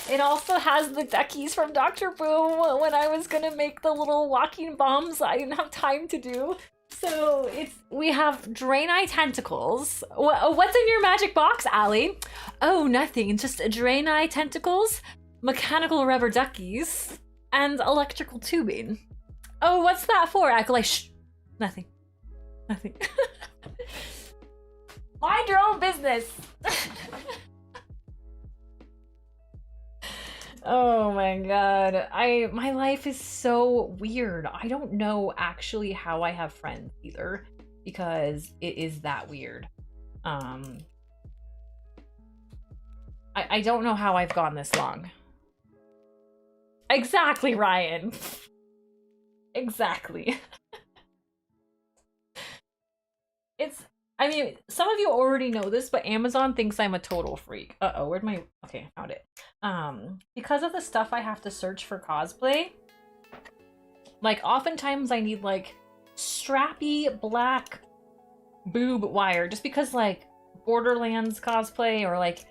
It also has the duckies from Dr. Boom when I was gonna make the little walking bombs I didn't have time to do. So we have drain eye tentacles. What's in your magic box, Allie? Oh, nothing. Just drain eye tentacles, mechanical rubber duckies, and electrical tubing. Oh, what's that for? Acolyte, shh. Nothing. Nothing. Mind your own business. Oh my god. My life is so weird. I don't know actually how I have friends either, because it is that weird. I don't know how I've gone this long. Exactly, Ryan. Exactly. I mean, some of you already know this, but Amazon thinks I'm a total freak. Uh-oh, where'd my... Okay, found it. Because of the stuff I have to search for cosplay, like, oftentimes I need, like, strappy black boob wire, just because, like, Borderlands cosplay, or, like,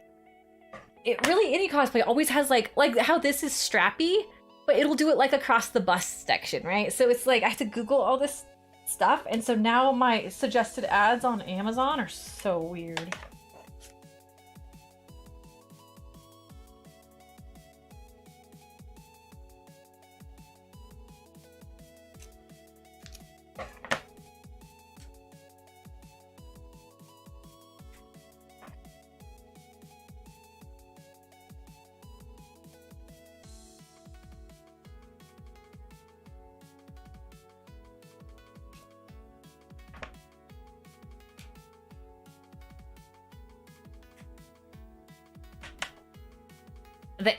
really any cosplay always has, like how this is strappy, but it'll do it, like, across the bust section, right? So it's, like, I have to Google all this stuff, and so now my suggested ads on Amazon are so weird.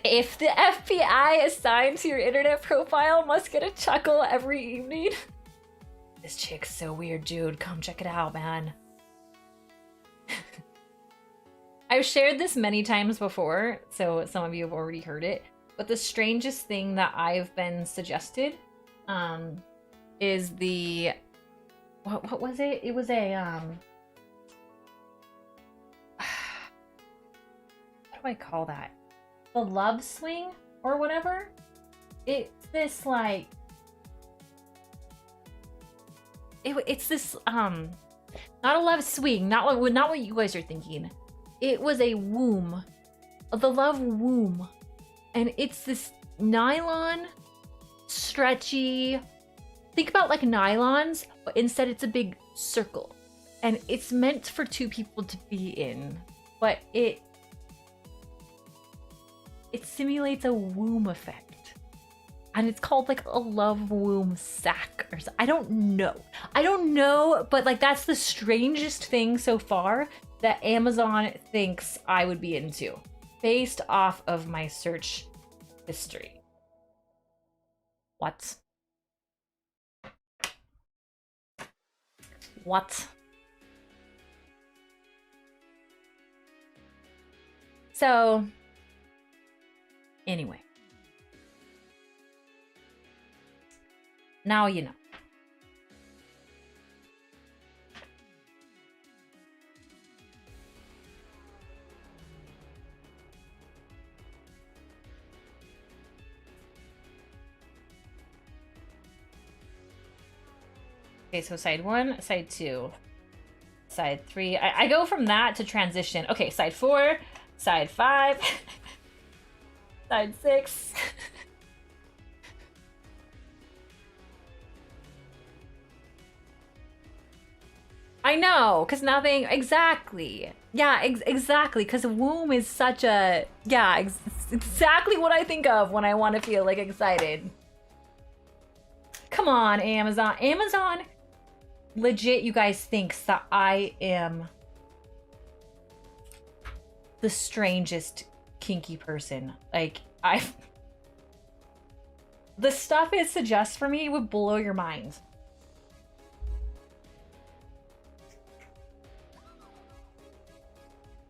If the FBI assigned to your internet profile must get a chuckle every evening. This chick's so weird, Jude. Come check it out, man. I've shared this many times before, so some of you have already heard it. But the strangest thing that I've been suggested is the... What was it? It was a... What do I call that? The love swing or whatever. It's this like it's this not a love swing, not what you guys are thinking. It was a womb, the love womb, and it's this nylon, stretchy. Think about like nylons, but instead it's a big circle, and it's meant for two people to be in, but it simulates a womb effect, and it's called like a love womb sack or something. I don't know, but like that's the strangest thing so far that Amazon thinks I would be into based off of my search history. What? So anyway, now you know. Okay, so side 1, side 2. Side 3. I go from that to transition. Okay, side 4, side 5, side 6. I know, because nothing, exactly. Yeah, exactly, because womb is such a, yeah, exactly what I think of when I want to feel like excited. Come on, Amazon. Amazon legit, you guys, thinks that I am the strangest kinky person. Like, the stuff it suggests for me would blow your mind.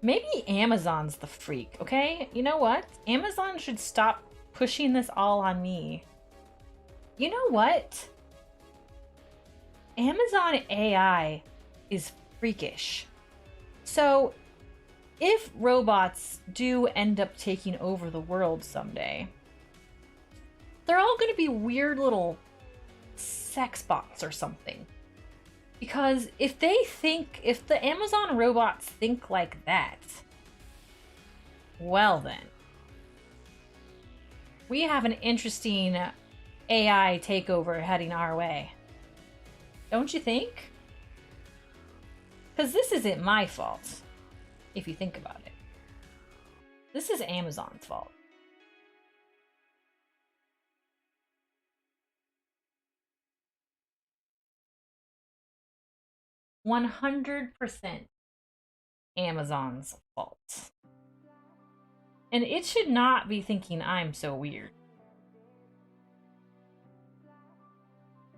Maybe Amazon's the freak, okay? You know what? Amazon should stop pushing this all on me. You know what? Amazon AI is freakish. So, if robots do end up taking over the world someday, they're all gonna be weird little sex bots or something. Because if the Amazon robots think like that, well then, we have an interesting AI takeover heading our way. Don't you think? Because this isn't my fault, if you think about it. This is Amazon's fault. $100% Amazon's fault. And it should not be thinking I'm so weird.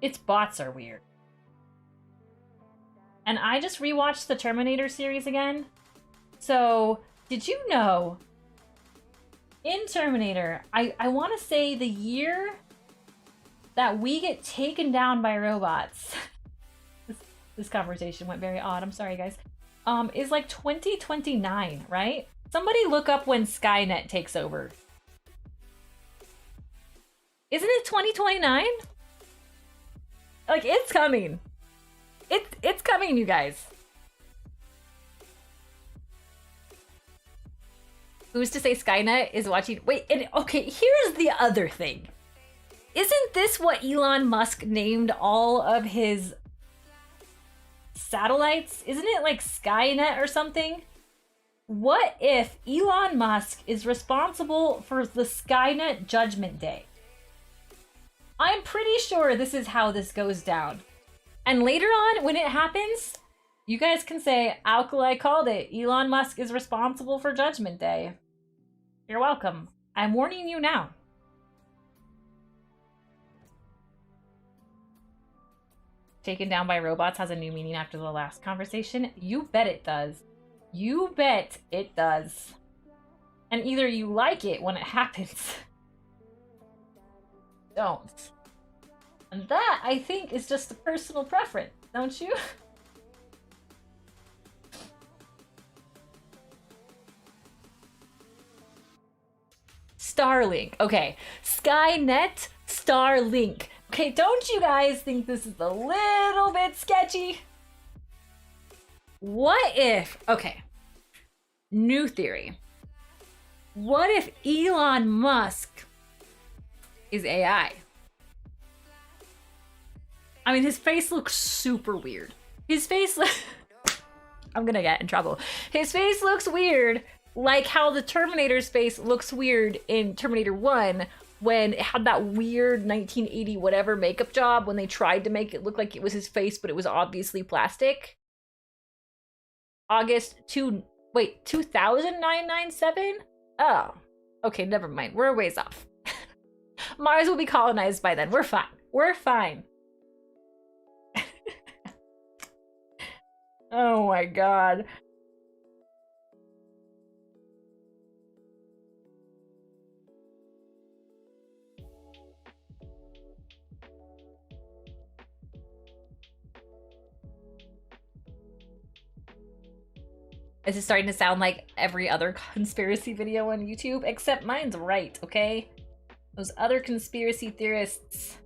Its bots are weird. And I just rewatched the Terminator series again. So, did you know, in Terminator, I want to say the year that we get taken down by robots, this conversation went very odd, I'm sorry guys, is like 2029, right? Somebody look up when Skynet takes over. Isn't it 2029? Like, it's coming. It's coming, you guys. Who's to say Skynet is watching? Wait, and okay, here's the other thing. Isn't this what Elon Musk named all of his satellites? Isn't it like Skynet or something? What if Elon Musk is responsible for the Skynet Judgment Day? I'm pretty sure this is how this goes down. And later on, when it happens, you guys can say, Alkali called it. Elon Musk is responsible for Judgment Day. You're welcome. I'm warning you now. Taken down by robots has a new meaning after the last conversation. You bet it does. You bet it does. And either you like it when it happens. Don't. And that, I think, is just a personal preference, don't you? Starlink. Okay. Skynet, Starlink. Okay, don't you guys think this is a little bit sketchy? What if, okay, new theory. What if Elon Musk is AI? I mean, his face looks super weird. His face, I'm gonna get in trouble. His face looks weird, like how the Terminator's face looks weird in Terminator 1 when it had that weird 1980 whatever makeup job when they tried to make it look like it was his face, but it was obviously plastic. August 2997? Oh, okay, never mind. We're a ways off. Mars will be colonized by then. We're fine. We're fine. Oh my god. This is starting to sound like every other conspiracy video on YouTube, except mine's right, okay? Those other conspiracy theorists,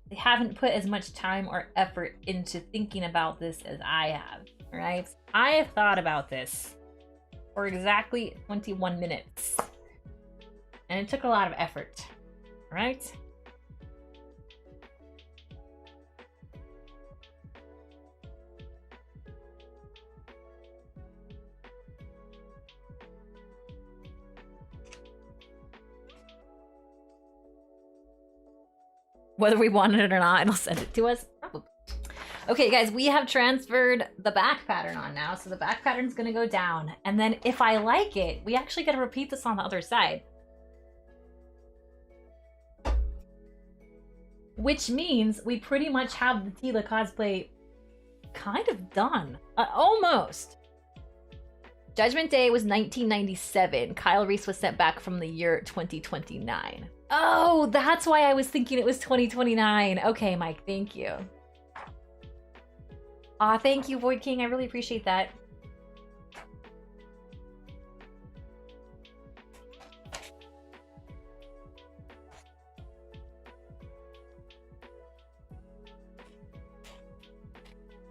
they haven't put as much time or effort into thinking about this as I have. All right. I have thought about this for exactly 21 minutes. And it took a lot of effort. All right. Whether we wanted it or not, it'll send it to us. Probably. Okay, guys, we have transferred the back pattern on now. So the back pattern's gonna go down. And then if I like it, we actually gotta repeat this on the other side. Which means we pretty much have the Teela cosplay kind of done. Almost. Judgment Day was 1997. Kyle Reese was sent back from the year 2029. Oh, that's why I was thinking it was 2029. Okay, Mike, thank you. Aw, thank you, Void King. I really appreciate that.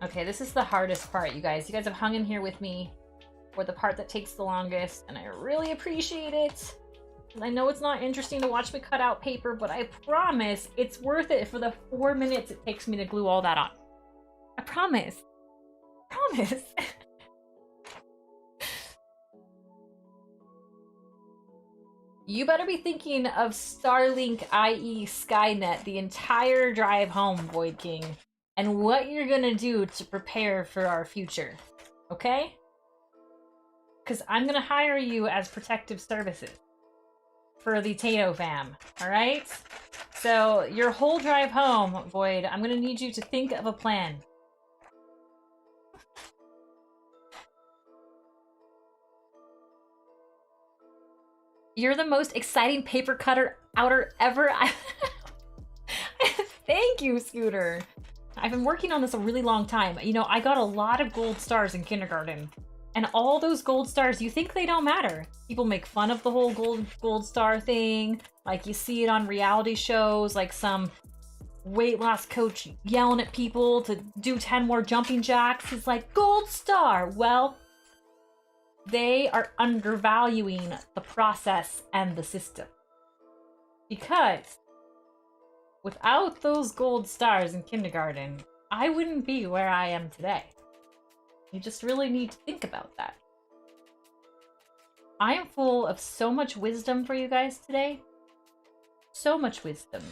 Okay, this is the hardest part, you guys. You guys have hung in here with me for the part that takes the longest, and I really appreciate it. I know it's not interesting to watch me cut out paper, but I promise it's worth it for the 4 minutes it takes me to glue all that on. I promise. Promise. You better be thinking of Starlink, i.e. Skynet, the entire drive home, Void King, and what you're gonna do to prepare for our future, okay? Because I'm gonna hire you as protective services for the Tato fam, all right? So your whole drive home, Void, I'm gonna need you to think of a plan. You're the most exciting paper cutter outer ever. Thank you, Scooter. I've been working on this a really long time. You know, I got a lot of gold stars in kindergarten. And all those gold stars, you think they don't matter. People make fun of the whole gold star thing. Like you see it on reality shows, like some weight loss coach yelling at people to do 10 more jumping jacks. It's like, gold star. Well, they are undervaluing the process and the system. Because without those gold stars in kindergarten, I wouldn't be where I am today. You just really need to think about that. I am full of so much wisdom for you guys today. So much wisdom.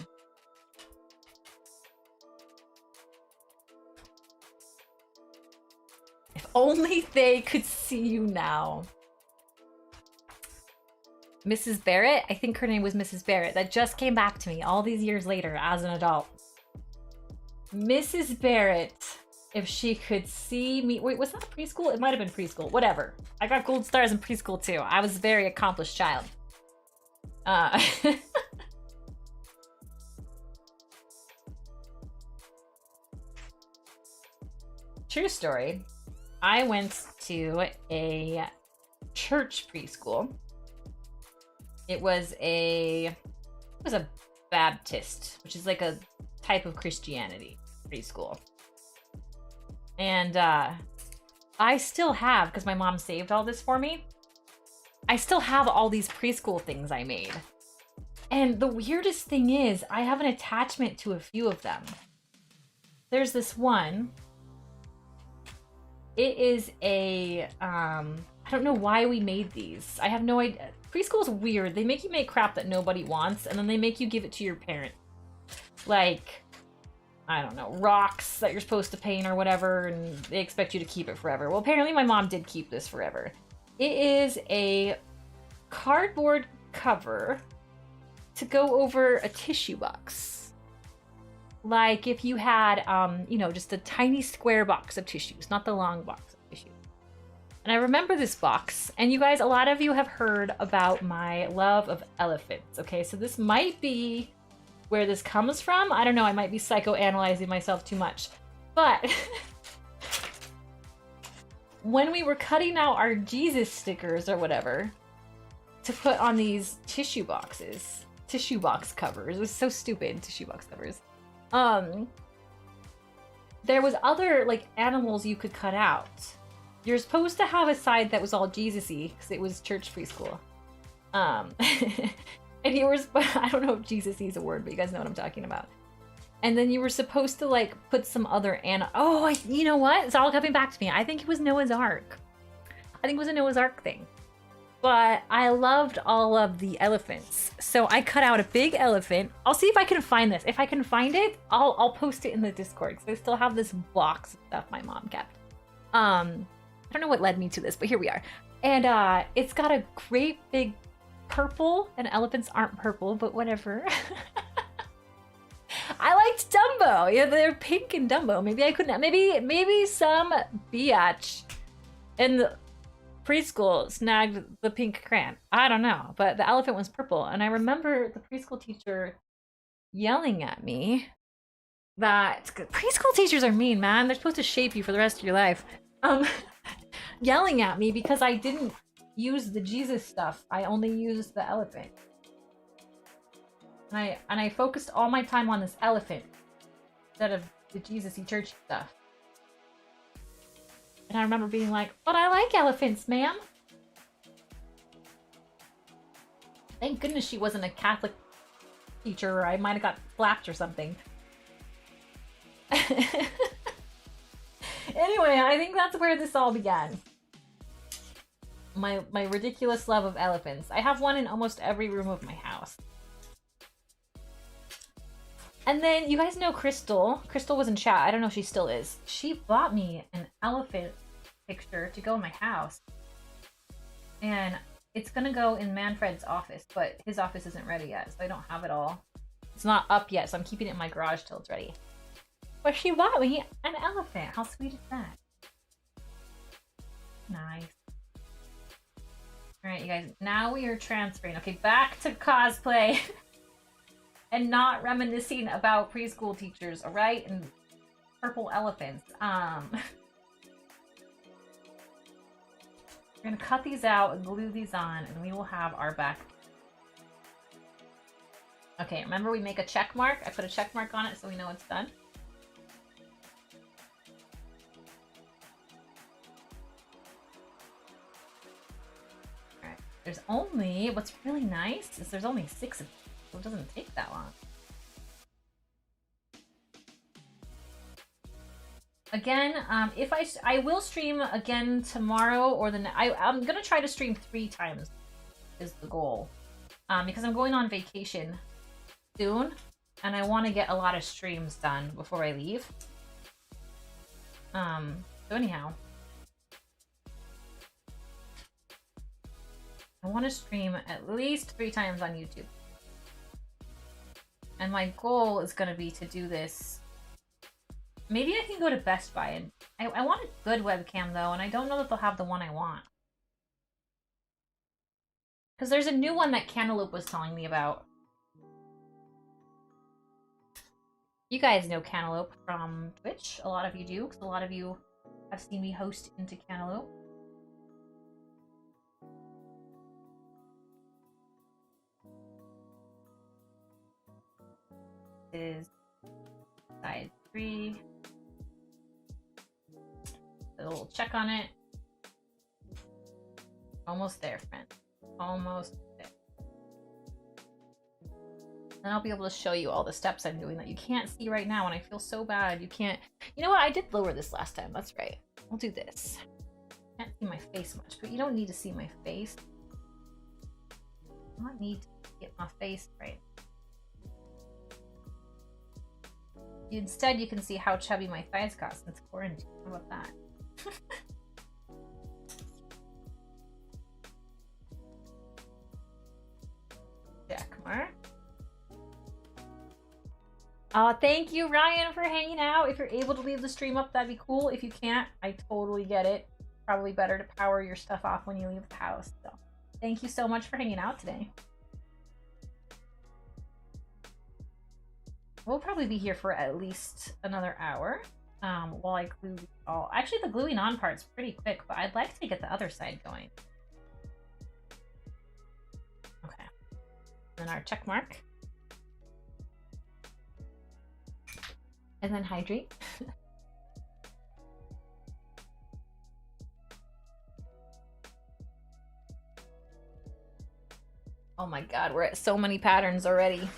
If only they could see you now. Mrs. Barrett, I think her name was Mrs. Barrett, that just came back to me all these years later as an adult. Mrs. Barrett, if she could see me. Wait, was that preschool? It might have been preschool. Whatever. I got gold stars in preschool too. I was a very accomplished child. True story. I went to a church preschool. It was a Baptist, which is like a type of Christianity preschool. And I still have, because my mom saved all this for me, I still have all these preschool things I made. And the weirdest thing is, I have an attachment to a few of them. There's this one. It is a, I don't know why we made these. I have no idea. Preschool is weird. They make you make crap that nobody wants, and then they make you give it to your parent. Like, I don't know, rocks that you're supposed to paint or whatever, and they expect you to keep it forever. Well, apparently my mom did keep this forever. It is a cardboard cover to go over a tissue box. Like if you had, you know, just a tiny square box of tissues, not the long box of tissues. And I remember this box, and you guys, a lot of you have heard about my love of elephants, okay? So this might be where this comes from. I don't know, I might be psychoanalyzing myself too much. But when we were cutting out our Jesus stickers or whatever to put on these tissue boxes, tissue box covers, it was so stupid, tissue box covers. There was other like animals you could cut out. you're supposed to have a side that was all Jesus-y because it was church preschool. And you were, I don't know if Jesus-y is a word, but you guys know what I'm talking about. And then you were supposed to like put some other you know what? It's all coming back to me. I think it was Noah's Ark. I think it was a Noah's Ark thing. But I loved all of the elephants. So I cut out a big elephant. I'll see if I can find this. If I can find it, I'll post it in the Discord because I still have this box of stuff my mom kept. I don't know what led me to this, but here we are. And it's got a great big purple, and elephants aren't purple, but whatever. I liked Dumbo. Yeah, they're pink in Dumbo. Maybe I couldn't. Maybe some biatch in the preschool snagged the pink crayon. I don't know, but the elephant was purple, and I remember the preschool teacher yelling at me that preschool teachers are mean, man. They're supposed to shape you for the rest of your life. Yelling at me because I didn't use the Jesus stuff. I only used the elephant. And I focused all my time on this elephant instead of the Jesus-y church stuff. And I remember being like, but I like elephants, ma'am. Thank goodness she wasn't a Catholic teacher, or I might have got slapped or something. Anyway, I think that's where this all began. My ridiculous love of elephants. I have one in almost every room of my house. And then you guys know Crystal. Crystal was in chat. I don't know if she still is. She bought me an elephant picture to go in my house. And it's gonna go in Manfred's office, but his office isn't ready yet, so I don't have it all. It's not up yet, so I'm keeping it in my garage till it's ready. But she bought me an elephant. How sweet is that? Nice. Alright, you guys, now we are transferring. Okay, back to cosplay. And not reminiscing about preschool teachers, alright? And purple elephants. We're gonna cut these out and glue these on, and we will have our back. Okay, remember we make a check mark? I put a check mark on it so we know it's done. Alright, there's only, what's really nice is there's only 6 of them. So it doesn't take that long. Again, if I will stream again tomorrow or I'm gonna try to stream 3 times is the goal, because I'm going on vacation soon and I want to get a lot of streams done before I leave. So anyhow, I want to stream at least 3 times on YouTube. And my goal is going to be to do this. Maybe I can go to Best Buy. And I want a good webcam, though, and I don't know that they'll have the one I want. Because there's a new one that Cantaloupe was telling me about. You guys know Cantaloupe from Twitch. A lot of you do, because a lot of you have seen me host into Cantaloupe. Is side 3. A little check on it. Almost there, friend. Almost there. Then I'll be able to show you all the steps I'm doing that you can't see right now, and I feel so bad. You can't. You know what? I did lower this last time. That's right. I'll do this. Can't see my face much, but you don't need to see my face. I don't need to get my face right. Instead, you can see how chubby my thighs got since quarantine. How about that? Check mark. Thank you, Ryan, for hanging out. If you're able to leave the stream up, that'd be cool. If you can't, I totally get it. Probably better to power your stuff off when you leave the house. So, thank you so much for hanging out today. We'll probably be here for at least another hour while I glue all. Actually, the gluing on part's pretty quick, but I'd like to get the other side going. Okay. Then our check mark. And then hydrate. Oh my god, we're at so many patterns already.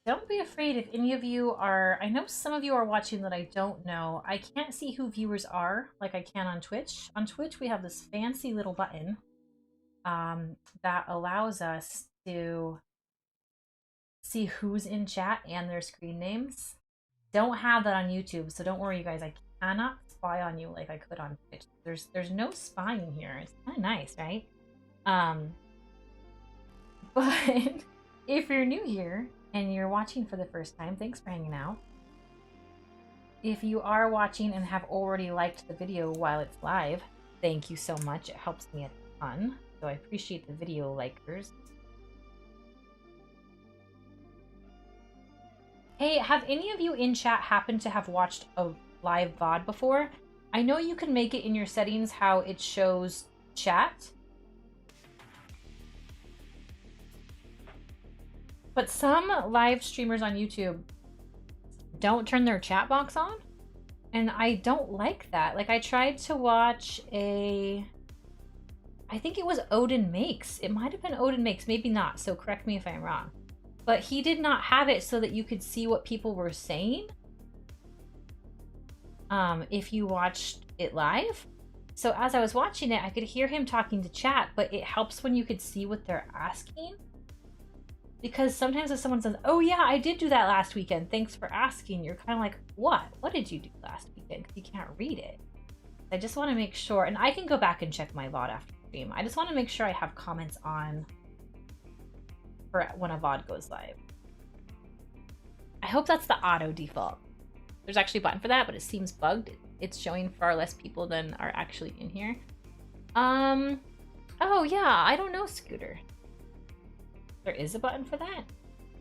Don't be afraid if any of you are, I know some of you are watching that I don't know. I can't see who viewers are like I can on Twitch. On Twitch, we have this fancy little button that allows us to see who's in chat and their screen names. Don't have that on YouTube, so don't worry, you guys. I cannot spy on you like I could on Twitch. There's no spying here. It's kind of nice, right? But if you're new here and you're watching for the first time, thanks for hanging out. If you are watching and have already liked the video while it's live, thank you so much. It helps me a ton. So I appreciate the video likers. Hey, have any of you in chat happened to have watched a live VOD before? I know you can make it in your settings how it shows chat. But some live streamers on YouTube don't turn their chat box on. And I don't like that. Like, I tried to watch I think it was Odin Makes. It might have been Odin Makes, maybe not. So correct me if I'm wrong. But he did not have it so that you could see what people were saying if you watched it live. So as I was watching it, I could hear him talking to chat, but it helps when you could see what they're asking. Because sometimes if someone says, oh yeah, I did do that last weekend, thanks for asking, you're kind of like, what? What did you do last weekend? Because you can't read it. I just want to make sure, and I can go back and check my VOD after stream. I just want to make sure I have comments on for when a VOD goes live. I hope that's the auto default. There's actually a button for that, but it seems bugged. It's showing far less people than are actually in here. Oh yeah, I don't know, Scooter. There is a button for that?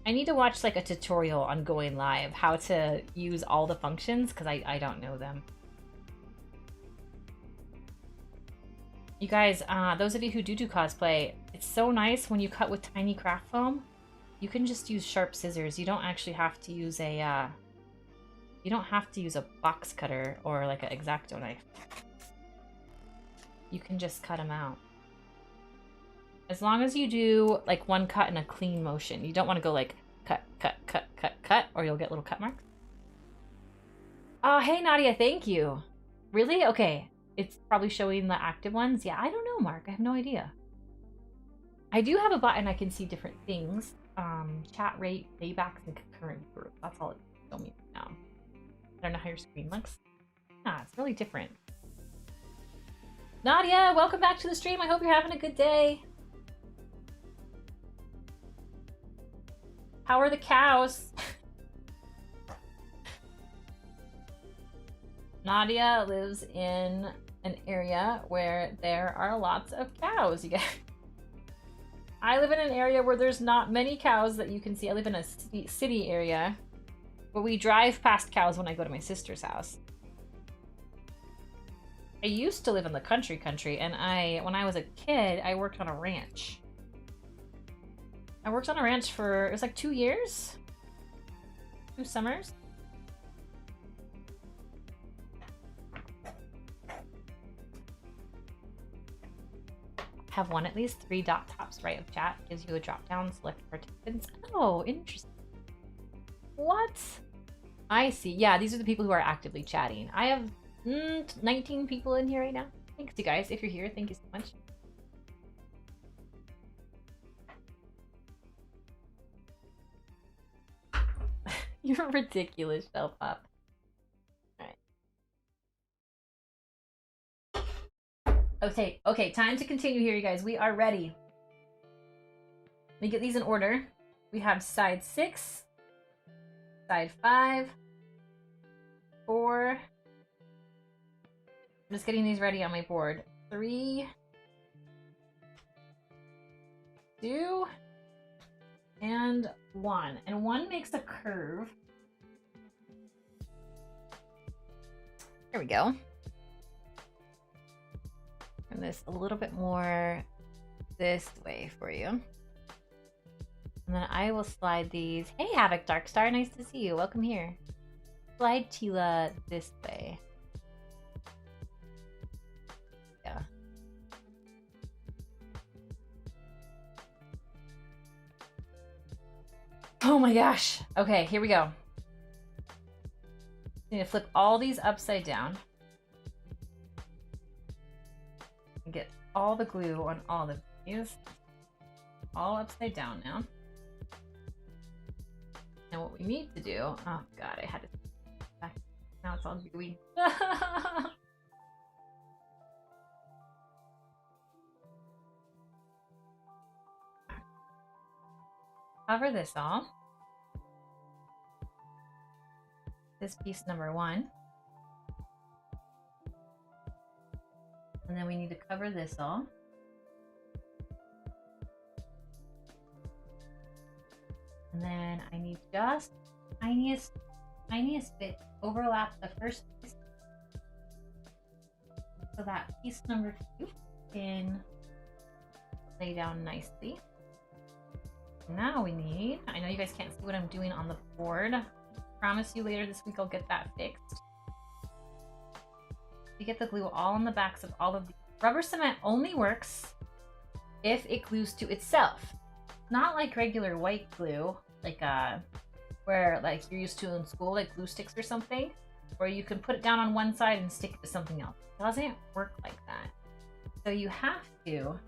I need to watch like a tutorial on going live, how to use all the functions, because I don't know them. You guys, those of you who do cosplay, it's so nice when you cut with tiny craft foam. You can just use sharp scissors. You don't actually have to use a, box cutter or like an X-Acto knife. You can just cut them out. As long as you do like one cut in a clean motion. You don't want to go like cut, cut, cut, cut, cut, or you'll get little cut marks. Oh, hey Nadia, thank you. Really? Okay. It's probably showing the active ones. Yeah, I don't know, Mark. I have no idea. I do have a button I can see different things. Chat rate, paybacks, and concurrent group. That's all it's showing me right now. I don't know how your screen looks. Yeah, it's really different. Nadia, welcome back to the stream. I hope you're having a good day. How are the cows? Nadia lives in an area where there are lots of cows. You guys. I live in an area where there's not many cows that you can see. I live in a city area, but we drive past cows when I go to my sister's house. I used to live in the country, and when I was a kid, I worked on a ranch. I worked on a ranch for, it was like 2 years? 2 summers? Have one at least 3 dot tops right of chat. Gives you a drop down, select participants. Oh, interesting. What? I see. Yeah, these are the people who are actively chatting. I have 19 people in here right now. Thanks, you guys. If you're here, thank you so much. You're ridiculous, Shell Pop. Okay, time to continue here, you guys. We are ready. Let me get these in order. We have side 6, side 5, 4. I'm just getting these ready on my board. 3, 2, and 1. And 1 makes a curve. There we go. Turn this a little bit more this way for you. And then I will slide these. Hey, Havoc Darkstar, nice to see you. Welcome here. Slide Teela this way. Yeah. Oh my gosh. Okay, here we go. Need to flip all these upside down. And get all the glue on all of these. All upside down now. And what we need to do, oh god, I had to back. Now it's all gooey. Cover this all. This piece number 1. And then we need to cover this all. And then I need just tiniest bit overlap the first piece. So that piece number 2 can lay down nicely. Now we need, I know you guys can't see what I'm doing on the board. I promise you later this week I'll get that fixed. You get the glue all on the backs of all of these. Rubber cement only works if it glues to itself. Not like regular white glue, like where like you're used to in school, like glue sticks or something, where you can put it down on one side and stick it to something else. It doesn't work like that. So you have to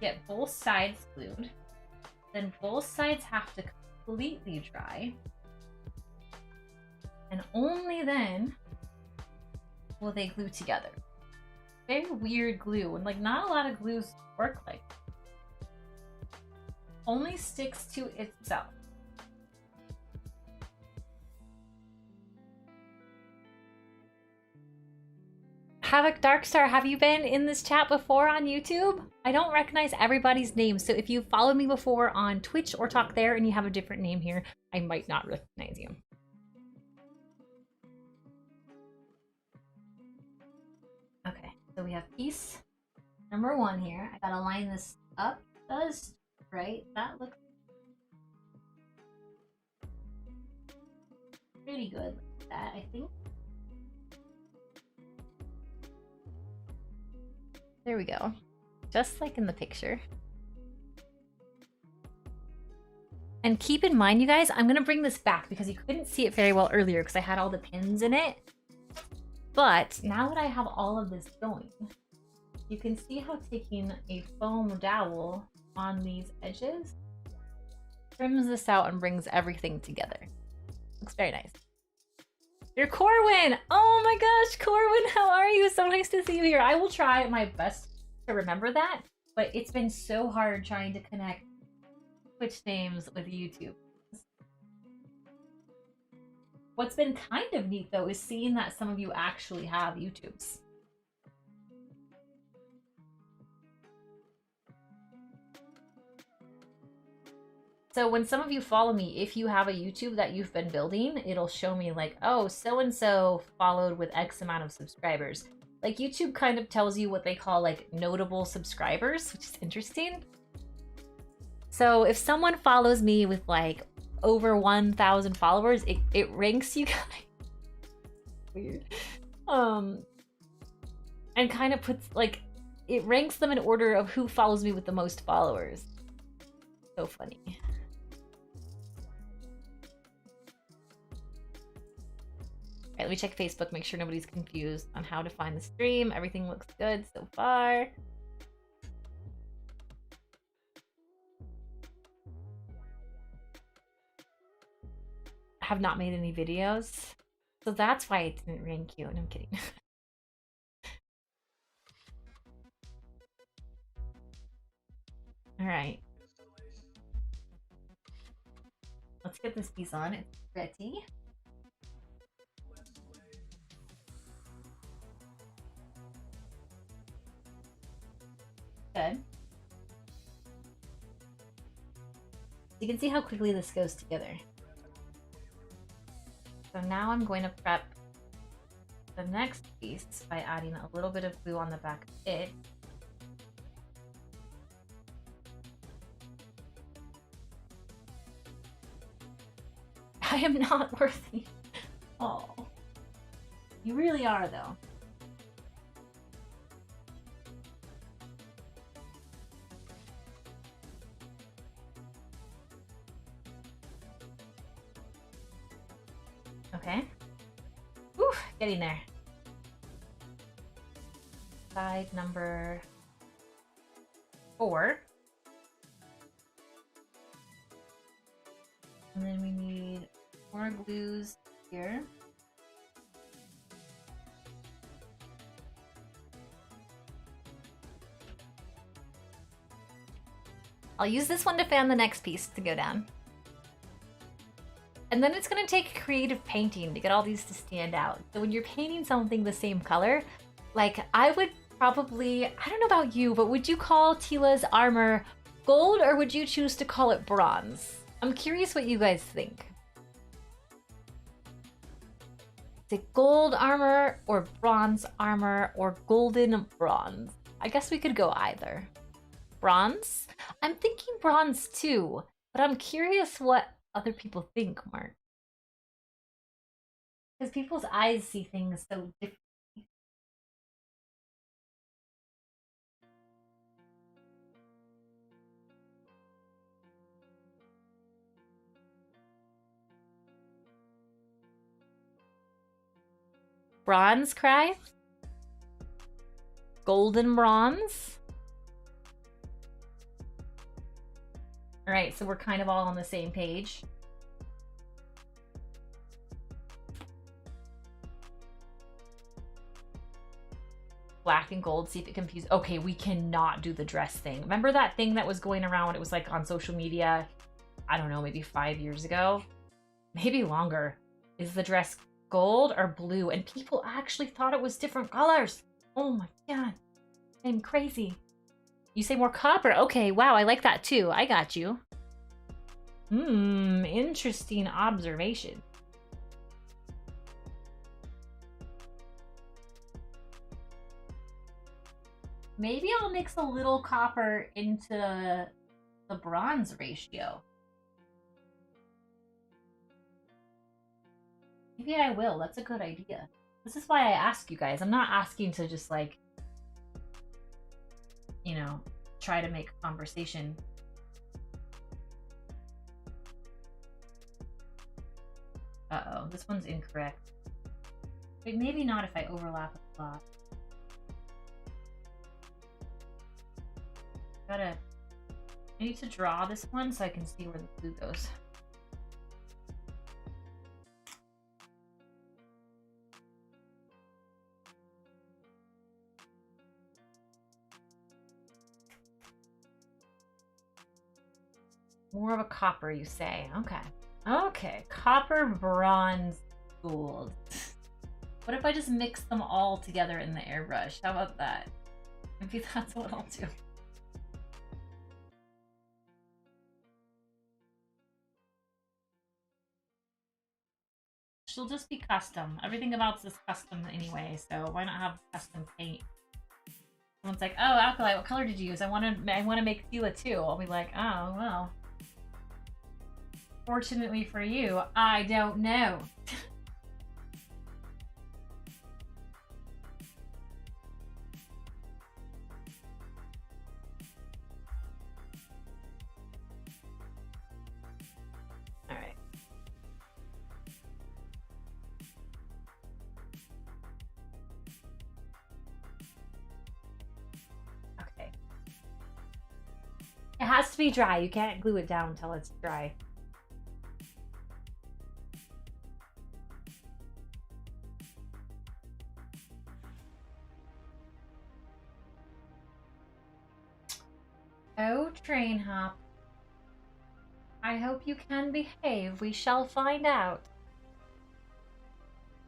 get both sides glued. Then both sides have to completely dry. And only then will they glue together. Very weird glue, and like not a lot of glues work like that. Only sticks to itself. Havoc Darkstar, have you been in this chat before on YouTube? I don't recognize everybody's name, so if you followed me before on Twitch or Talk There and you have a different name here, I might not recognize you. Okay, so we have piece number 1 here. I gotta line this up just right. That looks pretty good like that, I think. There we go. Just like in the picture. And keep in mind, you guys, I'm gonna bring this back because you couldn't see it very well earlier because I had all the pins in it. But now that I have all of this going, you can see how taking a foam dowel on these edges trims this out and brings everything together. Looks very nice. You're Corwin! Oh my gosh, Corwin, how are you? So nice to see you here. I will try my best to remember that, but it's been so hard trying to connect Twitch names with YouTube. What's been kind of neat though is seeing that some of you actually have YouTubes. So when some of you follow me, if you have a YouTube that you've been building, it'll show me like, oh, so-and-so followed with X amount of subscribers. Like YouTube kind of tells you what they call like notable subscribers, which is interesting. So if someone follows me with like over 1,000 followers, it ranks you guys. Weird. And kind of puts like, it ranks them in order of who follows me with the most followers. So funny. All right, let me check Facebook, make sure nobody's confused on how to find the stream. Everything looks good so far. Have not made any videos. So that's why it didn't rank you. And I'm kidding. All right. Let's get this piece on. It's ready. Good. You can see how quickly this goes together. So now I'm going to prep the next piece by adding a little bit of glue on the back of it. I am not worthy. Oh. You really are, though. Okay. Whew, getting there. Side number 4. And then we need more glues here. I'll use this one to fan the next piece to go down. And then it's going to take creative painting to get all these to stand out. So when you're painting something the same color, like I would probably, I don't know about you, but would you call Teela's armor gold or would you choose to call it bronze? I'm curious what you guys think. Is it gold armor or bronze armor or golden bronze? I guess we could go either. Bronze? I'm thinking bronze too, but I'm curious what other people think, Mark. Because people's eyes see things so differently. Bronze cry? Golden bronze? All right, so we're kind of all on the same page. Black and gold, see if it confuses. Okay, we cannot do the dress thing. Remember that thing that was going around? It was like on social media, I don't know, maybe 5 years ago? Maybe longer. Is the dress gold or blue? And people actually thought it was different colors. Oh my god. I'm crazy. You say more copper. Okay, wow, I like that too. I got you. Interesting observation. Maybe I'll mix a little copper into the bronze ratio. Maybe I will. That's a good idea. This is why I ask you guys. I'm not asking to just like, you know, try to make conversation. Uh-oh, this one's incorrect. Wait, maybe not if I overlap a lot. I need to draw this one so I can see where the glue goes. More of a copper, you say. Okay. Okay. Copper, bronze, gold. What if I just mix them all together in the airbrush? How about that? Maybe that's what I'll do. She'll just be custom. Everything about this is custom anyway, so why not have custom paint? Someone's like, oh, Alkali, what color did you use? I want to make Teela too. I'll be like, oh, well. Fortunately for you, I don't know. All right. Okay. It has to be dry. You can't glue it down until it's dry. Oh, train hop. I hope you can behave. We shall find out.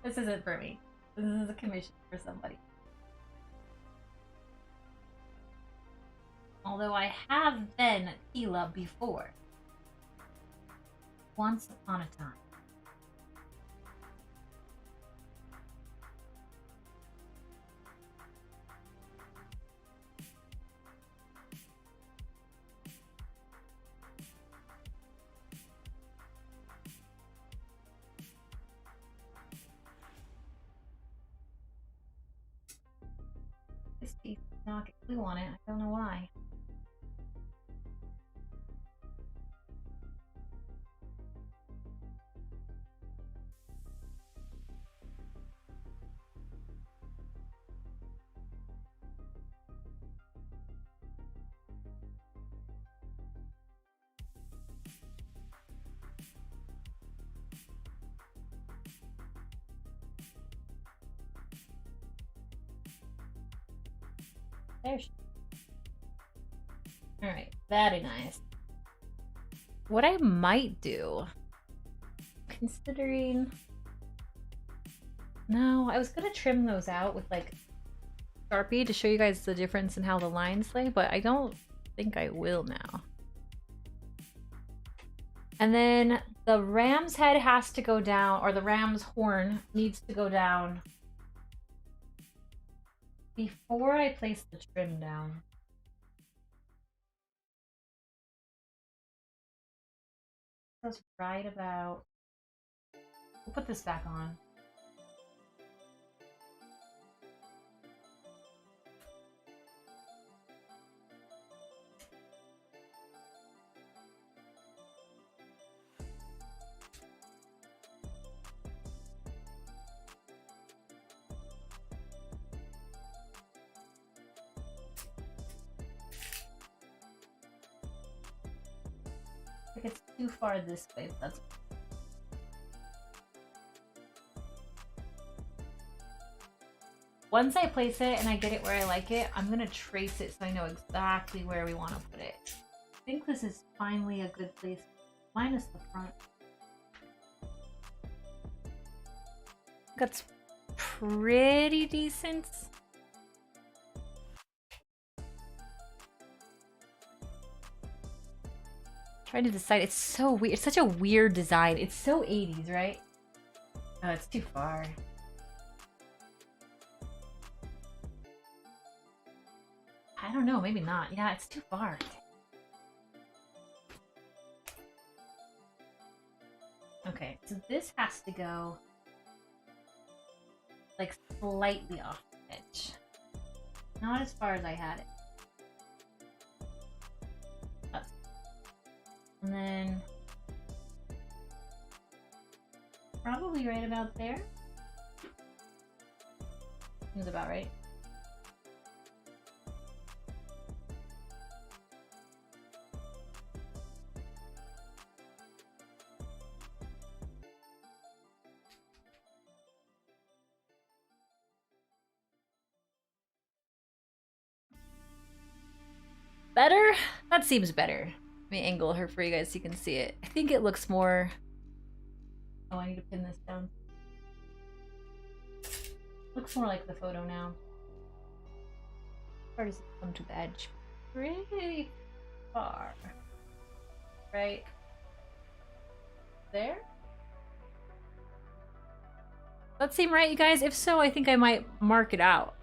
This isn't for me. This is a commission for somebody. Although I have been Teela before. Once upon a time. This piece is not we want it. I don't know why. There she is. Alright, very nice. What I might do, considering... No, I was gonna trim those out with like Sharpie to show you guys the difference in how the lines lay, but I don't think I will now. And then the ram's head has to go down, or the ram's horn needs to go down before I place the trim down. That's right about... We'll put this back on. It's too far this way, but that's... Once I place it and I get it where I like it, I'm gonna trace it so I know exactly where we want to put it. I think this is finally a good place, minus the front. That's pretty decent. Trying to decide. It's so weird. It's such a weird design. It's so 80s, right? Oh, it's too far. I don't know. Maybe not. Yeah, it's too far. Okay, so this has to go like slightly off the edge. Not as far as I had it. And then probably right about there. Seems about right. Better? That seems better. Let me angle her for you guys so you can see it. I think it looks more... Oh, I need to pin this down. Looks more like the photo now. Where does it come to the edge? Pretty far. Right there? That seem right, you guys? If so, I think I might mark it out.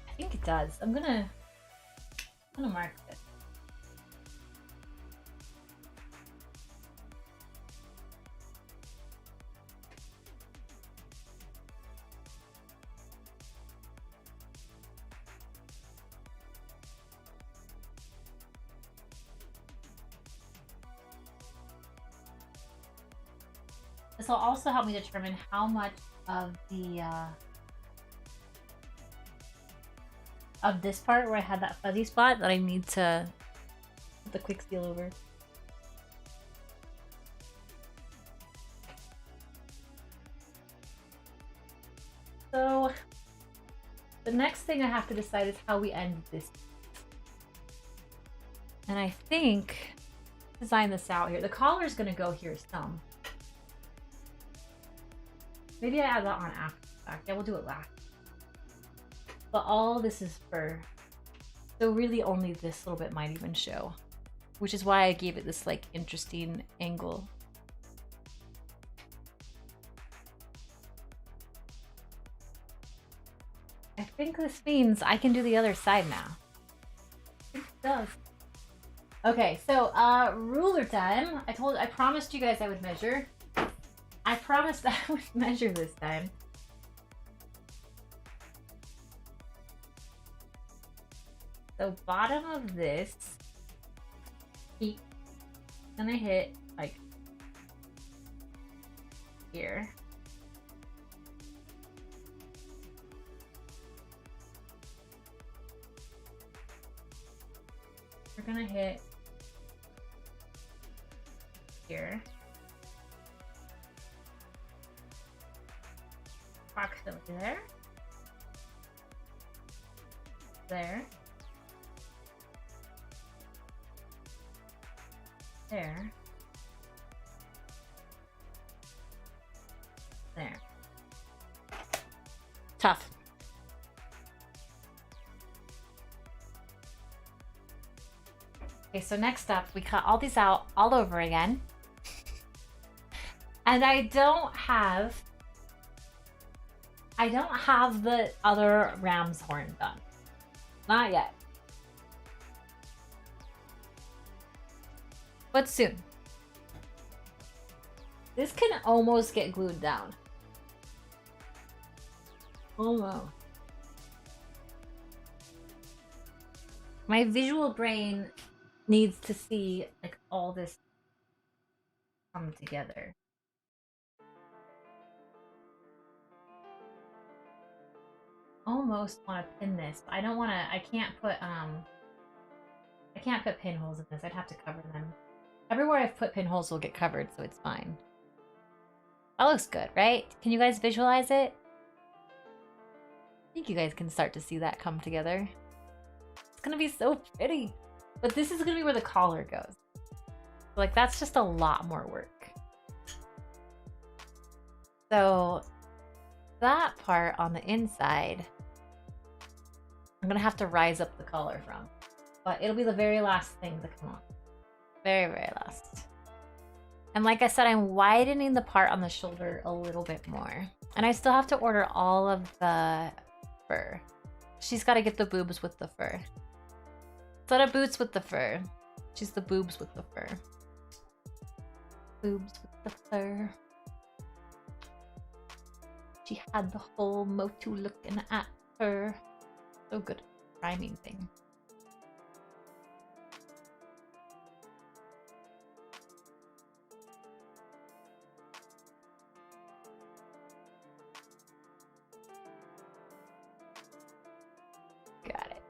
I think it does. I'm gonna mark it. This will also help me determine how much of the of this part where I had that fuzzy spot that I need to put the quick seal over. So the next thing I have to decide is how we end this. And I think design this out here. The collar is gonna go here some. Maybe I add that on after the fact. Yeah, we'll do it last. But all this is fur. So really only this little bit might even show. Which is why I gave it this like interesting angle. I think this means I can do the other side now. It does. Okay, so ruler time. I promised you guys I would measure. I promised that I would measure this time. So bottom of this peak gonna hit like here. We're gonna hit here. Approximately there. There. There. There. Tough. Okay, so next up, we cut all these out all over again. And I don't have the other ram's horn done. Not yet. But soon. This can almost get glued down. Almost. My visual brain needs to see like all this come together. Almost want to pin this, but I don't want to. I can't put pinholes in this. I'd have to cover them. Everywhere I've put pinholes will get covered, so it's fine. That looks good, right? Can you guys visualize it? I think you guys can start to see that come together. It's gonna be so pretty. But this is gonna be where the collar goes. Like, that's just a lot more work. So that part on the inside, I'm gonna have to rise up the collar from. But it'll be the very last thing to come on. Very, very last. And like I said, I'm widening the part on the shoulder a little bit more. And I still have to order all of the fur. She's got to get the boobs with the fur. Instead of boots with the fur, she's the boobs with the fur. Boobs with the fur. She had the whole Motu looking at her. So good. Rhyming thing. Got it.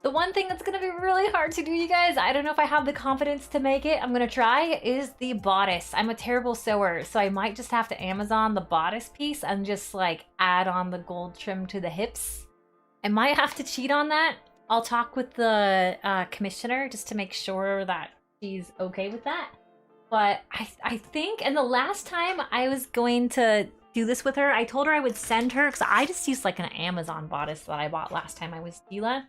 The one thing that's gonna be really hard to do, you guys, I don't know if I have the confidence to make it, I'm gonna try, is the bodice. I'm a terrible sewer, so I might just have to Amazon the bodice piece and just like add on the gold trim to the hips. I might have to cheat on that. I'll talk with the commissioner just to make sure that she's okay with that. But I think, and the last time I was going to do this with her, I told her I would send her, because I just used like an Amazon bodice that I bought last time I was Teela.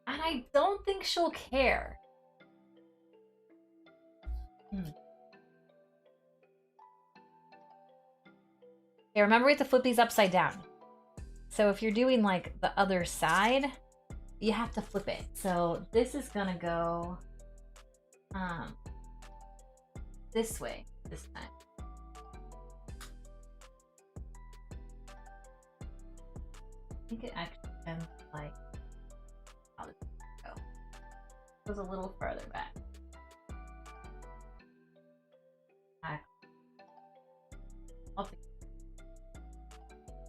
And I don't think she'll care. Okay, remember we have to flip these upside down. So if you're doing like the other side, you have to flip it. So this is gonna go this way this time. I think it actually ends like how does it go? It goes a little further back. I'll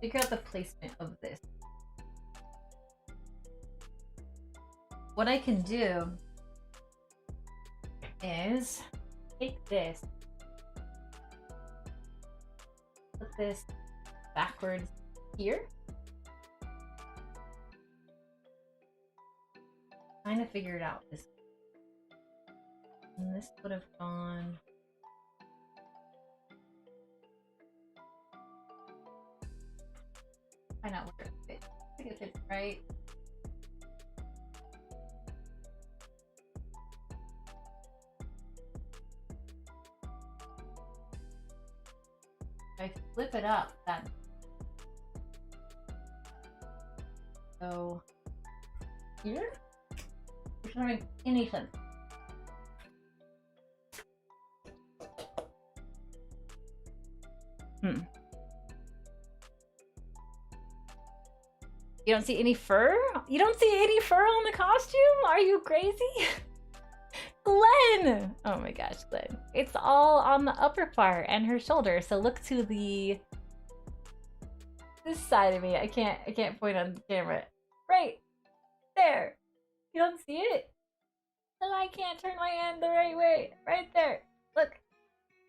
figure out the placement of this. What I can do is take this, put this backwards here. Kind of figure it out this way. And this would have gone find out where it fits. I think it fits right. If I flip it up, then. So here, it's not make any sense. You don't see any fur? You don't see any fur on the costume? Are you crazy? Glenn! Oh my gosh, Glenn. It's all on the upper part and her shoulder. So look to the this side of me. I can't point on camera. Right there. You don't see it? And I can't turn my hand the right way. Right there. Look.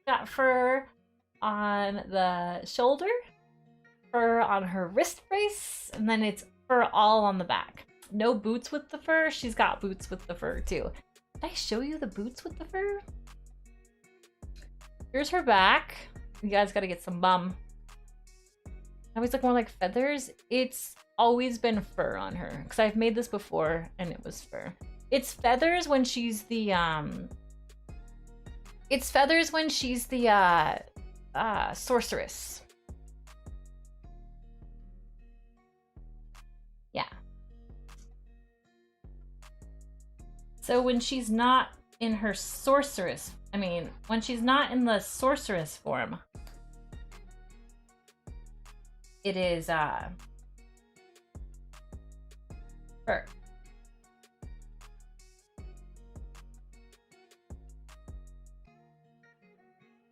Got fur on the shoulder, fur on her wrist brace, and then it's fur all on the back. No boots with the fur. She's got boots with the fur too. Did I show you the boots with the fur? Here's her back. You guys gotta get some bum. I always look more like feathers. It's always been fur on her because I've made this before and it was fur. It's feathers when she's the it's feathers when she's the sorceress. Yeah. So when she's not in her sorceress, when she's not in the sorceress form, it is fur.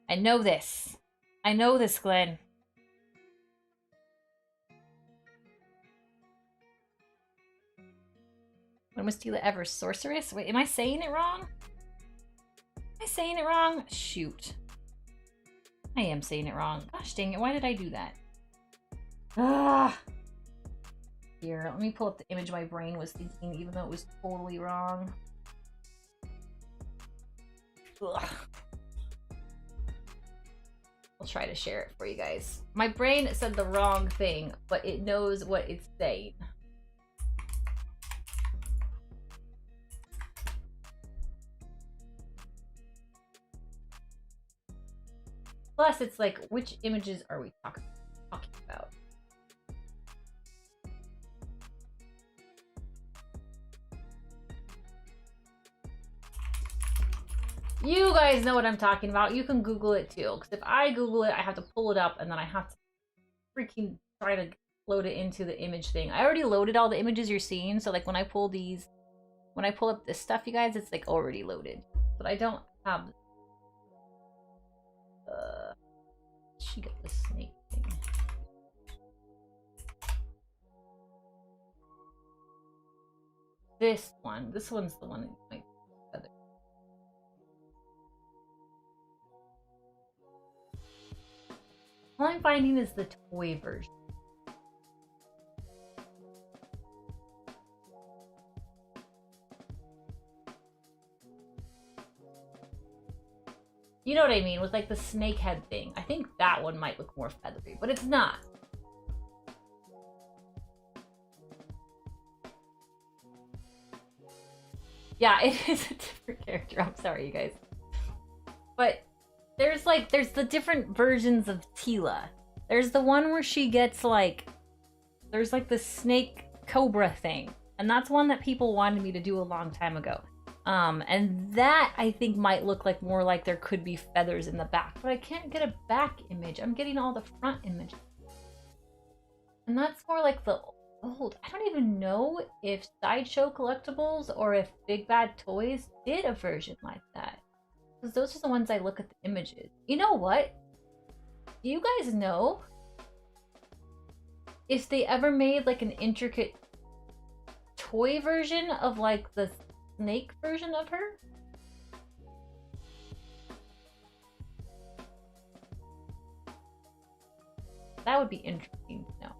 I know this. I know this, Glenn. When was Teela ever sorceress? Wait, am I saying it wrong? Am I saying it wrong? Shoot. I am saying it wrong. Gosh dang it, why did I do that? Ah. Here, let me pull up the image my brain was thinking, even though it was totally wrong. Ugh. I'll try to share it for you guys. My brain said the wrong thing, but it knows what it's saying. Plus, it's like, which images are we talking about? You guys know what I'm talking about. You can Google it too. Because if I Google it, I have to pull it up and then I have to freaking try to load it into the image thing. I already loaded all the images you're seeing. So like when I pull up this stuff, you guys, it's like already loaded. But I don't have... she got the snake thing. This one's the one that might be feather. All I'm finding is the toy version. You know what I mean? With like the snake head thing. I think that one might look more feathery, but it's not. Yeah, it is a different character. I'm sorry, you guys. But there's the different versions of Teela. There's the one where she gets like, there's like the snake cobra thing. And that's one that people wanted me to do a long time ago. And that I think might look like more like there could be feathers in the back, but I can't get a back image. I'm getting all the front images. And that's more like the old. I don't even know if Sideshow Collectibles or if Big Bad Toys did a version like that. Because those are the ones I look at the images. You know what? Do you guys know if they ever made like an intricate toy version of like the snake version of her? That would be interesting to know.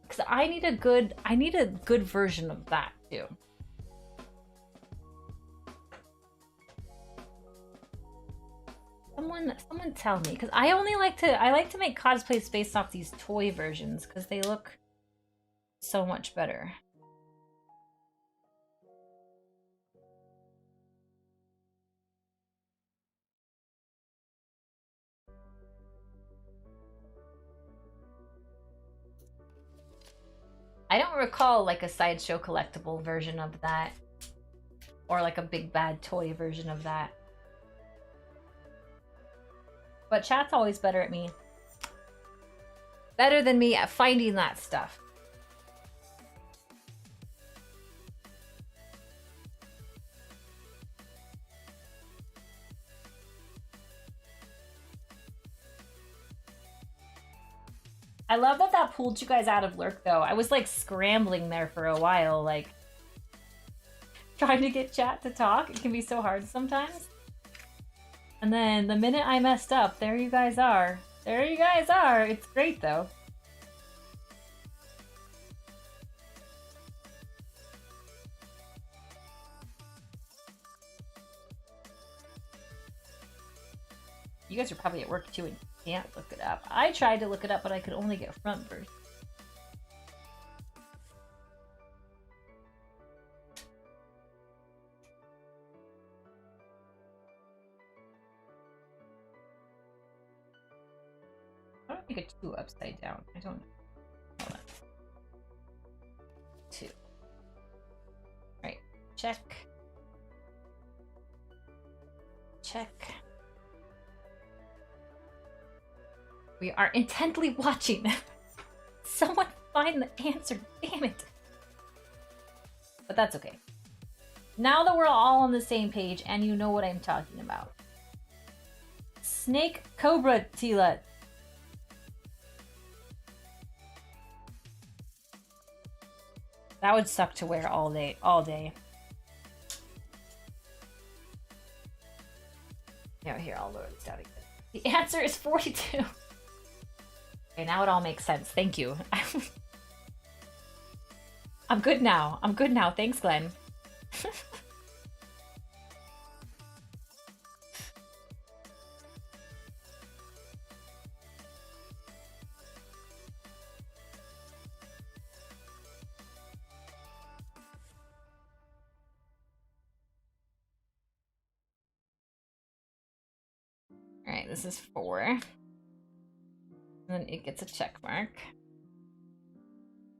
Because I need a good version of that too. Someone tell me, because I like to make cosplays based off these toy versions because they look so much better. I don't recall like a Sideshow collectible version of that. Or like a Big Bad Toy version of that. But chat's always better at me. Better than me at finding that stuff. I love that that pulled you guys out of lurk, though. I was, like, scrambling there for a while, like, trying to get chat to talk. It can be so hard sometimes. And then the minute I messed up, there you guys are. There you guys are. It's great, though. You guys are probably at work, too, and can't look it up. I tried to look it up, but I could only get front version. I don't think a 2 upside down. I don't know. Hold on. 2. Right. Check. Check. We are intently watching. Someone find the answer, damn it. But that's okay. Now that we're all on the same page and you know what I'm talking about. Snake Cobra, Teela. That would suck to wear all day, all day. Yeah, here, I'll lower this down again. The answer is 42. Okay, now it all makes sense. Thank you. I'm good now. I'm good now. Thanks, Glenn. All right, this is 4. And then it gets a check mark.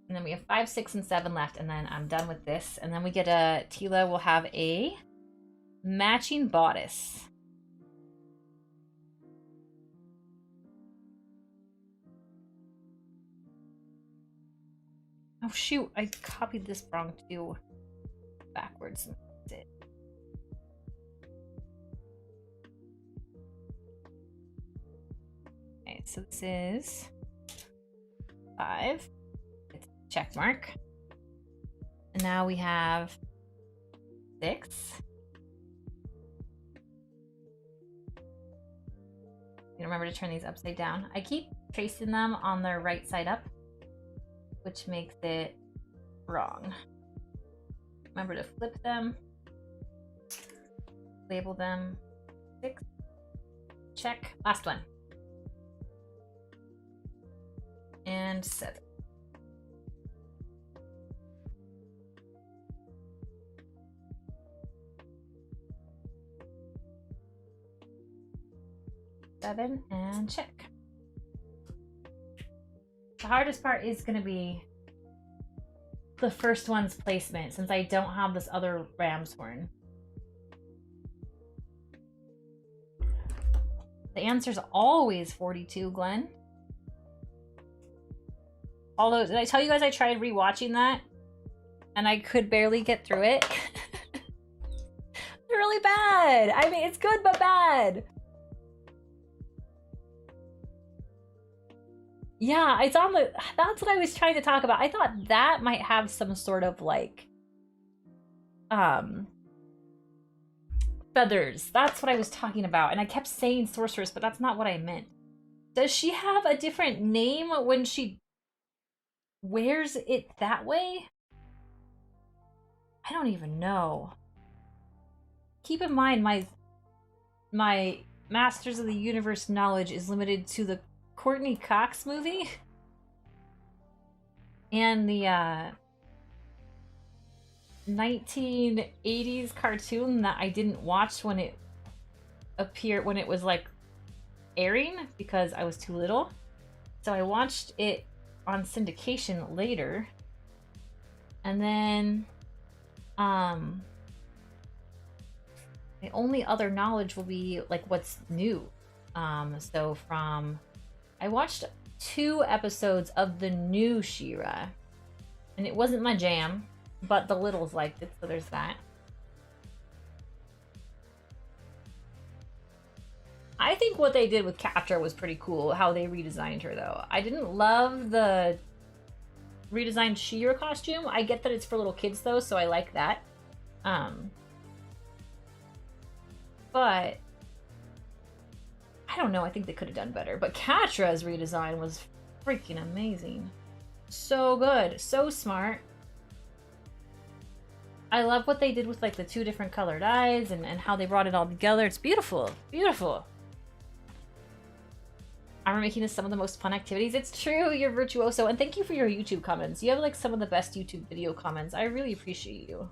And then we have 5, 6, and 7 left, and then I'm done with this. And then we get a Teela will have a matching bodice. Oh shoot, I copied this wrong too. Backwards. Okay, so this is 5. It's a check mark. And now we have 6. You remember to turn these upside down. I keep tracing them on their right side up, which makes it wrong. Remember to flip them, label them 6, check, last one. And 7. And check. The hardest part is going to be the first one's placement, since I don't have this other ram's horn. The answer's always 42, Glenn. Although, did I tell you guys I tried rewatching that? And I could barely get through it? It's really bad! I mean, it's good, but bad! Yeah, it's on the... That's what I was trying to talk about. I thought that might have some sort of, like... feathers. That's what I was talking about. And I kept saying sorceress, but that's not what I meant. Does she have a different name when she wears it that way? I don't even know. Keep in mind, my Masters of the Universe knowledge is limited to the Courtney Cox movie and the 1980s cartoon that I didn't watch when it appeared, when it was like airing, because I was too little. So I watched it on syndication later. And then, the only other knowledge will be like what's new. So I watched 2 episodes of the new She-Ra, and it wasn't my jam, but the littles liked it, so there's that. I think what they did with Catra was pretty cool, how they redesigned her, though. I didn't love the redesigned She-Ra costume. I get that it's for little kids, though, so I like that. But I don't know, I think they could have done better. But Catra's redesign was freaking amazing. So good, so smart. I love what they did with like the 2 different colored eyes and how they brought it all together. It's beautiful, beautiful. Armor making is some of the most fun activities. It's true, you're virtuoso, and thank you for your YouTube comments. You have like some of the best YouTube video comments. I really appreciate you.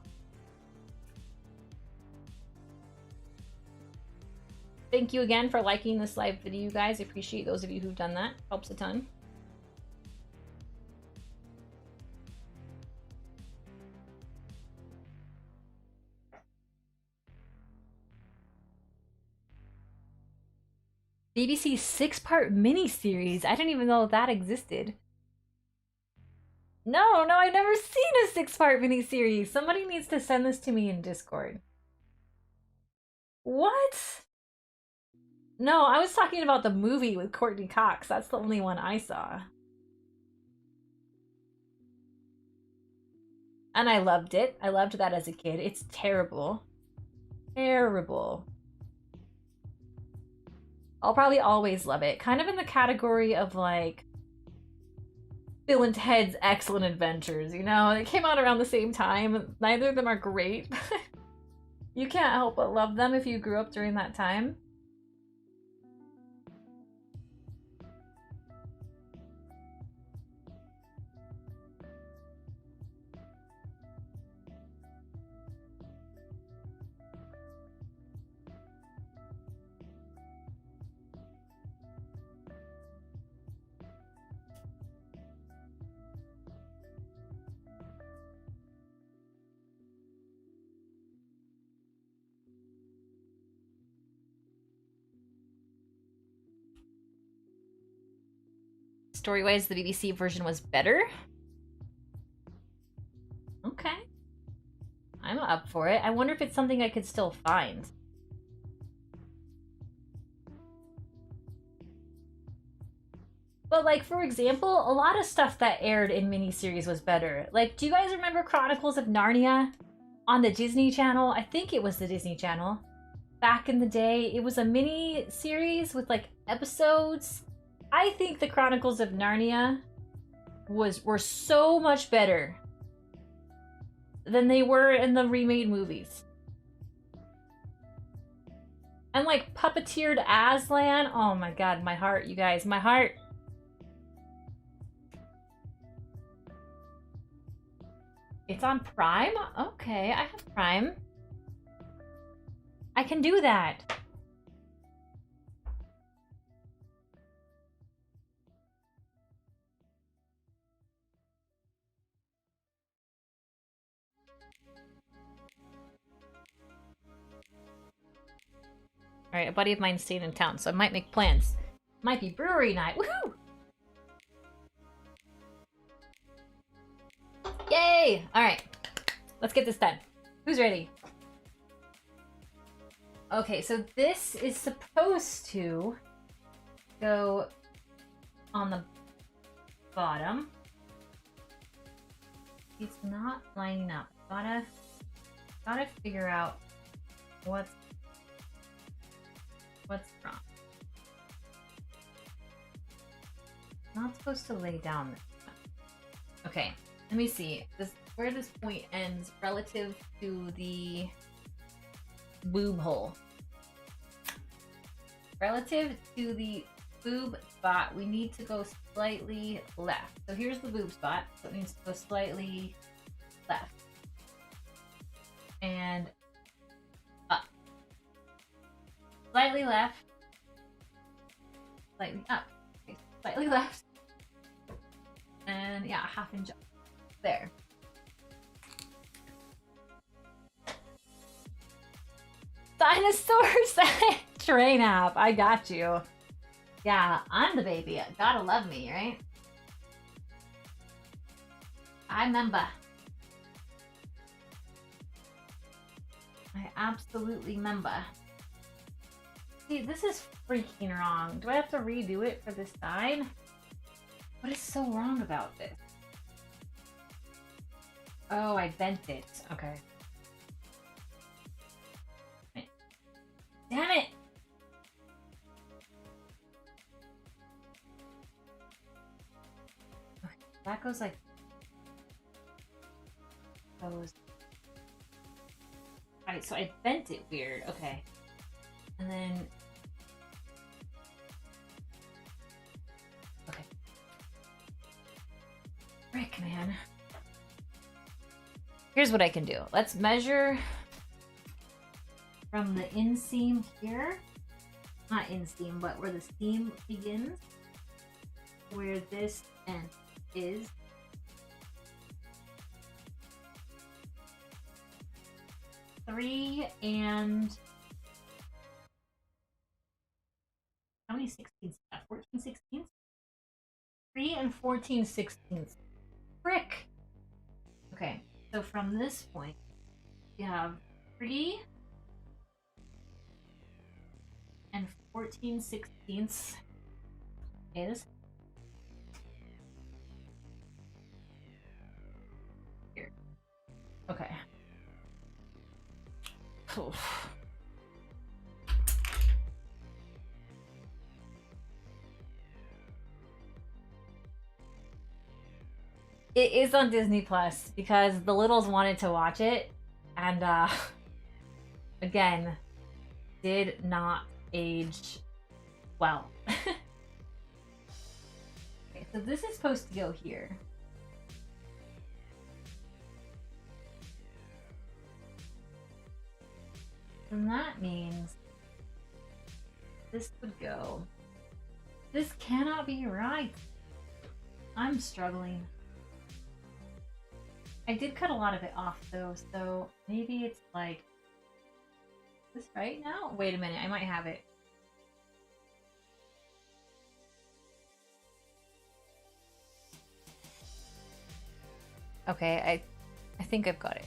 Thank you again for liking this live video, you guys. I appreciate those of you who've done that. Helps a ton. BBC 6-part miniseries. I didn't even know that existed. No, I've never seen a 6-part miniseries. Somebody needs to send this to me in Discord. What? No, I was talking about the movie with Courtney Cox. That's the only one I saw. And I loved it. I loved that as a kid. It's terrible. Terrible. I'll probably always love it. Kind of in the category of like Bill and Ted's Excellent Adventures, you know? They came out around the same time. Neither of them are great. You can't help but love them if you grew up during that time. Story-wise, the BBC version was better. Okay. I'm up for it. I wonder if it's something I could still find. But like, for example, a lot of stuff that aired in miniseries was better. Like, do you guys remember Chronicles of Narnia on the Disney Channel? I think it was the Disney Channel. Back in the day, it was a mini series with like episodes. I think the Chronicles of Narnia were so much better than they were in the remade movies. And like puppeteered Aslan, oh my god, my heart, you guys, my heart. It's on Prime? Okay, I have Prime. I can do that. Alright, a buddy of mine's staying in town, so I might make plans. Might be brewery night. Woohoo! Yay! Alright. Let's get this done. Who's ready? Okay, so this is supposed to go on the bottom. It's not lining up. Gotta figure out what's wrong. Not supposed to lay down this time. Okay, let me see. Where this point ends relative to the boob hole. Relative to the boob spot, we need to go slightly left. So here's the boob spot, so it needs to go slightly left. And up. Slightly left. Slightly up. Okay, slightly left. And yeah, half inch up. There. Dinosaurs train app. I got you. Yeah, I'm the baby. Gotta love me, right? I remember. I absolutely remember. See, this is freaking wrong. Do I have to redo it for this side? What is so wrong about this? Oh, I bent it. Okay. Damn it! Okay, that goes like... goes... Alright, so I bent it weird. Okay. And then... okay. Frick, man. Here's what I can do. Let's measure from the inseam here. Not inseam, but where the seam begins. Where this end is. Three and... how many 16ths? 14 16ths? 3 and 14 16ths. Frick! Okay, so from this point, you have 3 and 14 16ths is here. Okay. Oof. It is on Disney Plus because the littles wanted to watch it, and again, did not age well. Okay, so this is supposed to go here. And that means this would go. This cannot be right. I'm struggling. I did cut a lot of it off though, so maybe it's like this right now? Wait a minute, I might have it. Okay, I think I've got it.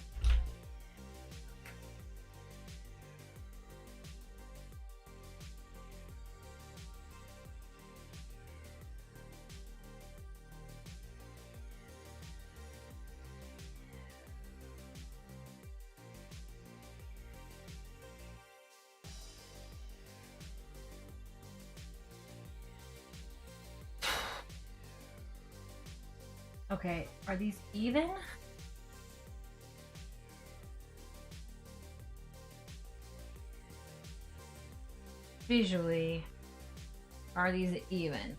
Okay, are these even? Visually, are these even?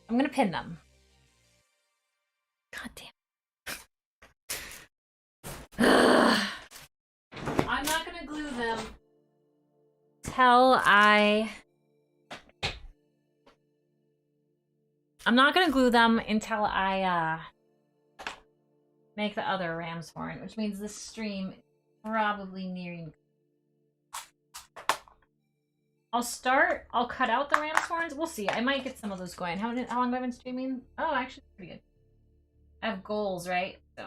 I'm gonna pin them. God damn. I'm not gonna glue them till I'm not gonna glue them until I make the other ram's horn, which means this stream is probably nearing. I'll cut out the ram's horns. We'll see. I might get some of those going. How long have I been streaming? Oh, actually pretty good. I have goals, right? So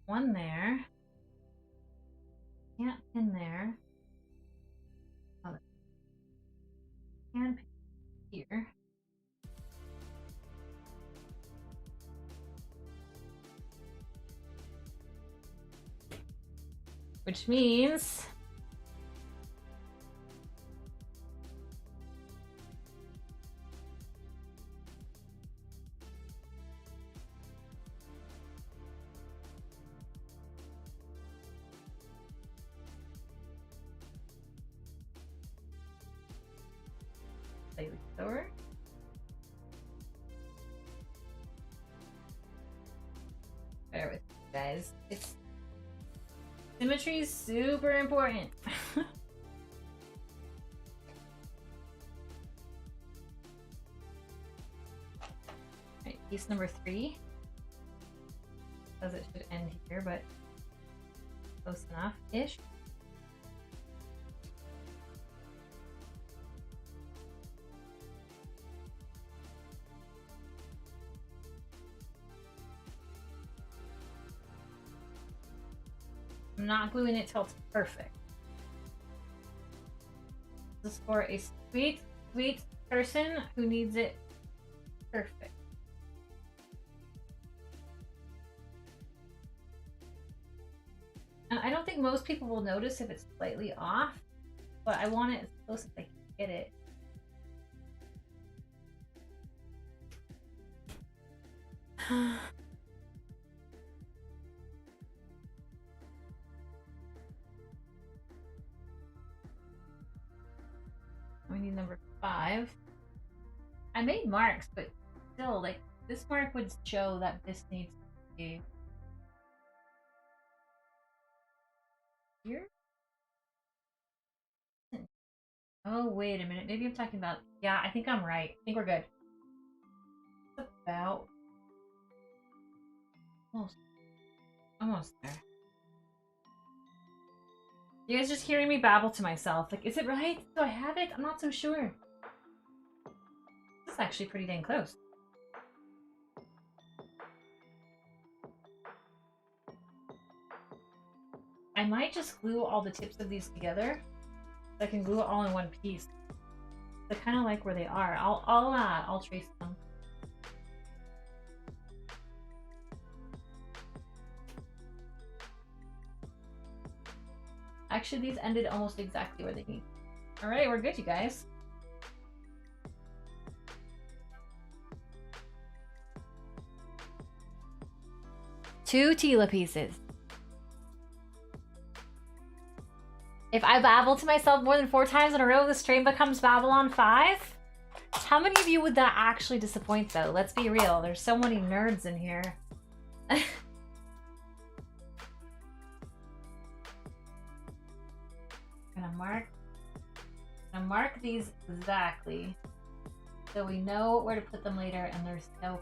one there. Can't pin there. Oh, can pin here. Which means slightly lower. Bear with me, guys. It's symmetry is super important. piece number 3. Says it should end here, but close enough-ish. I'm not gluing it till it's perfect. This is for a sweet, sweet person who needs it perfect. And I don't think most people will notice if it's slightly off, but I want it as close as I can get it. We need number 5. I made marks, but still, like, this mark would show that this needs to be here. Oh, wait a minute. Maybe I'm talking about... Yeah, I think I'm right. I think we're good. About... Almost there. You guys just hearing me babble to myself. Like, is it right? Do I have it? I'm not so sure. This is actually pretty dang close. I might just glue all the tips of these together. So I can glue it all in one piece. I kind of like where they are. I'll trace them. Actually, these ended almost exactly where they need. All right, we're good, you guys. Two Teela pieces. If I babble to myself more than 4 times in a row, the stream becomes Babylon 5? How many of you would that actually disappoint, though? Let's be real. There's so many nerds in here. Gonna mark these exactly so we know where to put them later, and there's no...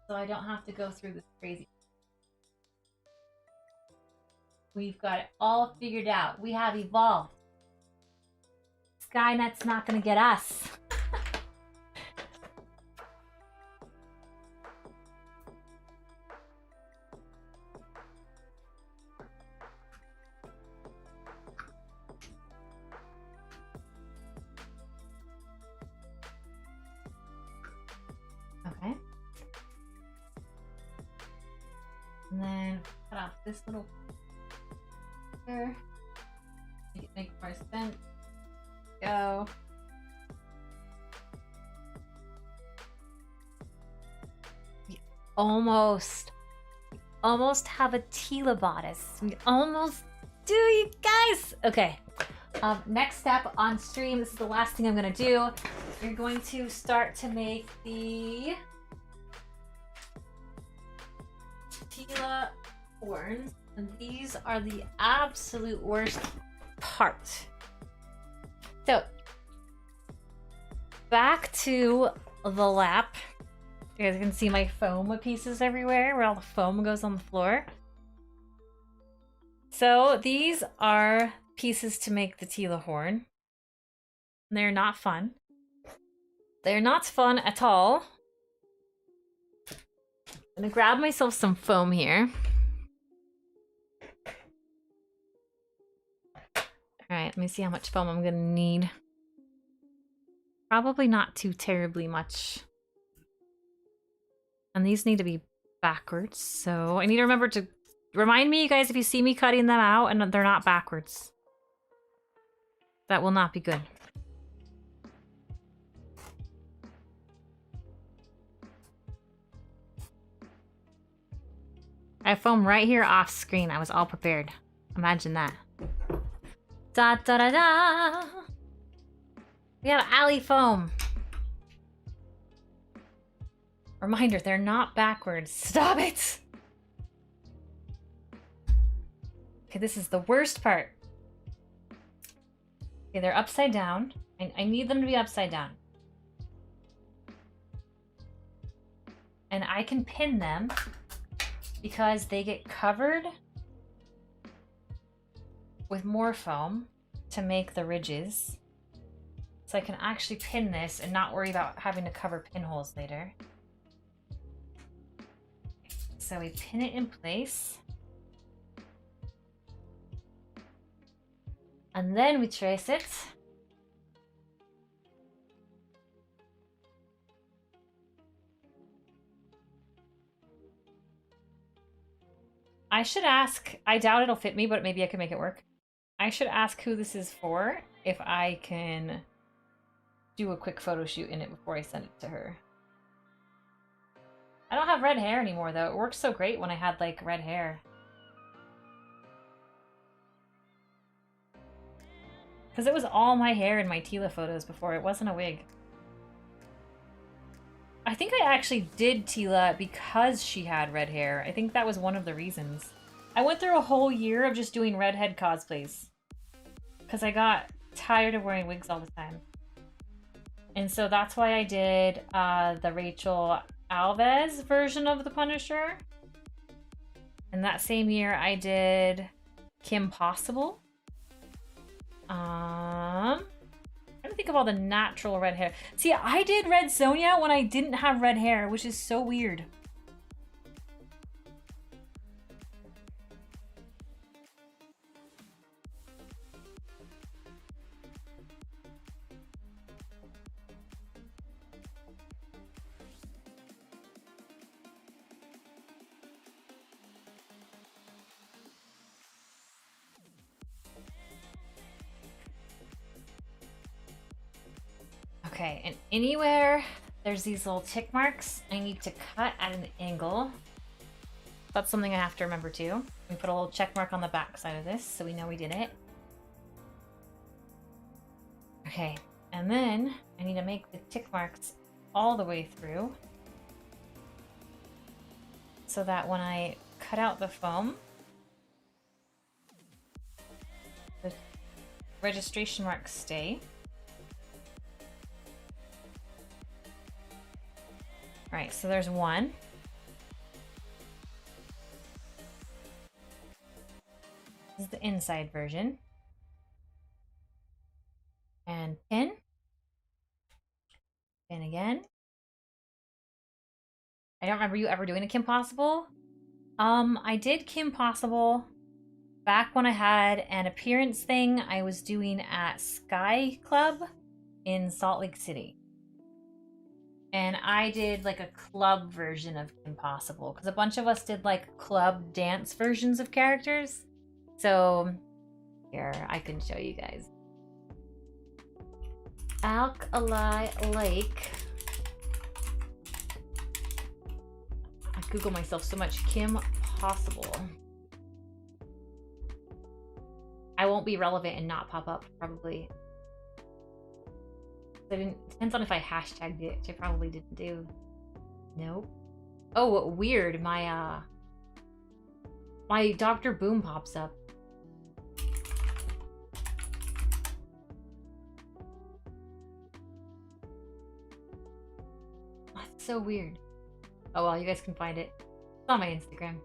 So I don't have to go through this crazy... We've got it all figured out. We have evolved. Skynet's not gonna get us. Okay. And then cut off this little here. Make it make more sense. Go. We almost have a Teela bodice. We almost do, you guys. Okay. Next step on stream. This is the last thing I'm gonna do. You're going to start to make the Teela horns. And these are the absolute worst part. So, back to the lap. You guys can see my foam pieces everywhere, where all the foam goes on the floor. So, these are pieces to make the Teela horn. They're not fun. They're not fun at all. I'm gonna grab myself some foam here. Alright, let me see how much foam I'm gonna need. Probably not too terribly much. And these need to be backwards, so I need to remember to remind me, you guys, if you see me cutting them out and they're not backwards. That will not be good. I have foam right here off screen. I was all prepared. Imagine that. Da da da da! We have alley foam. Reminder, they're not backwards. Stop it! Okay, this is the worst part. Okay, they're upside down. I need them to be upside down. And I can pin them because they get covered with more foam to make the ridges. So I can actually pin this and not worry about having to cover pinholes later. So we pin it in place. And then we trace it. I should ask, I doubt it'll fit me, but maybe I can make it work. I should ask who this is for, if I can do a quick photo shoot in it before I send it to her. I don't have red hair anymore though. It worked so great when I had like red hair. Because it was all my hair in my Teela photos before. It wasn't a wig. I think I actually did Teela because she had red hair. I think that was one of the reasons. I went through a whole year of just doing redhead cosplays. Because I got tired of wearing wigs all the time. And so that's why I did the Rachel Alves version of the Punisher. And that same year I did Kim Possible. I'm trying to think of all the natural red hair. See, I did Red Sonja when I didn't have red hair, which is so weird. Okay, and anywhere there's these little tick marks, I need to cut at an angle. That's something I have to remember too. We put a little check mark on the back side of this so we know we did it. Okay, and then I need to make the tick marks all the way through so that when I cut out the foam, the registration marks stay. All right, so there's one. This is the inside version. And pin. Pin again. I don't remember you ever doing a Kim Possible. I did Kim Possible back when I had an appearance thing I was doing at Sky Club in Salt Lake City. And I did like a club version of Kim Possible because a bunch of us did like club dance versions of characters. So here, I can show you guys. Alkali Lake. I Google myself so much. Kim Possible. I won't be relevant and not pop up probably. Depends on if I hashtagged it, which I probably didn't do. Nope. Oh, weird. My Dr. Boom pops up. That's so weird. Oh well, you guys can find it. It's on my Instagram.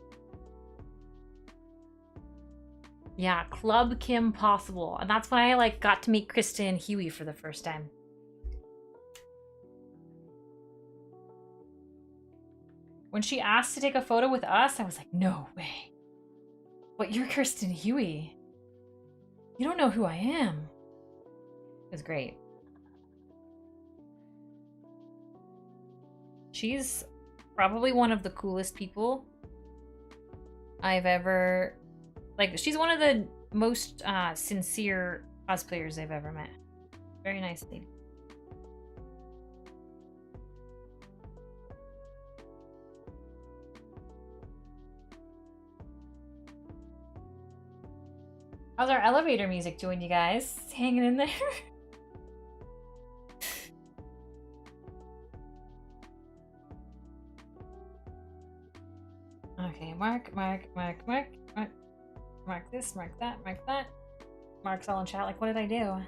Yeah, Club Kim Possible. And that's when I like got to meet Kristen and Huey for the first time. When she asked to take a photo with us, I was like, no way. But you're Kristen Huey. You don't know who I am. It was great. She's probably one of the coolest people I've ever... Like, she's one of the most sincere cosplayers I've ever met. Very nice lady. How's our elevator music doing, you guys? Hanging in there? Okay, mark this, mark that, mark that. Mark's all in chat, like, what did I do?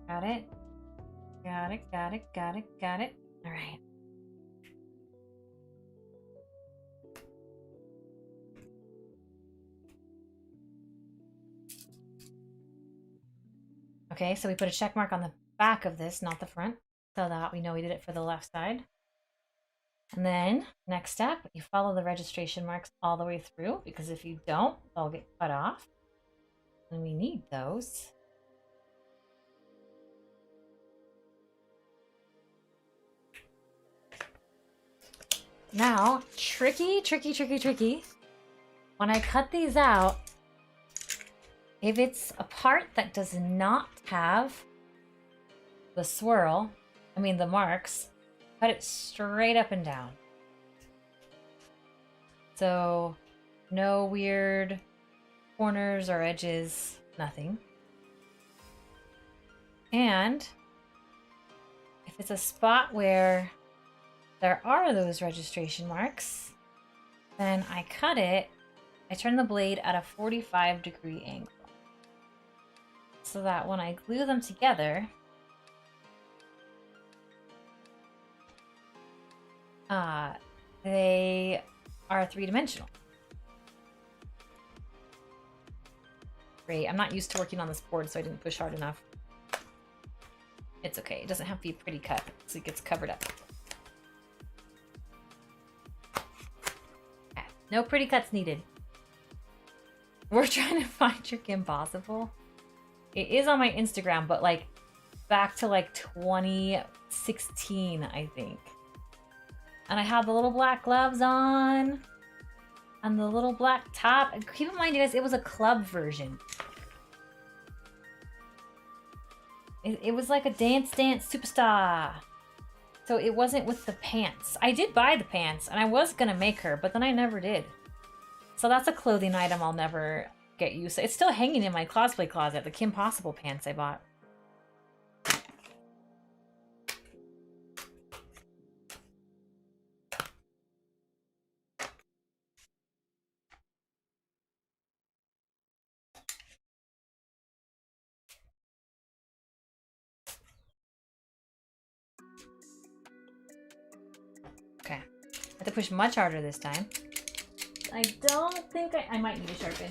Got it. Got it, got it, got it, got it. All right. Okay, so we put a check mark on the back of this, not the front, so that we know we did it for the left side. And then, next step, you follow the registration marks all the way through, because if you don't, they'll get cut off. And we need those. Now, tricky. When I cut these out, if it's a part that does not have the swirl, the marks, cut it straight up and down. So, no weird corners or edges, nothing. And if it's a spot where there are those registration marks, then I cut it, I turn the blade at a 45-degree angle. So that when I glue them together, they are three-dimensional. Great, I'm not used to working on this board, so I didn't push hard enough. It's okay, it doesn't have to be a pretty cut, so it gets covered up. Okay. No pretty cuts needed. We're trying to find Trick Impossible. It is on my Instagram, but like back to like 2016, I think. And I have the little black gloves on and the little black top. And keep in mind, guys, it was a club version. It was like a Dance Dance Superstar. So it wasn't with the pants. I did buy the pants and I was gonna make her, but then I never did. So that's a clothing item I'll never get used to. It's still hanging in my cosplay closet, the Kim Possible pants I bought. Okay, I have to push much harder this time. I don't think I might need a sharpen.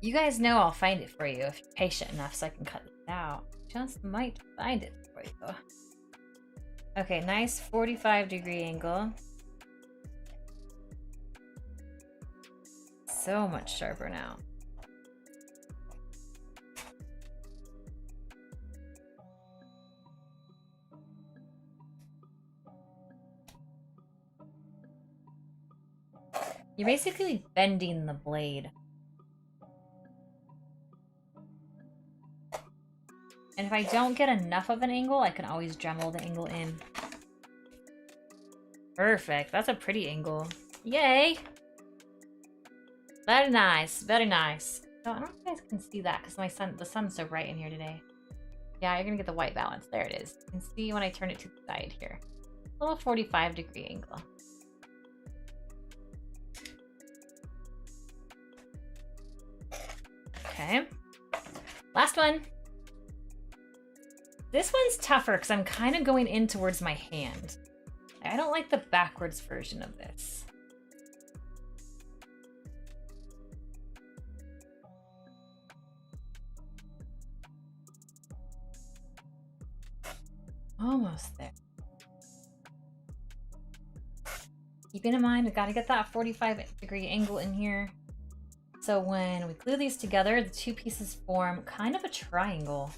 You guys know I'll find it for you if you're patient enough so I can cut it out. Just might find it for you. Okay, nice 45-degree angle. So much sharper now. You're basically bending the blade. And if I don't get enough of an angle, I can always Dremel the angle in. Perfect. That's a pretty angle. Yay! Very nice. Very nice. So I don't know if you guys can see that because the sun's so bright in here today. Yeah, you're gonna get the white balance. There it is. You can see when I turn it to the side here. A little 45-degree angle. Okay. Last one. This one's tougher because I'm kind of going in towards my hand. I don't like the backwards version of this. Almost there. Keeping in mind, we gotta get that 45-degree angle in here. So when we glue these together, the two pieces form kind of a triangle.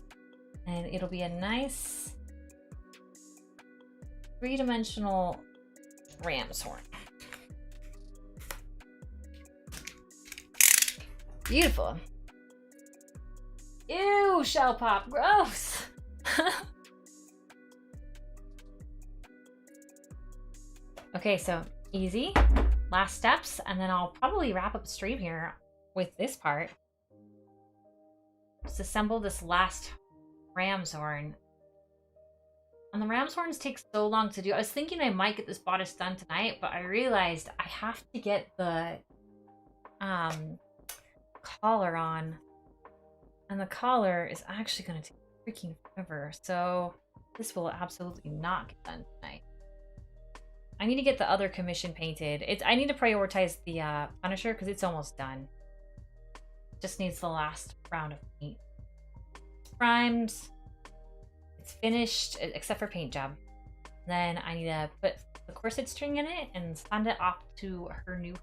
And it'll be a nice three-dimensional ram's horn. Beautiful. Ew, shell pop, gross. Okay, so easy. Last steps, and then I'll probably wrap up the stream here with this part. Just assemble this last ram's horn. And the ram's horns take so long to do. I was thinking I might get this bodice done tonight, but I realized I have to get the collar on. And the collar is actually going to take freaking River. So this will absolutely not get done tonight. I need to get the other commission painted. I need to prioritize the Punisher because it's almost done. Just needs the last round of paint. Primed. It's finished except for paint job. Then I need to put the corset string in it and send it off to her new.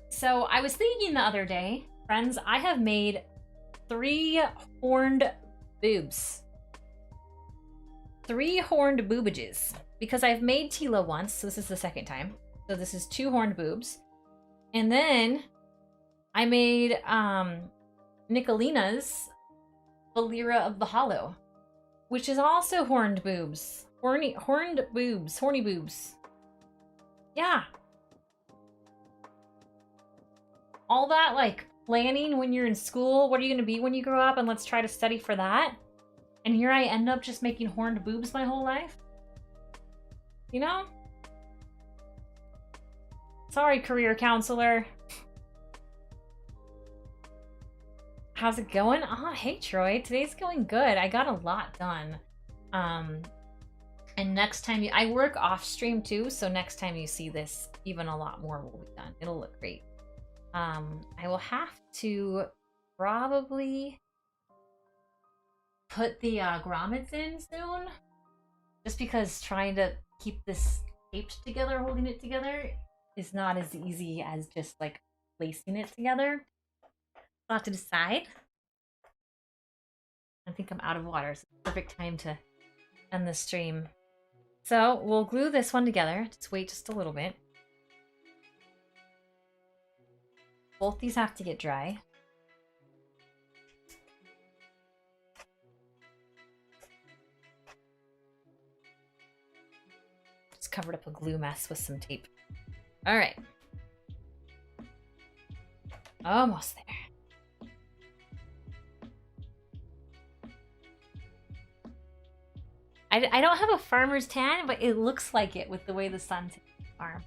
So I was thinking the other day, friends, I have made 3 horned boobs. 3 horned boobages. Because I've made Teela once, so this is the second time. So this is 2 horned boobs. And then I made Nicolina's Valera of the Hollow, which is also horned boobs. Horned boobs. Horny boobs. Yeah. All that, like, planning when you're in school. What are you going to be when you grow up? And let's try to study for that. And here I end up just making horned boobs my whole life. You know? Sorry, career counselor. How's it going? Oh, hey, Troy. Today's going good. I got a lot done. And next time I work off stream too, so next time you see this, even a lot more will be done. It'll look great. I will have to probably put the grommets in soon, just because trying to keep this taped together, holding it together, is not as easy as just like placing it together. I'll have to decide. I think I'm out of water, so it's the perfect time to end the stream. So we'll glue this one together. Just wait just a little bit. Both these have to get dry. Just covered up a glue mess with some tape. All right. Almost there. I don't have a farmer's tan, but it looks like it with the way the sun's hitting the farm.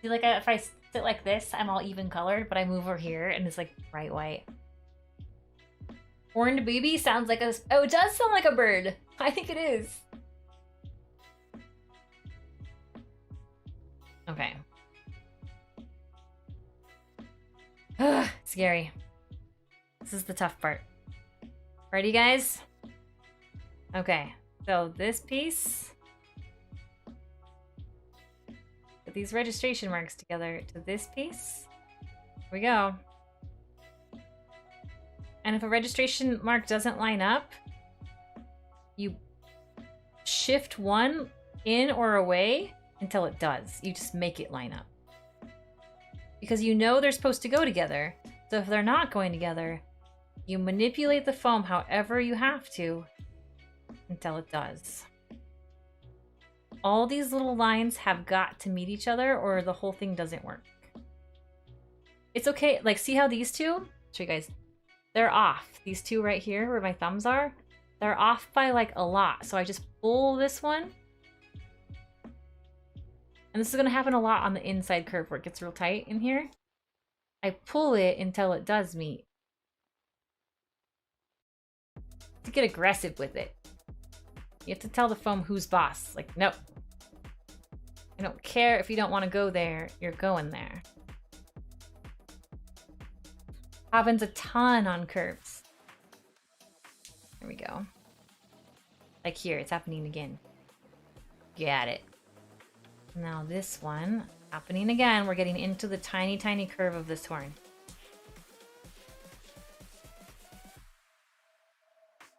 See, like if I sit like this, I'm all even colored, but I move over here and it's like bright white. Horned baby sounds like a... Oh, it does sound like a bird. I think it is. Okay. Ugh, scary. This is the tough part. Ready, guys? Okay, so this piece... Put these registration marks together to this piece. Here we go. And if a registration mark doesn't line up, you shift one in or away until it does. You just make it line up. Because you know they're supposed to go together. So if they're not going together, you manipulate the foam however you have to until it does. All these little lines have got to meet each other or the whole thing doesn't work. It's okay. Like, see how these two? I'll show you guys. They're off. These two right here where my thumbs are, they're off by like a lot. So I just pull this one. And this is going to happen a lot on the inside curve where it gets real tight in here. I pull it until it does meet. To get aggressive with it. You have to tell the foam who's boss. Like, nope. I don't care if you don't want to go there. You're going there. Happens a ton on curves. There we go. Like here, it's happening again. Got it. Now this one, happening again. We're getting into the tiny, tiny curve of this horn.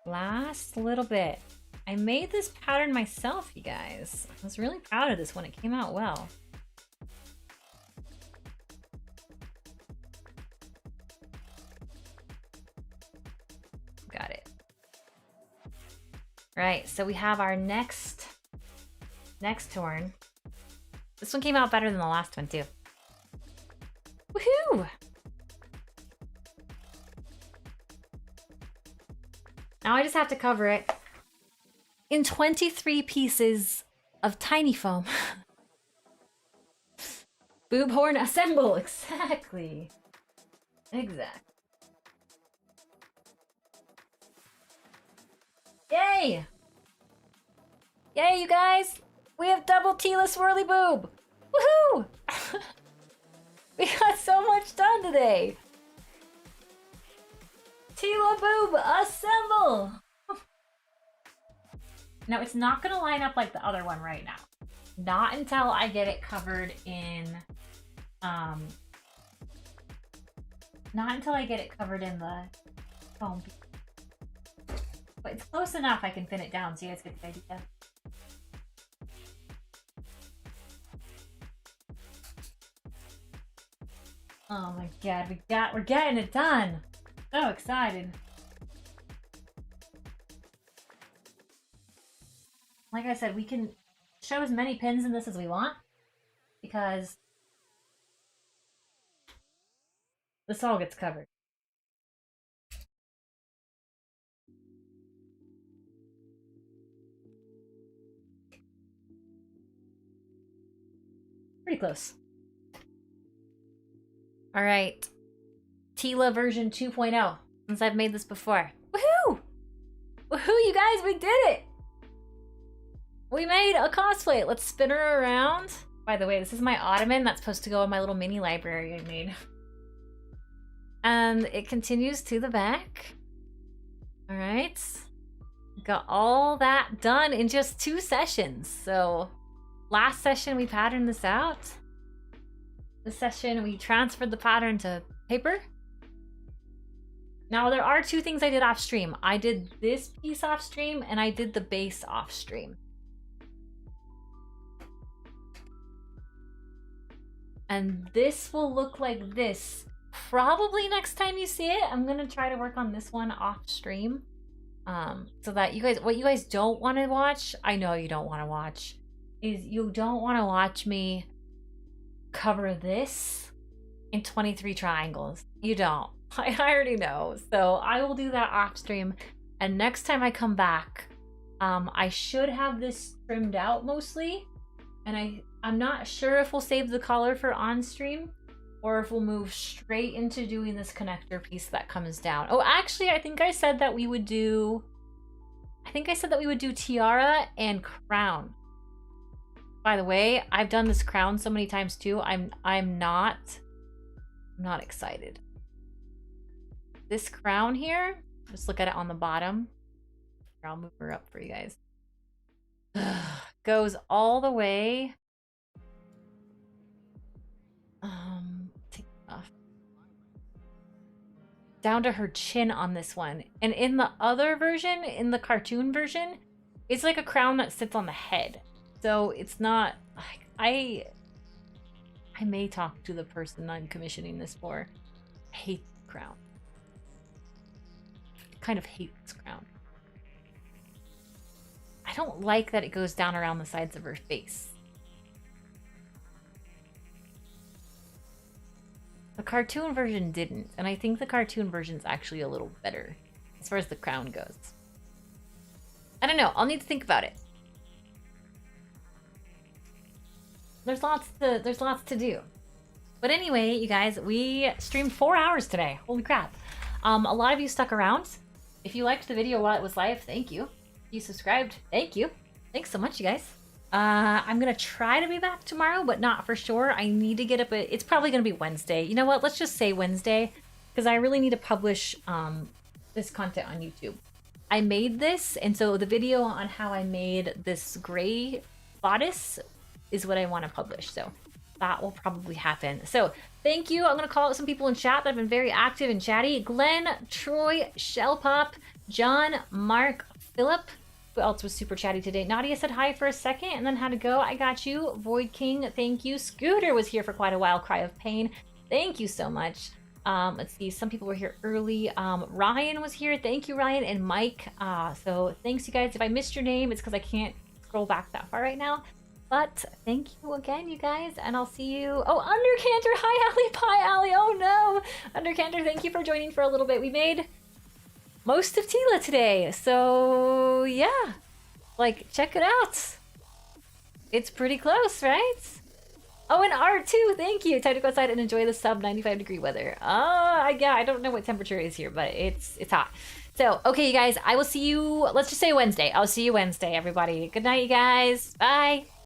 Last little bit. I made this pattern myself, you guys. I was really proud of this one. It came out well. Got it. Right, so we have our next horn. This one came out better than the last one, too. Woohoo! Now I just have to cover it. in 23 pieces of tiny foam. Boob horn assemble. Exactly. Exactly. Yay! Yay, you guys! We have double Teela swirly boob! Woohoo! We got so much done today! Teela boob, assemble! Now, it's not gonna line up like the other one right now. Not until I get it covered in, not until I get it covered in the foam. But it's close enough I can pin it down so you guys get the idea. Oh my god, we're getting it done. So excited. Like I said, we can show as many pins in this as we want because this all gets covered. Pretty close. All right. Teela version 2.0. Since I've made this before. Woohoo! Woohoo, you guys, we did it! We made a cosplay. Let's spin her around. By the way, this is my ottoman that's supposed to go in my little mini library I made. And it continues to the back. All right. Got all that done in just 2 sessions. So last session we patterned this out. This session we transferred the pattern to paper. Now there are 2 things I did off stream. I did this piece off stream and I did the base off stream. And this will look like this probably next time you see it. I'm gonna try to work on this one off stream. So that you guys, what you guys don't want to watch, I know you don't want to watch, is you don't want to watch me cover this in 23 triangles. You don't. I already know. So I will do that off stream. And next time I come back, I should have this trimmed out mostly. And I'm not sure if we'll save the collar for on stream or if we'll move straight into doing this connector piece that comes down. Oh, actually, I think I said that we would do tiara and crown. By the way, I've done this crown so many times too. I'm not excited. This crown here, just look at it on the bottom. Here, I'll move her up for you guys. Goes all the way. Take it off. Down to her chin on this one. And in the other version, in the cartoon version, it's like a crown that sits on the head. So it's not like I may talk to the person I'm commissioning this for. I hate the crown. I kind of hate this crown. I don't like that it goes down around the sides of her face. The cartoon version didn't, and I think the cartoon version's actually a little better as far as the crown goes. I don't know. I'll need to think about it. There's lots to do. But anyway, you guys, we streamed 4 hours today. Holy crap. A lot of you stuck around. If you liked the video while it was live, thank you. If you subscribed, thank you. Thanks so much, you guys. I'm gonna try to be back tomorrow, but not for sure. I need to get up it's probably gonna be Wednesday. You know what? Let's just say Wednesday, because I really need to publish this content on YouTube. I made this, and so the video on how I made this gray bodice is what I want to publish. So that will probably happen. So thank you. I'm going to call out some people in chat that have been very active and chatty. Glenn, Troy, Shellpop, John, Mark, Philip. Who else was super chatty today? Nadia said hi for a second and then had to go. I got you. Void King, thank you. Scooter was here for quite a while. Cry of Pain. Thank you so much. Let's see. Some people were here early. Ryan was here. Thank you, Ryan. And Mike. So thanks, you guys. If I missed your name, it's because I can't scroll back that far right now. But thank you again, you guys, and I'll see you. Oh, Undercanter, hi, Allie, bye, Allie. Oh no, Undercanter, thank you for joining for a little bit. We made most of Teela today, so yeah. Like, check it out. It's pretty close, right? Oh, and art too. Thank you. Time to go outside and enjoy the sub 95-degree weather. Yeah, I don't know what temperature is here, but it's hot. So, okay, you guys, I will see you. Let's just say Wednesday. I'll see you Wednesday, everybody. Good night, you guys. Bye.